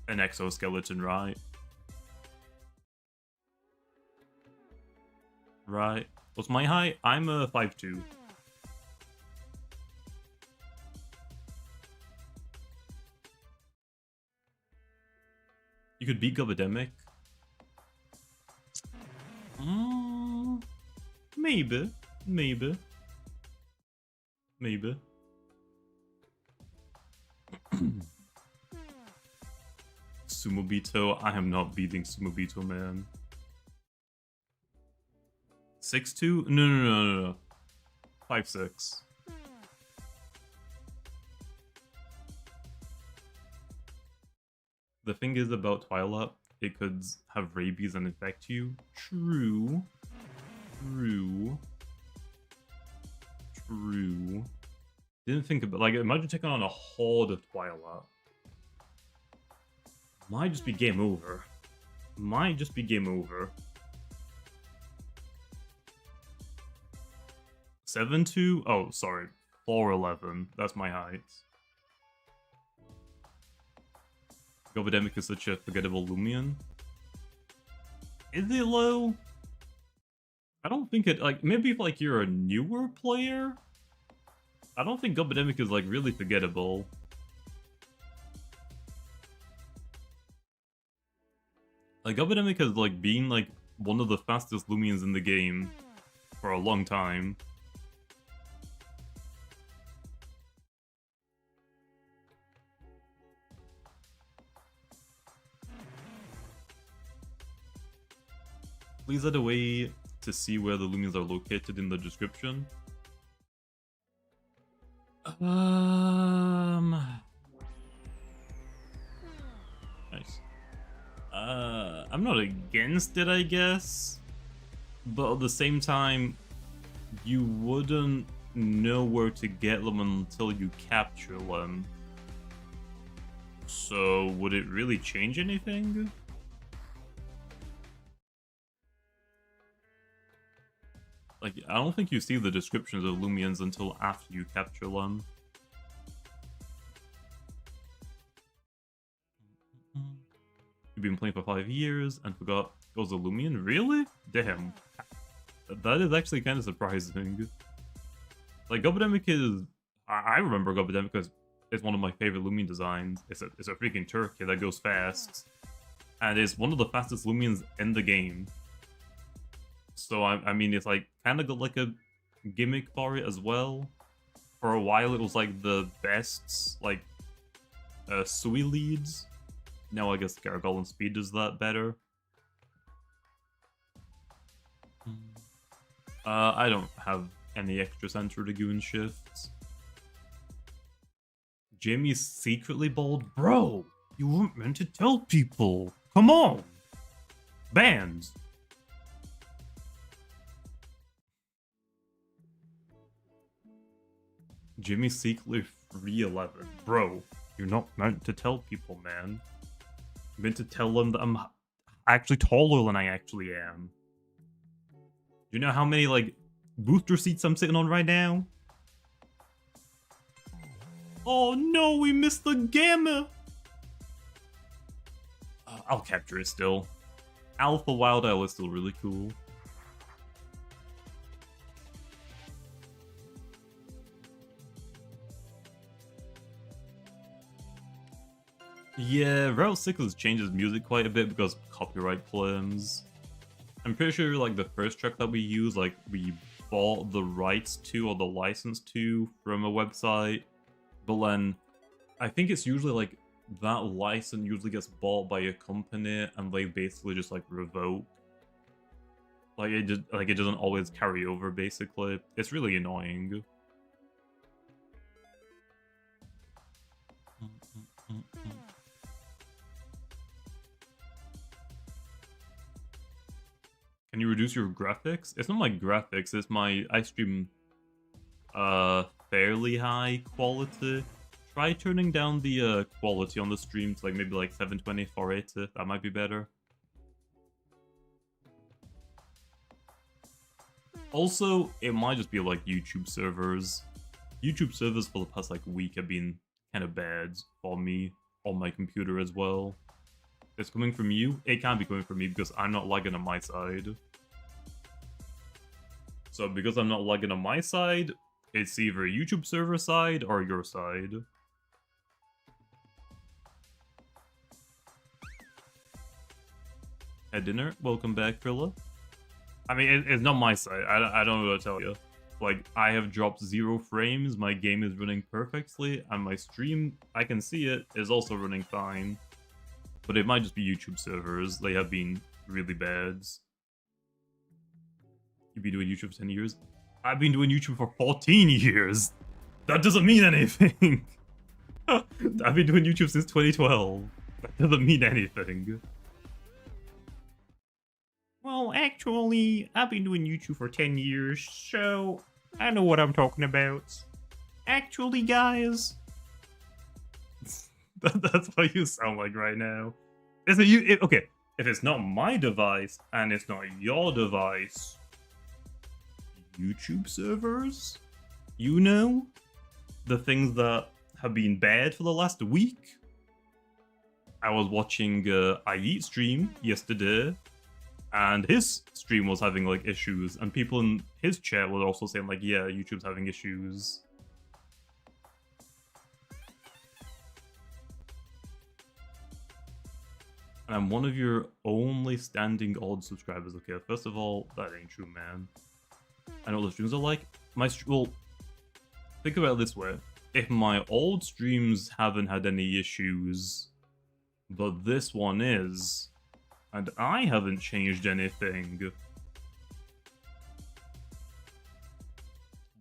an exoskeleton, right? Right. What's my height? I'm a 5'2". You could beat Gobademic. Maybe. Maybe. Maybe. Sumobito? I am not beating Sumobito, man. 6'2"? No. 5'6". The thing is about Twilight, it could have rabies and infect you. True. Didn't think about, like, imagine taking on a horde of Twilight. Might just be game over. 7'2"? Oh, sorry. 4'11". That's my height. Gobademic is such a forgettable Loomian. Is it low? I don't think it, like, maybe if, like, you're a newer player? I don't think Gobademic is, like, really forgettable. Like, Epidemic has, like, been, like, one of the fastest Loomians in the game for a long time. Please add a way to see where the Loomians are located in the description. Nice. I'm not against it, I guess. But at the same time, you wouldn't know where to get them until you capture them. So, would it really change anything? Like, I don't think you see the descriptions of Loomians until after you capture them. You've been playing for 5 years and forgot it was a Loomian? Really? Damn. That is actually kind of surprising. Like, Gobidemic is... I remember Gobidemic because it's one of my favorite Loomian designs. It's a freaking turkey that goes fast. And it's one of the fastest Loomians in the game. So, I mean, it's like kind of got like a gimmick for it as well. For a while, it was like the best, like, Sui leads. Now I guess Gargoyle Speed does that better. I don't have any extra center to goon shifts. Jimmy's secretly bald? Bro, you weren't meant to tell people. Come on. Bands. Jimmy's secretly 3'11". Bro, you're not meant to tell people, man. You're meant to tell them that I'm actually taller than I actually am. Do you know how many, like, booster seats I'm sitting on right now? Oh no, we missed the gamma! I'll capture it still. Alpha Wild Owl is still really cool. Yeah, Route 6 changes music quite a bit because copyright claims. I'm pretty sure, like, the first track that we use, like, we bought the rights to or the license to from a website. But then, I think it's usually, like, that license usually gets bought by a company and they basically just, like, revoke. Like, it doesn't always carry over, basically. It's really annoying. Can you reduce your graphics? It's not my graphics, it's my... I stream fairly high quality. Try turning down the quality on the stream to like maybe like 720, 480. That might be better. Also, it might just be like YouTube servers. YouTube servers for the past like week have been kind of bad for me on my computer as well. It's coming from you? It can't be coming from me because I'm not lagging on my side. So because I'm not lagging on my side, it's either YouTube server side or your side. At dinner? Welcome back, Philip. I mean, it's not my side. I don't know what to tell you. Like, I have dropped 0 frames, my game is running perfectly, and my stream, I can see it, is also running fine. But it might just be YouTube servers. They have been really bad. You've been doing YouTube for 10 years? I've been doing YouTube for 14 years! That doesn't mean anything! I've been doing YouTube since 2012. That doesn't mean anything. Well, actually, I've been doing YouTube for 10 years, so I know what I'm talking about. Actually, guys... That's what you sound like right now. Okay, if it's not my device, and it's not your device... YouTube servers? You know? The things that have been bad for the last week? I was watching I Eat stream yesterday, and his stream was having like issues, and people in his chat were also saying like, yeah, YouTube's having issues. I'm one of your only standing odd subscribers. Okay, first of all, that ain't true, man. I know what the streams are like. Well, think about it this way. If my old streams haven't had any issues, but this one is, and I haven't changed anything,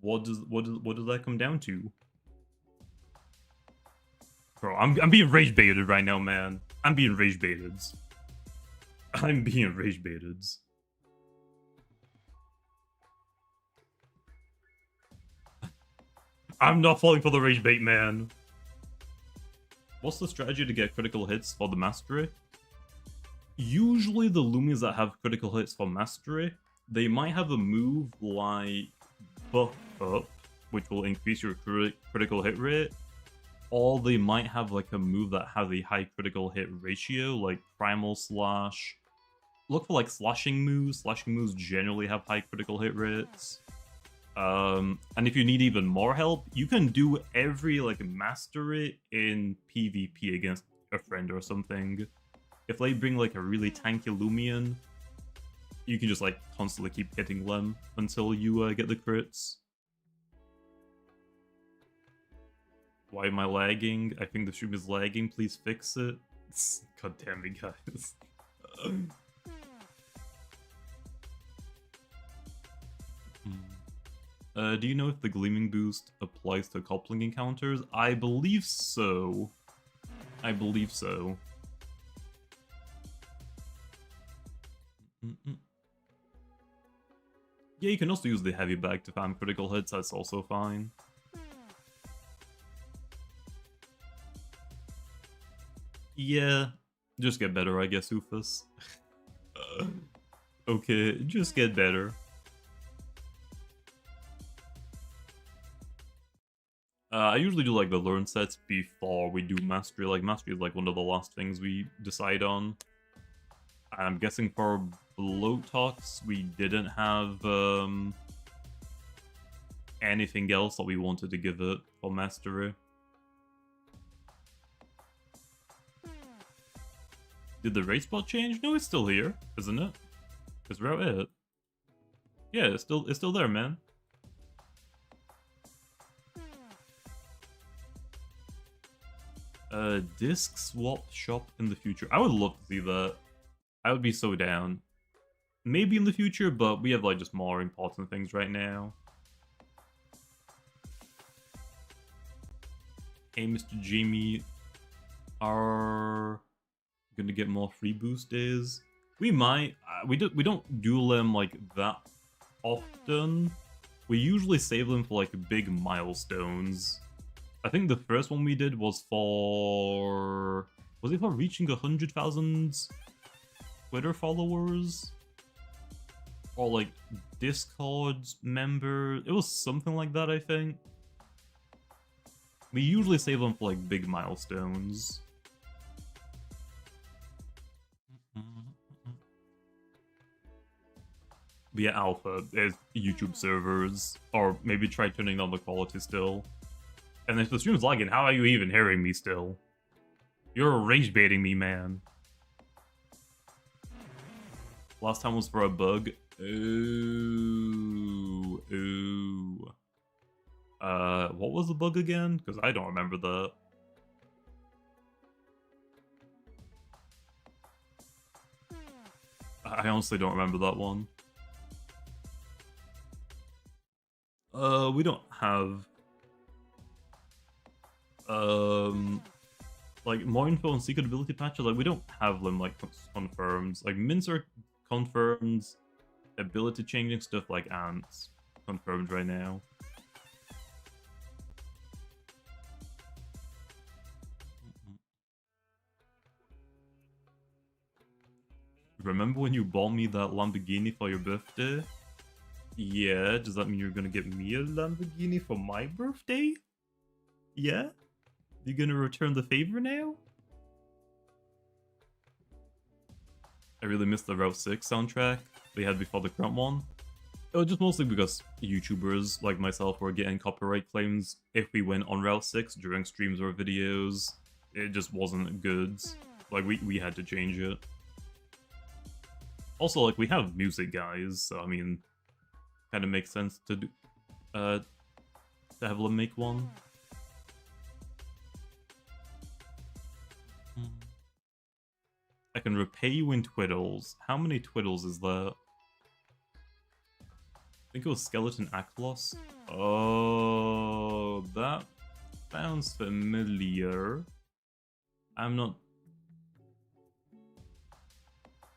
what does that come down to? Bro, I'm being rage baited right now, man. I'm being rage baited. I'm being rage baited. I'm not falling for the rage bait, man. What's the strategy to get critical hits for the mastery? Usually the Loomians that have critical hits for mastery, they might have a move like buff up, which will increase your critical hit rate, or they might have like a move that has a high critical hit ratio, like primal slash. Look for like slashing moves. Slashing moves generally have high critical hit rates. And if you need even more help, you can do every like mastery in PvP against a friend or something. If they bring like a really tanky Loomian, you can just like constantly keep hitting them until you get the crits. Why am I lagging? I think the stream is lagging. Please fix it. God damn it, guys. Do you know if the Gleaming boost applies to coupling encounters? I believe so. I believe so. Yeah, you can also use the heavy bag to farm critical hits, that's also fine. Yeah, just get better, I guess, Ufus. Okay, just get better. I usually do like the learn sets before we do mastery. Like mastery is like one of the last things we decide on. I'm guessing for Bloatox we didn't have anything else that we wanted to give it for mastery. Did the race spot change? No, it's still here, isn't it? It's Route 8. Yeah, it's still there, man. Disc swap shop in the future. I would love to see that. I would be so down. Maybe in the future, but we have like just more important things right now. Hey, Mr. Jamie, are gonna get more free boost days. We might. We don't do them like that often. We usually save them for like big milestones. I think the first one we did was for... Was it for reaching 100,000 Twitter followers? Or like Discord member? It was something like that, I think. We usually save them for like big milestones. But yeah, alpha is YouTube servers. Or maybe try turning down the quality still. And if the stream's lagging, how are you even hearing me still? You're rage baiting me, man. Last time was for a bug. Ooh. Ooh. What was the bug again? Because I don't remember that. I honestly don't remember that one. We don't have... like more info on secret ability patches, like we don't have them like confirmed. Like mints are confirmed, ability changing stuff like ants confirmed right now. Remember when you bought me that Lamborghini for your birthday? Yeah, does that mean you're gonna get me a Lamborghini for my birthday? Yeah? You gonna return the favor now? I really missed the Route 6 soundtrack they had before the current one. It was just mostly because YouTubers like myself were getting copyright claims if we went on Route 6 during streams or videos. It just wasn't good. Like, we had to change it. Also, like, we have music guys, so I mean, kind of makes sense to do, to have them make one. I can repay you in twiddles. How many twiddles is that? I think it was Skeleton Aklos. Oh, that sounds familiar. I'm not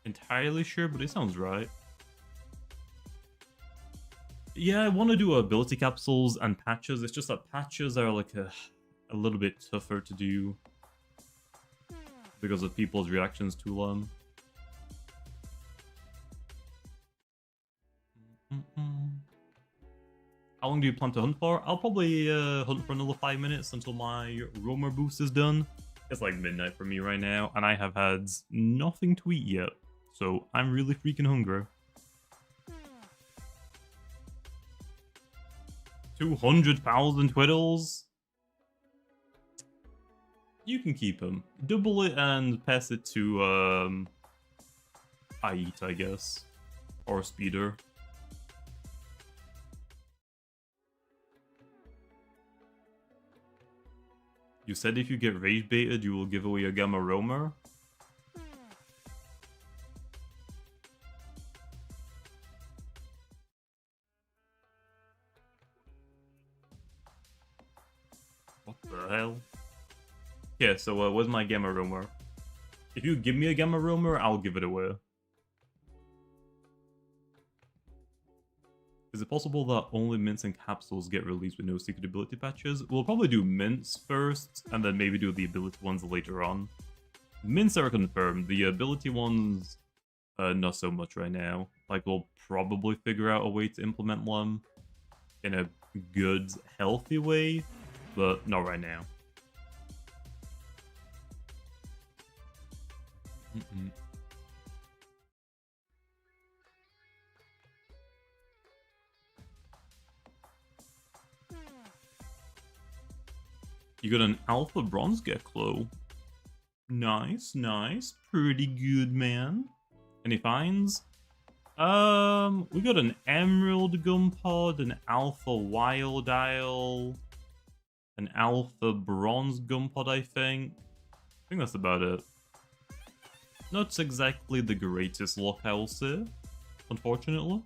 entirely sure, but it sounds right. Yeah, I want to do ability capsules and patches. It's just that patches are like a little bit tougher to do because of people's reactions to them. How long do you plan to hunt for? I'll probably hunt for another 5 minutes until my roamer boost is done. It's like midnight for me right now, and I have had nothing to eat yet, so I'm really freaking hungry. 200,000 twiddles? You can keep them. Double it and pass it to, Ait, I guess. Or Speeder. You said if you get rage baited, you will give away a Gamma Roamer? What the hell? Yeah, so where's my Gamma Roamer? If you give me a Gamma Roamer, I'll give it away. Is it possible that only mints and capsules get released with no secret ability patches? We'll probably do mints first, and then maybe do the ability ones later on. Mints are confirmed. The ability ones, not so much right now. Like, we'll probably figure out a way to implement them in a good, healthy way, but not right now. You got an Alpha Bronze Geklo. Nice, nice. Pretty good, man. Any finds? We got an Emerald Gumpod, an Alpha Wild Isle, an Alpha Bronze Gumpod, I think. I think that's about it. Not exactly the greatest luck, I will say, unfortunately.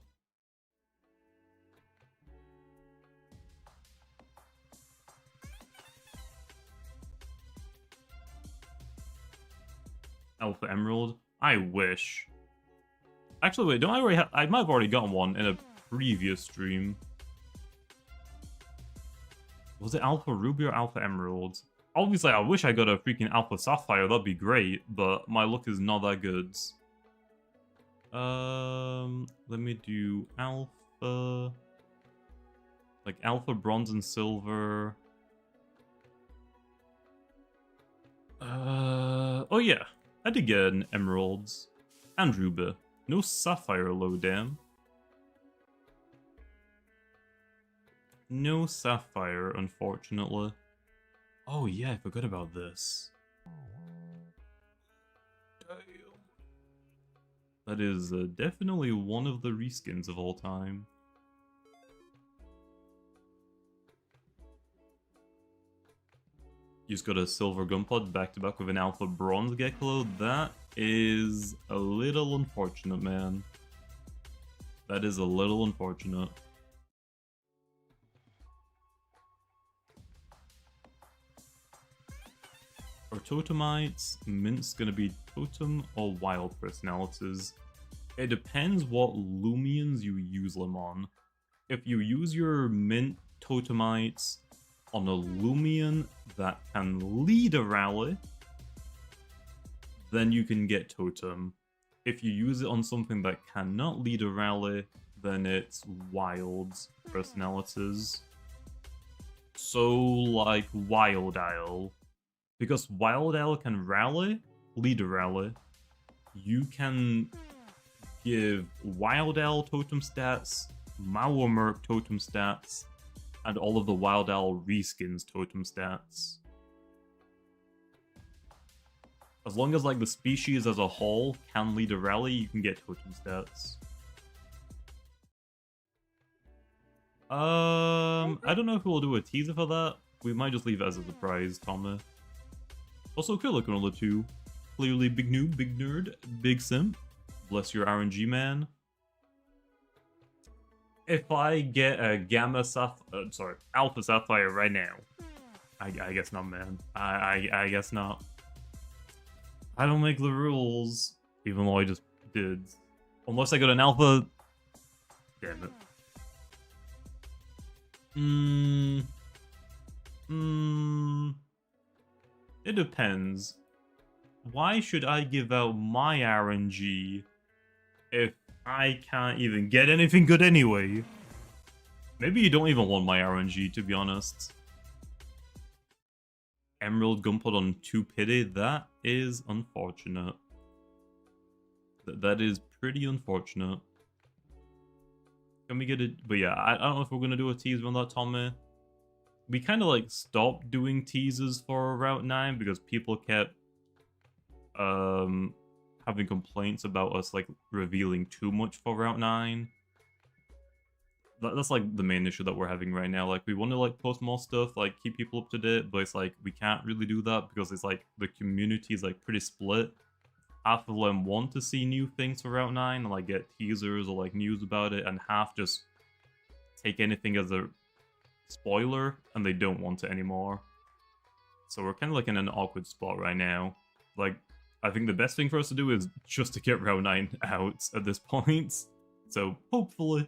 Alpha Emerald? I wish. Actually, wait, don't I already have... I might have already gotten one in a previous stream. Was it Alpha Ruby or Alpha Emerald? Obviously, I wish I got a freaking Alpha Sapphire, that'd be great, but my luck is not that good. Let me do Alpha... Like, Alpha Bronze and Silver... Oh yeah, I did get an Emeralds. And Ruby. No Sapphire lowdown. No Sapphire, unfortunately. Oh yeah, I forgot about this. Damn. That is definitely one of the reskins of all time. You just got a Silver Gumpod back to back with an Alpha Bronze Geklo. That is a little unfortunate, man. That is a little unfortunate. For Totemites, Mint's gonna be Totem or Wild personalities. It depends what Loomians you use them on. If you use your Mint Totemites on a Loomian that can lead a rally, then you can get Totem. If you use it on something that cannot lead a rally, then it's Wild personalities. So, like Wild Isle. Because Wild Isle can rally, lead a rally, you can give Wild Isle totem stats, Mauermerk totem stats, and all of the Wild Owl reskins totem stats. As long as like the species as a whole can lead a rally, you can get totem stats. I don't know if we'll do a teaser for that. We might just leave it as a surprise, Tommy. Also, cool looking on the two. Clearly, big noob, big nerd, big simp. Bless your RNG, man. If I get a alpha sapphire right now, I guess not, man. I guess not. I don't make the rules, even though I just did. Unless I got an alpha. Damn it. It depends. Why should I give out my RNG if I can't even get anything good anyway? Maybe you don't even want my RNG, to be honest. Emerald Gunpowder on 2 pity, that is unfortunate. That is pretty unfortunate. Can we get it? But yeah, I don't know if we're going to do a teaser on that, Tommy. We kind of like stopped doing teasers for Route 9 because people kept having complaints about us like revealing too much for Route 9. That's like the main issue that we're having right now. Like we want to like post more stuff, like keep people up to date, but it's like we can't really do that because it's like the community is like pretty split. Half of them want to see new things for Route 9 and like get teasers or like news about it, and half just take anything as a spoiler and they don't want it anymore. So we're kind of like in an awkward spot right now. Like, I think the best thing for us to do is just to get Route 9 out at this point. So hopefully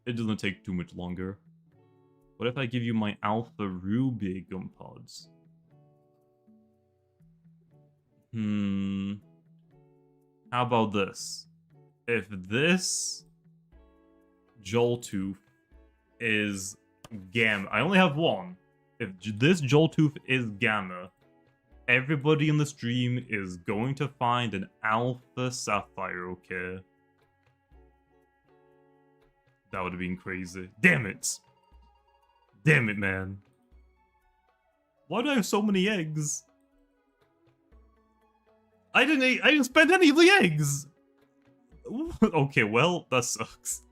it doesn't take too much longer. What if I give you my Alpha Ruby Gumpods? How about this? If this Joltooth is Gamma, I only have one. If this Joltooth is Gamma, everybody in the stream is going to find an Alpha Sapphire, okay? That would have been crazy. Damn it! Damn it, man. Why do I have so many eggs? I didn't spend any of the eggs! Okay, well, that sucks.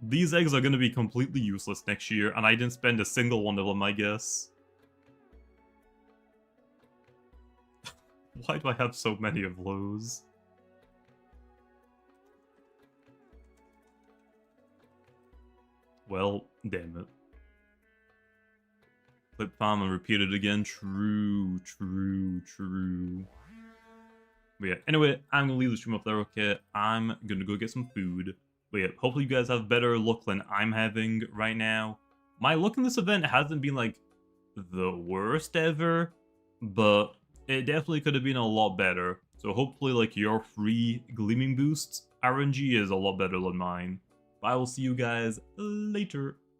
These eggs are gonna be completely useless next year, and I didn't spend a single one of them, I guess. Why do I have so many of those? Well, damn it. Clip farm and repeat it again. True. But yeah, anyway, I'm gonna leave the stream up there, okay? I'm gonna go get some food. But yeah, hopefully you guys have better luck than I'm having right now. My luck in this event hasn't been, like, the worst ever, but it definitely could have been a lot better. So hopefully, like, your free Gleaming boost RNG is a lot better than mine. But I will see you guys later.